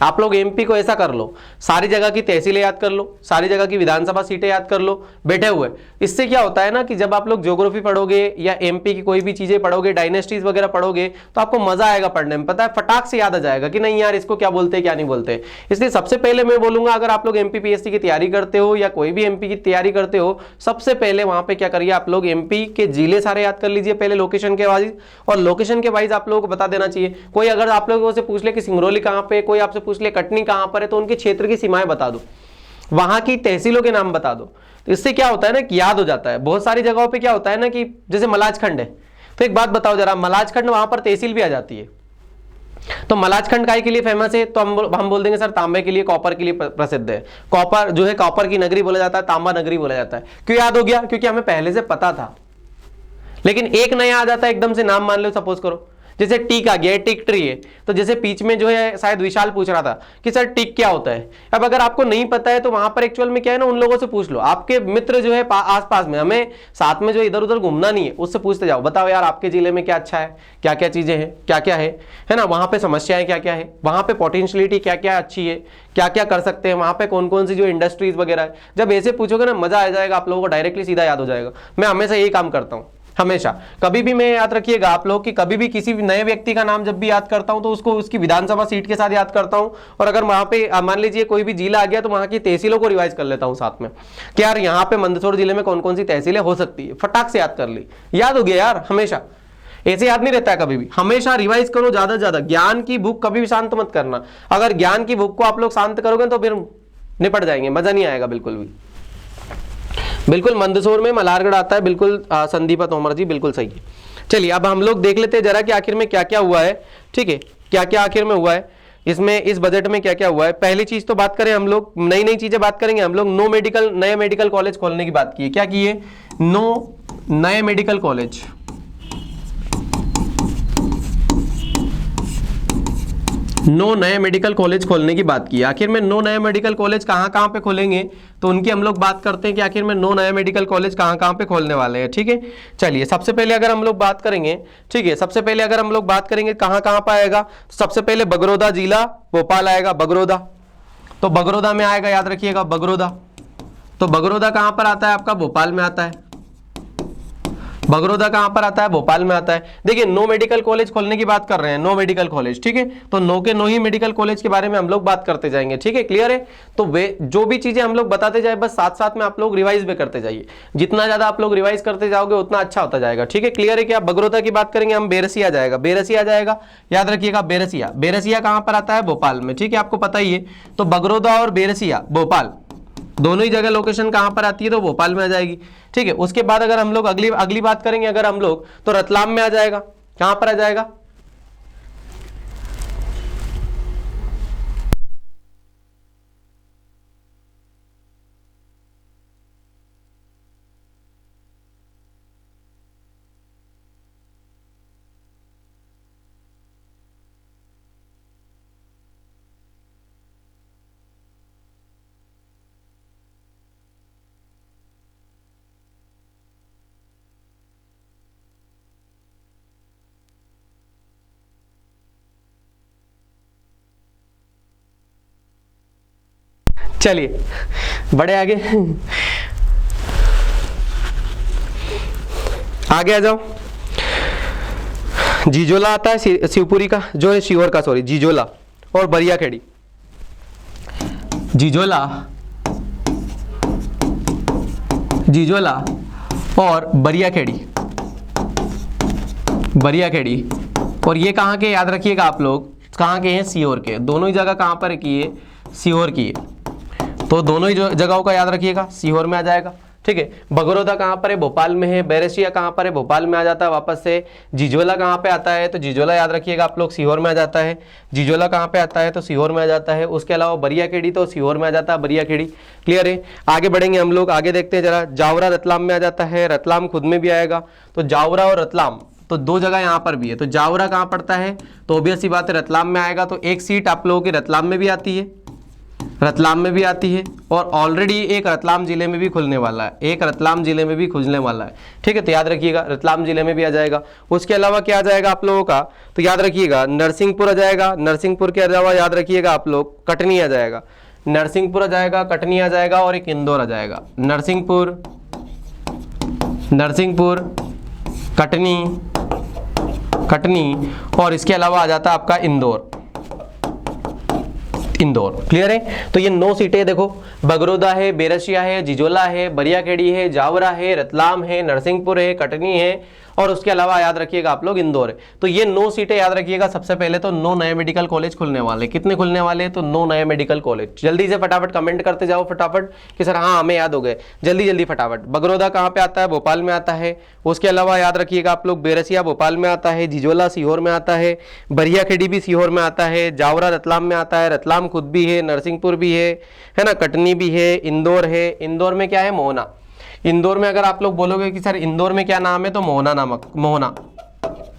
आप लोग एमपी को ऐसा कर लो, सारी जगह की तहसीलें याद कर लो, सारी जगह की विधानसभा सीटें याद कर लो बैठे हुए। इससे क्या होता है ना कि जब आप लोग ज्योग्राफी पढ़ोगे या एमपी की कोई भी चीजें पढ़ोगे, डायनेस्टीज वगैरह पढ़ोगे, तो आपको मजा आएगा पढ़ने में, पता है, फटाक से याद आ जाएगा कि नहीं यार इसको क्या बोलते हैं क्या नहीं बोलते। इसलिए सबसे पहले मैं बोलूंगा, अगर आप लोग एमपी पीएससी की तैयारी करते हो या कोई भी एमपी की तैयारी करते हो, सबसे पहले वहां पे क्या करिए आप लोग, एमपी के जिले सारे याद कर लीजिए पहले लोकेशन के वाइज, और लोकेशन के वाइज आप लोगों को बता देना चाहिए। कोई अगर आप लोगों से पूछ ले कि सिंगरौली कहां पे, कोई आपसे पूछ ले कटनी कहाँ पर है तो उनके क्षेत्र की सीमाएं बता दो, वहां की तहसीलों के नाम बता दो। तो इससे क्या होता है ना कि याद हो जाता है। बहुत सारी जगहों पे क्या होता है ना कि जैसे मलाजखंड है, तो एक बात बताओ जरा, मलाजखंड वहां पर तहसील भी आ जाती है, तो मलाजखंड काय के लिए फेमस है, तो हम बोल देंगे सर तांबे के लिए, कॉपर के लिए प्रसिद्ध है। कॉपर जो है कॉपर की नगरी बोला जाता है, तांबा नगरी बोला जाता है। क्यों याद हो गया? क्योंकि हमें पहले से पता था। लेकिन एक नया आ जाता है एकदम से, नाम मान लो सपोज करो, जैसे टीक आ गया, टीक ट्री है, तो जैसे बीच में जो है शायद विशाल पूछ रहा था कि सर टीक क्या होता है। अब अगर आपको नहीं पता है तो वहां पर एक्चुअल में क्या है ना, उन लोगों से पूछ लो, आपके मित्र जो है आसपास में, हमें साथ में जो इधर उधर घूमना नहीं है, उससे पूछते जाओ, बताओ यार आपके जिले में क्या अच्छा है, क्या क्या चीजें हैं, क्या क्या है ना, वहां पे समस्याएं क्या क्या है, वहां पे पोटेंशियलिटी क्या क्या अच्छी है, क्या क्या कर सकते हैं, वहां पे कौन कौन सी जो इंडस्ट्रीज वगैरह है। जब ऐसे पूछोगे ना, मजा आ जाएगा, आप लोगों को डायरेक्टली सीधा याद हो जाएगा। मैं हमेशा यही काम करता हूँ, हमेशा। कभी भी मैं याद रखिएगा आप लोग कि कभी भी किसी भी नए व्यक्ति का नाम जब भी याद करता हूं तो उसको उसकी विधानसभा सीट के साथ याद करता हूं, और अगर वहां पे मान लीजिए कोई भी जिला आ गया तो वहां की तहसीलों को रिवाइज कर लेता हूं साथ में कि यार यहाँ पे मंदसौर जिले में कौन कौन सी तहसीलें हो सकती है, फटाक से याद कर ली, याद हो गया यार। हमेशा ऐसे याद नहीं रहता है कभी भी, हमेशा रिवाइज करो ज्यादा से ज्यादा। ज्ञान की भूख कभी भी शांत मत करना, अगर ज्ञान की भूख को आप लोग शांत करोगे तो फिर निपट जाएंगे, मजा नहीं आएगा बिल्कुल भी। बिल्कुल मंदसौर में मल्हारगढ़ आता है, बिल्कुल संदीपा तोमर जी बिल्कुल सही है। चलिए अब हम लोग देख लेते हैं जरा कि आखिर में क्या क्या हुआ है, ठीक है, क्या क्या आखिर में हुआ है इसमें, इस बजट में क्या क्या हुआ है। पहली चीज तो बात करें हम लोग, नई नई चीजें बात करेंगे हम लोग। नए मेडिकल कॉलेज खोलने की बात की है, क्या की है? नए मेडिकल कॉलेज, नए मेडिकल कॉलेज खोलने की बात की। आखिर में नए मेडिकल कॉलेज कहाँ कहाँ पे खोलेंगे, तो उनकी हम लोग बात करते हैं कि आखिर में नए मेडिकल कॉलेज कहाँ कहाँ पे खोलने वाले हैं, ठीक है। चलिए सबसे पहले अगर हम लोग बात करेंगे, ठीक है, सबसे पहले अगर हम लोग बात करेंगे कहाँ कहाँ पे आएगा, तो सबसे पहले बगरोदा जिला भोपाल आएगा, बगरोदा, तो बगरोदा में आएगा, याद रखिएगा बगरोदा। तो बगरोदा कहाँ पर आता है आपका? भोपाल में आता है। बगरोदा कहां पर आता है? भोपाल में आता है। देखिए नो मेडिकल कॉलेज खोलने की बात कर रहे हैं, नो मेडिकल कॉलेज, ठीक है, तो नो ही मेडिकल कॉलेज के बारे में हम लोग बात करते जाएंगे, ठीक है, क्लियर है। तो वे जो भी चीजें हम लोग बताते जाए, बस साथ साथ में आप लोग रिवाइज भी करते जाइए, जितना ज्यादा आप लोग रिवाइज करते जाओगे उतना अच्छा होता जाएगा, ठीक है, क्लियर है। क्या बगरोदा की बात करेंगे हम, बेरसिया जाएगा, बेरसिया जाएगा, याद रखिएगा बेरसिया। बेरसिया कहां पर आता है? भोपाल में, ठीक है, आपको पता ही है। तो बगरोदा और बेरसिया भोपाल दोनों ही जगह लोकेशन कहां पर आती है? तो भोपाल में आ जाएगी, ठीक है। उसके बाद अगर हम लोग अगली बात करेंगे अगर हम लोग, तो रतलाम में आ जाएगा। कहां पर आ जाएगा? चलिए बड़े आगे आ जाओ। जीजोला आता है शिवपुरी का, जो है शिवहर का, सॉरी, जीजोला और बरियाखेड़ी। जीजोला और बरियाखेड़ी, और ये कहाँ के याद रखिएगा आप लोग, कहाँ के हैं? सीहोर के। दोनों ही जगह कहाँ पर की है? सीहोर की है। तो दोनों ही जगहों का याद रखिएगा, सीहोर में आ जाएगा, ठीक है। बगरोदा कहाँ पर है? भोपाल में है। बेरसिया कहाँ पर है? भोपाल में आ जाता है वापस से। जीजोला कहाँ पे आता है? तो जीजोला याद रखिएगा आप लोग, सीहोर में आ जाता है। जीजोला कहाँ पे आता है? तो सीहोर में आ जाता है। उसके अलावा बरियाखेड़ी तो सीहोर में आ जाता है, बरियाखेड़ी, क्लियर है। आगे बढ़ेंगे हम लोग, आगे देखते हैं जरा। जावरा रतलाम में आ जाता है, रतलाम खुद में भी आएगा। तो जावरा और रतलाम तो दो जगह यहाँ पर भी है। तो जावरा कहाँ पड़ता है? तो ऑब्वियस सी बात है रतलाम में आएगा। तो एक सीट आप लोगों की रतलाम में भी आती है, रतलाम में भी आती है, और ऑलरेडी एक रतलाम जिले में भी खुलने वाला है, एक रतलाम जिले में भी खुलने वाला है, ठीक है। तो याद रखिएगा रतलाम जिले में भी आ जाएगा। उसके अलावा क्या आ जाएगा आप लोगों का? तो याद रखिएगा नरसिंहपुर आ जाएगा। नरसिंहपुर के अलावा याद रखिएगा आप लोग कटनी आ जाएगा, नरसिंहपुर आ जाएगा, कटनी आ जाएगा, और एक इंदौर आ जाएगा। नरसिंहपुर, कटनी, और इसके अलावा आ जाता है आपका इंदौर। इंदौर। क्लियर है? तो ये 9 सीटें देखो, बगरोदा है, बेरसिया है, जिजोला है, बरियाखेड़ी है, जावरा है, रतलाम है, नरसिंहपुर है, कटनी है और उसके अलावा याद रखिएगा आप लोग इंदौर है। तो ये 9 सीटें याद रखिएगा। सबसे पहले तो 9 नए मेडिकल कॉलेज खुलने वाले। कितने खुलने वाले? तो 9 नए मेडिकल कॉलेज। जल्दी से फटाफट कमेंट करते जाओ फटाफट कि सर हाँ हमें याद हो गए, जल्दी जल्दी फटाफट। बगरोदा कहाँ पे आता है? भोपाल में आता है। उसके अलावा याद रखिएगा आप लोग बेरसिया भोपाल में आता है, जिजोला सीहोर में आता है, बरियाखेड़ी भी सीहोर में आता है, जावरा रतलाम में आता है, रतलाम खुद भी है, नरसिंहपुर भी है ना, कटनी भी है, इंदौर है। इंदौर में क्या है? मोहना। इंदौर में अगर आप लोग बोलोगे कि सर इंदौर में क्या नाम है, तो मोहना नामक, मोहना।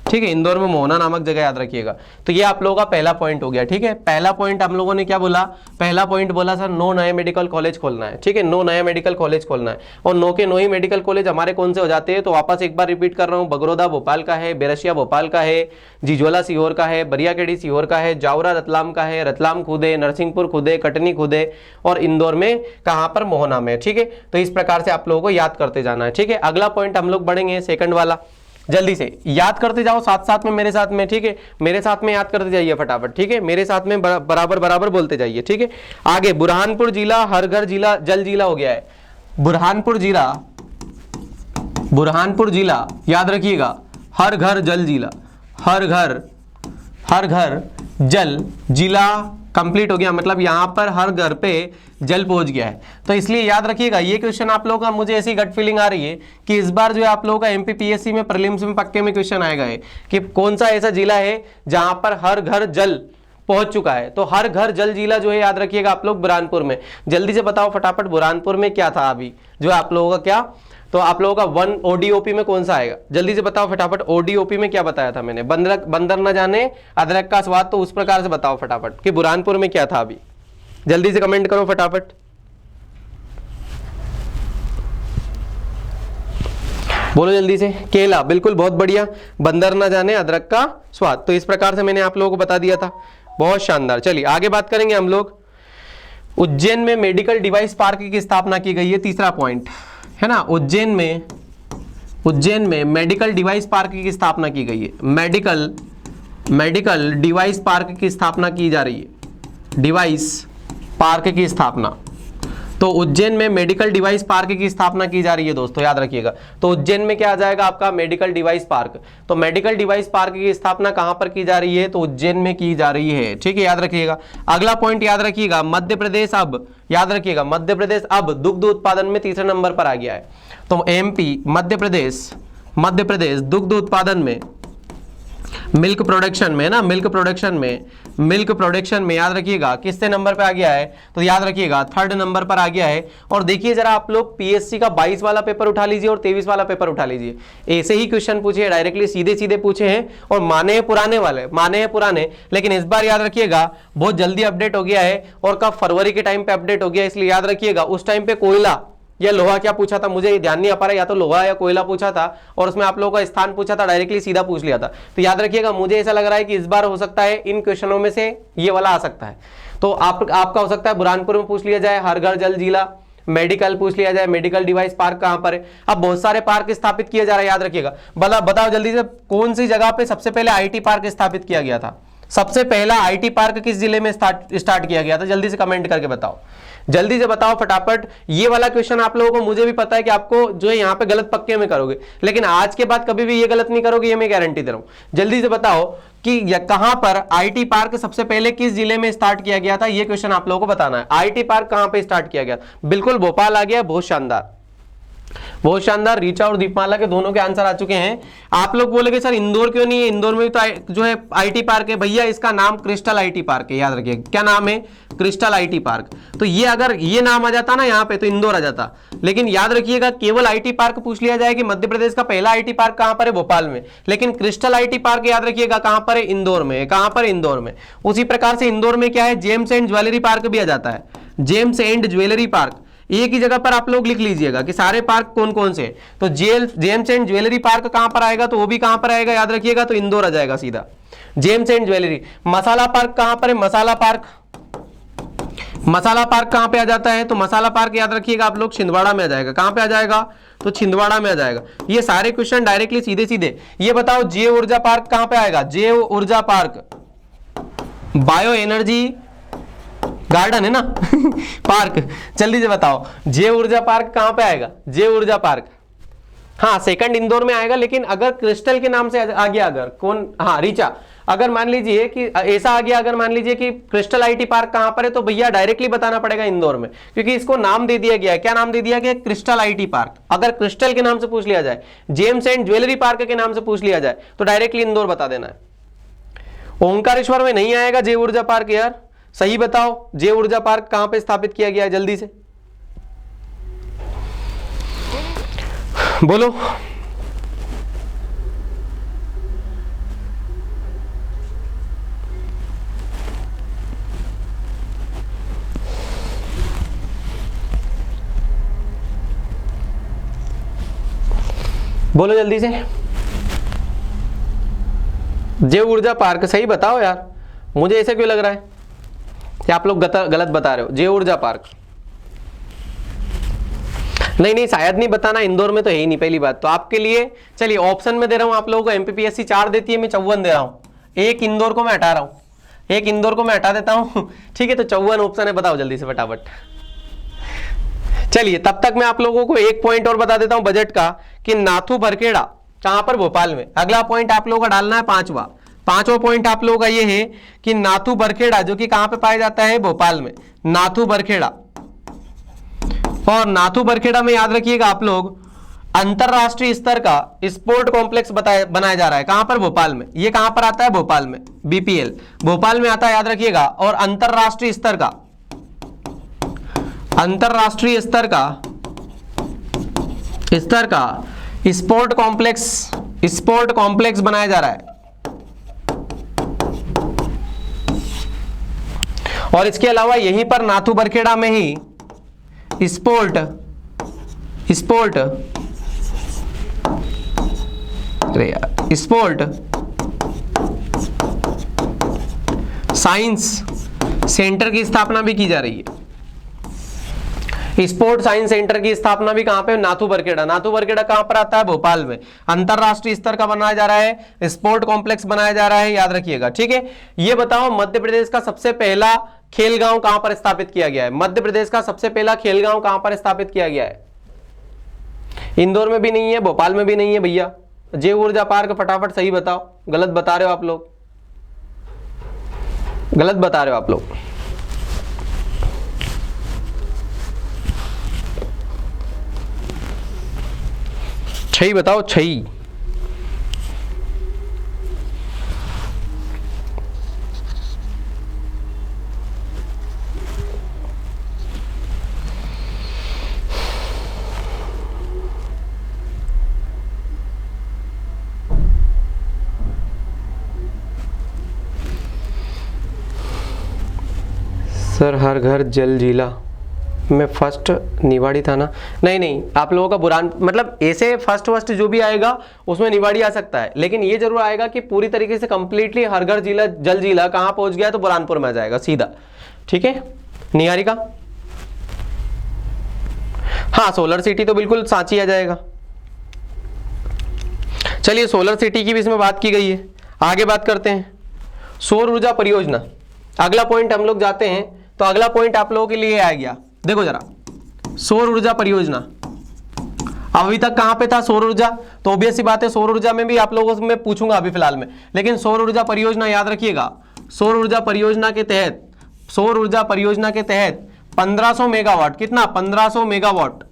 ठीक है, इंदौर में मोहना नामक जगह याद रखिएगा। तो ये आप लोगों का पहला पॉइंट हो गया। ठीक है, पहला पॉइंट हम लोगों ने क्या बोला? पहला पॉइंट बोला सर 9 नए मेडिकल कॉलेज खोलना है। ठीक है, 9 नए मेडिकल कॉलेज खोलना है और 9 के 9 ही मेडिकल कॉलेज हमारे कौन से हो जाते हैं? तो वापस एक बार रिपीट कर रहा हूँ, बगरोदा भोपाल का है, बेरसिया भोपाल का है, जिजोला सीहोर का है, बरियाखेड़ी सीहोर का है, जावरा रतलाम का है, रतलाम खुद है, नरसिंहपुर खुद है, कटनी खुद है और इंदौर में कहाँ पर? मोहना में। ठीक है, तो इस प्रकार से आप लोगों को याद करते जाना है। ठीक है, अगला पॉइंट हम लोग बढ़ेंगे, सेकंड वाला। जल्दी से याद करते जाओ साथ साथ में मेरे साथ में। ठीक है, मेरे साथ में याद करते जाइए फटाफट। ठीक है, मेरे साथ में बराबर बराबर बोलते जाइए। ठीक है, आगे बुरहानपुर जिला हर घर जिला जल जिला हो गया है। बुरहानपुर जिला, बुरहानपुर जिला याद रखिएगा, हर घर जल जिला, हर घर जल जिला कंप्लीट हो गया। मतलब यहां पर हर घर पे जल पहुंच गया है। तो इसलिए याद रखिएगा ये क्वेश्चन आप लोगों का, मुझे ऐसी गट फीलिंग आ रही है कि इस बार जो है आप लोगों का एमपीपीएससी में प्रीलिम्स में पक्के में क्वेश्चन आएगा है कि कौन सा ऐसा जिला है जहां पर हर घर जल पहुंच चुका है। तो हर घर जल जिला जो है याद रखिएगा आप लोग बुरहानपुर में। जल्दी से बताओ फटाफट बुरहानपुर में क्या था अभी जो है आप लोगों का क्या? तो आप लोगों का 1 ओडीओपी में कौन सा आएगा? जल्दी से बताओ फटाफट। ओडीओपी में क्या बताया था मैंने? बंदर न जाने अदरक का स्वाद। तो उस प्रकार से बताओ फटाफट कि बुरहानपुर में क्या था अभी। जल्दी से कमेंट करो फटाफट। बोलो जल्दी से। केला, बिल्कुल, बहुत बढ़िया। बंदर न जाने अदरक का स्वाद। तो इस प्रकार से मैंने आप लोगों को बता दिया था। बहुत शानदार। चलिए आगे बात करेंगे हम लोग। उज्जैन में मेडिकल डिवाइस पार्क की स्थापना की गई है। तीसरा पॉइंट है ना, उज्जैन में मेडिकल डिवाइस पार्क की स्थापना की गई है। मेडिकल डिवाइस पार्क की स्थापना की जा रही है। डिवाइस पार्क की स्थापना, तो उज्जैन में मेडिकल डिवाइस पार्क की स्थापना की जा रही है दोस्तों, याद रखिएगा। तो उज्जैन में क्या आ जाएगा आपका? Medical device park. तो मेडिकल डिवाइस पार्क की स्थापना कहां पर की जा रही है? तो उज्जैन में की जा रही है। ठीक है, याद रखिएगा। अगला पॉइंट याद रखिएगा, मध्य प्रदेश अब, याद रखिएगा, मध्य प्रदेश अब दुग्ध उत्पादन में तीसरे नंबर पर आ गया है। तो एमपी, मध्य प्रदेश दुग्ध उत्पादन में, मिल्क प्रोडक्शन में ना, मिल्क प्रोडक्शन में याद रखिएगा किससे नंबर पे आ गया है? तो याद रखिएगा 3rd नंबर पर आ गया है। और देखिए जरा आप लोग पीएससी का 22 वाला पेपर उठा लीजिए और 23 वाला पेपर उठा लीजिए। ऐसे ही क्वेश्चन पूछे, डायरेक्टली सीधे सीधे पूछे हैं और माने हैं पुराने, लेकिन इस बार याद रखिएगा बहुत जल्दी अपडेट हो गया है। और कब? फरवरी के टाइम पे अपडेट हो गया, इसलिए याद रखिएगा उस टाइम पे कोयला या लोहा क्या पूछा था, मुझे ध्यान नहीं आ पा रहा, या तो लोहा या कोयला पूछा था और उसमें आप लोगों का स्थान पूछा था, डायरेक्टली सीधा पूछ लिया था। तो याद रखिएगा मुझे ऐसा लग रहा है कि इस बार हो सकता है इन क्वेश्चनों में से ये वाला आ सकता है। तो आपका हो सकता है बुरहानपुर में पूछ लिया जाए, हर घर जल जिला, मेडिकल पूछ लिया जाए, मेडिकल डिवाइस पार्क कहां पर है। अब बहुत सारे पार्क स्थापित किए जा रहे हैं, याद रखिएगा। बताओ जल्दी से, कौन सी जगह पे सबसे पहले आईटी पार्क स्थापित किया गया था? सबसे पहला आईटी पार्क किस जिले में स्टार्ट किया गया था? जल्दी से कमेंट करके बताओ, जल्दी से बताओ फटाफट। ये वाला क्वेश्चन आप लोगों को, मुझे भी पता है कि आपको जो है यहाँ पे गलत पक्के में करोगे, लेकिन आज के बाद कभी भी ये गलत नहीं करोगे, ये मैं गारंटी दे रहा हूं। जल्दी से बताओ कि कहां पर आईटी पार्क सबसे पहले किस जिले में स्टार्ट किया गया था? ये क्वेश्चन आप लोगों को बताना है। आईटी पार्क कहां पे स्टार्ट किया गया? बिल्कुल भोपाल आ गया, बहुत शानदार, बहुत शानदार। रीचा और दीपमाला के दोनों के आंसर आ चुके हैं। आप लोग बोलेंगे सर इंदौर क्यों नहीं है? इंदौर में तो जो है आईटी पार्क है भैया, इसका नाम क्रिस्टल आईटी पार्क है, याद रखिए। क्या नाम है? Crystal IT park. तो ये अगर ये नाम आ जाता ना यहाँ पे तो इंदौर आ जाता, लेकिन याद रखिएगा केवल आईटी पार्क पूछ लिया जाए कि मध्य प्रदेश का पहला आईटी पार्क कहां पर है? भोपाल में। लेकिन क्रिस्टल आईटी पार्क याद रखिएगा कहां पर है? इंदौर में। कहां पर? इंदौर में। उसी प्रकार से इंदौर में क्या है? जेम्स एंड ज्वेलरी पार्क भी आ जाता है, जेम्स एंड ज्वेलरी पार्क। एक ही जगह पर आप लोग लिख लीजिएगा कि सारे पार्क कौन कौन से। तो जेम्स एंड ज्वेलरी पार्क कहां पर आएगा? तो वो भी कहां पर आएगा? याद रखिएगा, तो इंदौर आ जाएगा सीधा, James and jewellery. Masala park कहां पर है? मसाला पार्क कहां पे आ जाता है? तो मसाला पार्क याद रखिएगा आप लोग छिंदवाड़ा में आ जाएगा। कहां पे आ जाएगा? तो छिंदवाड़ा में आ जाएगा। ये सारे क्वेश्चन डायरेक्टली सीधे सीधे। ये बताओ जैव ऊर्जा पार्क कहां पे आएगा? जैव ऊर्जा पार्क, बायो एनर्जी गार्डन है ना पार्क। जल्दी से बताओ जैव ऊर्जा पार्क कहां पे आएगा? जैव ऊर्जा पार्क, हाँ सेकंड इंदौर में आएगा, लेकिन अगर क्रिस्टल के नाम से आ गया, अगर कौन, हाँ रीचा, अगर मान लीजिए कि ऐसा आ गया, अगर मान लीजिए कि क्रिस्टल आईटी पार्क कहां पर है, तो भैया डायरेक्टली बताना पड़ेगा इंदौर में, क्योंकि इसको नाम दे दिया गया है। क्या नाम दे दिया गया? Crystal IT park. अगर क्रिस्टल के नाम से पूछ लिया जाए, जेम्स एंड ज्वेलरी पार्क के नाम से पूछ लिया जाए, तो डायरेक्टली इंदौर बता देना है। ओंकारेश्वर में नहीं आएगा जैव ऊर्जा पार्क यार, सही बताओ जैव ऊर्जा पार्क कहां पे स्थापित किया गया है, जल्दी से बोलो। बोलो जल्दी से, जैव ऊर्जा पार्क सही बताओ यार, मुझे ऐसे क्यों लग रहा है कि आप लोग गलत बता रहे हो। जैव ऊर्जा पार्क नहीं, शायद नहीं बताना, इंदौर में तो है ही नहीं पहली बात तो। आपके लिए चलिए ऑप्शन में दे रहा हूं आप लोगों को, एमपीपीएससी 4 देती है, मैं 54 दे रहा हूं, एक इंदौर को मैं हटा रहा हूं, एक इंदौर को मैं हटा देता हूं ठीक है, तो 54 ऑप्शन है, बताओ जल्दी से फटाफट। चलिए तब तक मैं आप लोगों को एक पॉइंट और बता देता हूं बजट का, कि नाथू बरखेड़ा कहां पर? भोपाल में। अगला पॉइंट आप लोगों का डालना है पांचवा पॉइंट आप लोगों का ये है कि नाथू बरखेड़ा जो कि कहां पे पाया जाता है? भोपाल में, नाथू बरखेड़ा। और नाथू बरखेड़ा में याद रखिएगा आप लोग, अंतरराष्ट्रीय स्तर का स्पोर्ट कॉम्प्लेक्स बनाया जा रहा है, कहां पर? भोपाल में। ये कहां पर आता है? भोपाल में, बीपीएल भोपाल में आता है, याद रखिएगा। और अंतरराष्ट्रीय स्तर का स्पोर्ट कॉम्प्लेक्स बनाया जा रहा है। और इसके अलावा यहीं पर नाथू बरखेड़ा में ही स्पोर्ट साइंस सेंटर की स्थापना भी की जा रही है। स्पोर्ट साइंस सेंटर की स्थापना भी कहां पे? नाथू बरखेड़ा। नाथू बरखेड़ा कहां पर आता है? भोपाल में। अंतरराष्ट्रीय स्तर का बनाया जा रहा है, स्पोर्ट कॉम्प्लेक्स बनाया जा रहा है, याद रखिएगा, ठीक है। ये बताओ मध्य प्रदेश का सबसे पहला खेलगांव कहां पर स्थापित किया गया है? मध्य प्रदेश का सबसे पहला खेलगांव कहां पर स्थापित किया गया है? इंदौर में भी नहीं है, भोपाल में भी नहीं है भैया। जैव ऊर्जा पार्क, फटाफट सही बताओ। गलत बता रहे हो आप लोग, गलत बता रहे हो आप लोग। छही बताओ, छही। सर हर घर जल जिला में फर्स्ट निवाड़ी था ना? नहीं, आप लोगों का बुरान, मतलब ऐसे फर्स्ट जो भी आएगा उसमें निवाड़ी आ सकता है, लेकिन ये जरूर आएगा कि पूरी तरीके से कंप्लीटली हर घर जिला जल जिला कहां पहुंच गया, तो बुरहानपुर में आ जाएगा सीधा, ठीक है। निहारिका, हाँ सोलर सिटी तो बिल्कुल सांची आ जाएगा। चलिए सोलर सिटी की भी इसमें बात की गई है, आगे बात करते हैं। सौर ऊर्जा परियोजना, अगला पॉइंट हम लोग जाते हैं, तो अगला पॉइंट आप लोगों के लिए आ गया। देखो जरा, सौर ऊर्जा परियोजना अभी तक कहां पे था? सौर ऊर्जा, तो ऑब्वियस सी बात है सौर ऊर्जा में भी आप लोगों से मैं पूछूंगा अभी फिलहाल में, लेकिन सौर ऊर्जा परियोजना याद रखिएगा। सौर ऊर्जा परियोजना के तहत 1500 मेगावाट, कितना? 1500 मेगावाट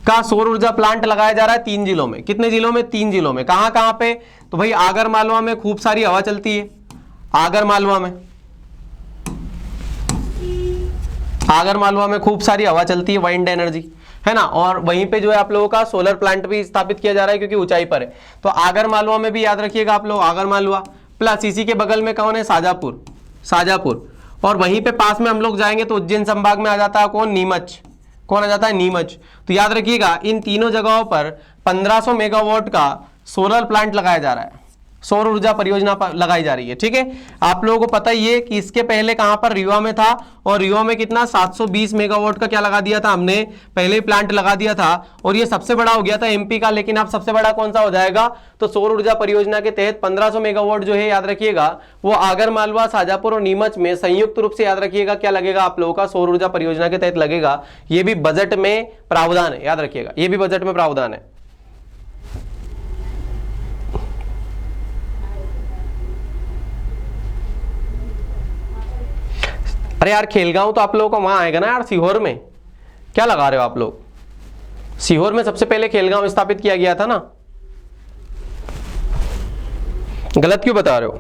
का सौर ऊर्जा प्लांट लगाया जा रहा है 3 जिलों में। कितने जिलों में? 3 जिलों में। कहां कहां पे? तो भाई आगर मालवा में खूब सारी हवा चलती है, आगर मालवा में खूब सारी हवा चलती है, वाइंड एनर्जी है ना। और वहीं पे जो है आप लोगों का सोलर प्लांट भी स्थापित किया जा रहा है, क्योंकि ऊंचाई पर है। तो आगर मालवा में भी याद रखिएगा आप लोग, आगर मालवा प्लस इसी के बगल में कौन है? शाजापुर। और वहीं पे पास में हम लोग जाएंगे तो उज्जैन संभाग में आ जाता है कौन? नीमच। कौन आ जाता है? नीमच। तो याद रखिएगा इन तीनों जगहों पर 1500 मेगावाट का सोलर प्लांट लगाया जा रहा है। सौर ऊर्जा परियोजना पर लगाई जा रही है। ठीक है, आप लोगों को पता ही है कि इसके पहले कहां पर, रीवा में था, और रीवा में कितना 720 मेगावाट का क्या लगा दिया था हमने, पहले ही प्लांट लगा दिया था, और ये सबसे बड़ा हो गया था एमपी का। लेकिन अब सबसे बड़ा कौन सा हो जाएगा, तो सौर ऊर्जा परियोजना के तहत 1500 मेगावाट जो है, याद रखिएगा, वो आगर मालवा, शाजापुर और नीमच में संयुक्त रूप से, याद रखिएगा, क्या लगेगा आप लोगों का, सौर ऊर्जा परियोजना के तहत लगेगा। ये भी बजट में प्रावधान है, याद रखिएगा, ये भी बजट में प्रावधान है। अरे यार खेलगांव तो आप लोगों का वहां आएगा ना यार, सीहोर में क्या लगा रहे हो आप लोग, सीहोर में सबसे पहले खेलगांव स्थापित किया गया था ना, गलत क्यों बता रहे हो।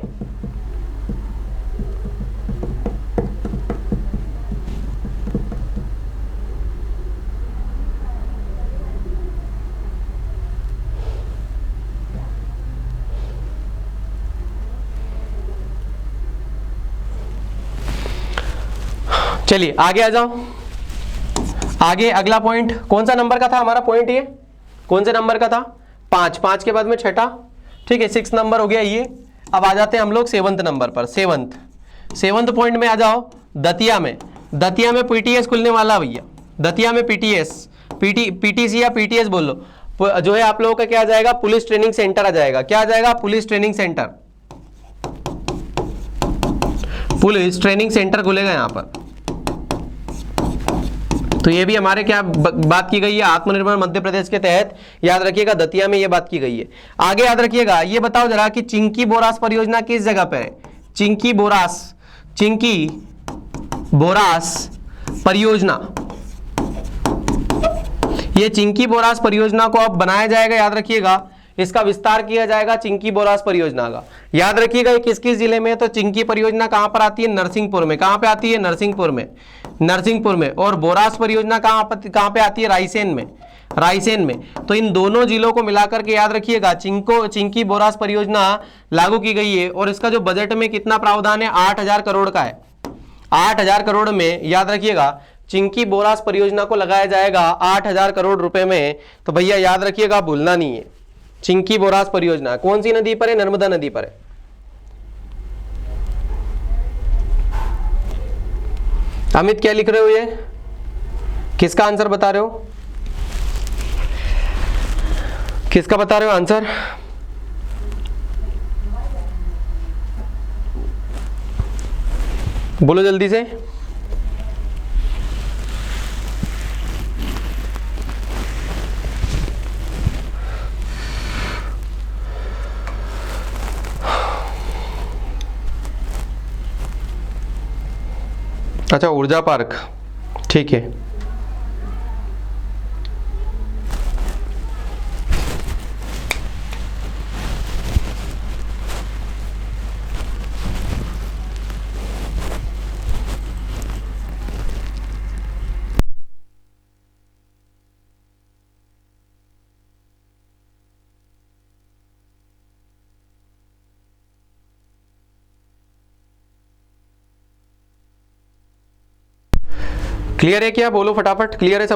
चलिए आगे आ जाओ। आगे अगला पॉइंट कौन सा नंबर का था हमारा पॉइंट, ये कौन से नंबर का था, 5, 5 के बाद में छठा, ठीक है, 6 नंबर हो गया ये। अब आ जाते हैं हम लोग 7th नंबर पर। 7th पॉइंट में आ जाओ। दतिया में पीटीएस खुलने वाला भैया, दतिया में पीटीसी या पीटीएस बोल लो, जो है आप लोगों का क्या आ जाएगा, पुलिस ट्रेनिंग सेंटर आ जाएगा। क्या आ जाएगा, police training centre, police training centre खुलेगा यहां पर। तो ये भी हमारे क्या बात की गई है, आत्मनिर्भर मध्य प्रदेश के तहत, याद रखिएगा, दतिया में ये बात की गई है। आगे याद रखिएगा, ये बताओ जरा कि चिंकी बोरास परियोजना किस जगह पर है, चिंकी बोरास परियोजना, ये चिंकी बोरास परियोजना को अब बनाया जाएगा, याद रखिएगा, इसका विस्तार किया जाएगा चिंकी बोरास परियोजना का। याद रखिएगा ये किस किस जिले में है, तो चिंकी परियोजना कहां पर आती है, नरसिंहपुर में। कहां पे आती है, नरसिंहपुर में। और बोरास परियोजना कहां पे आती है, रायसेन में। तो इन दोनों जिलों को मिलाकर के याद रखिएगा चिंकी बोरास परियोजना लागू की गई है। और इसका जो बजट में कितना प्रावधान है, 8000 करोड़ का है। 8000 करोड़ में याद रखिएगा चिंकी बोरास परियोजना को लगाया जाएगा 8000 करोड़ रुपए में। तो भैया याद रखिएगा, भूलना नहीं है, चिंकी बोरास परियोजना कौन सी नदी पर है, नर्मदा नदी पर है। अमित क्या लिख रहे हो, ये किसका आंसर बता रहे हो, किसका बता रहे हो आंसर, बोलो जल्दी से। अच्छा, ऊर्जा पार्क, ठीक है। क्लियर है क्या, बोलो फटाफट, क्लियर है सब।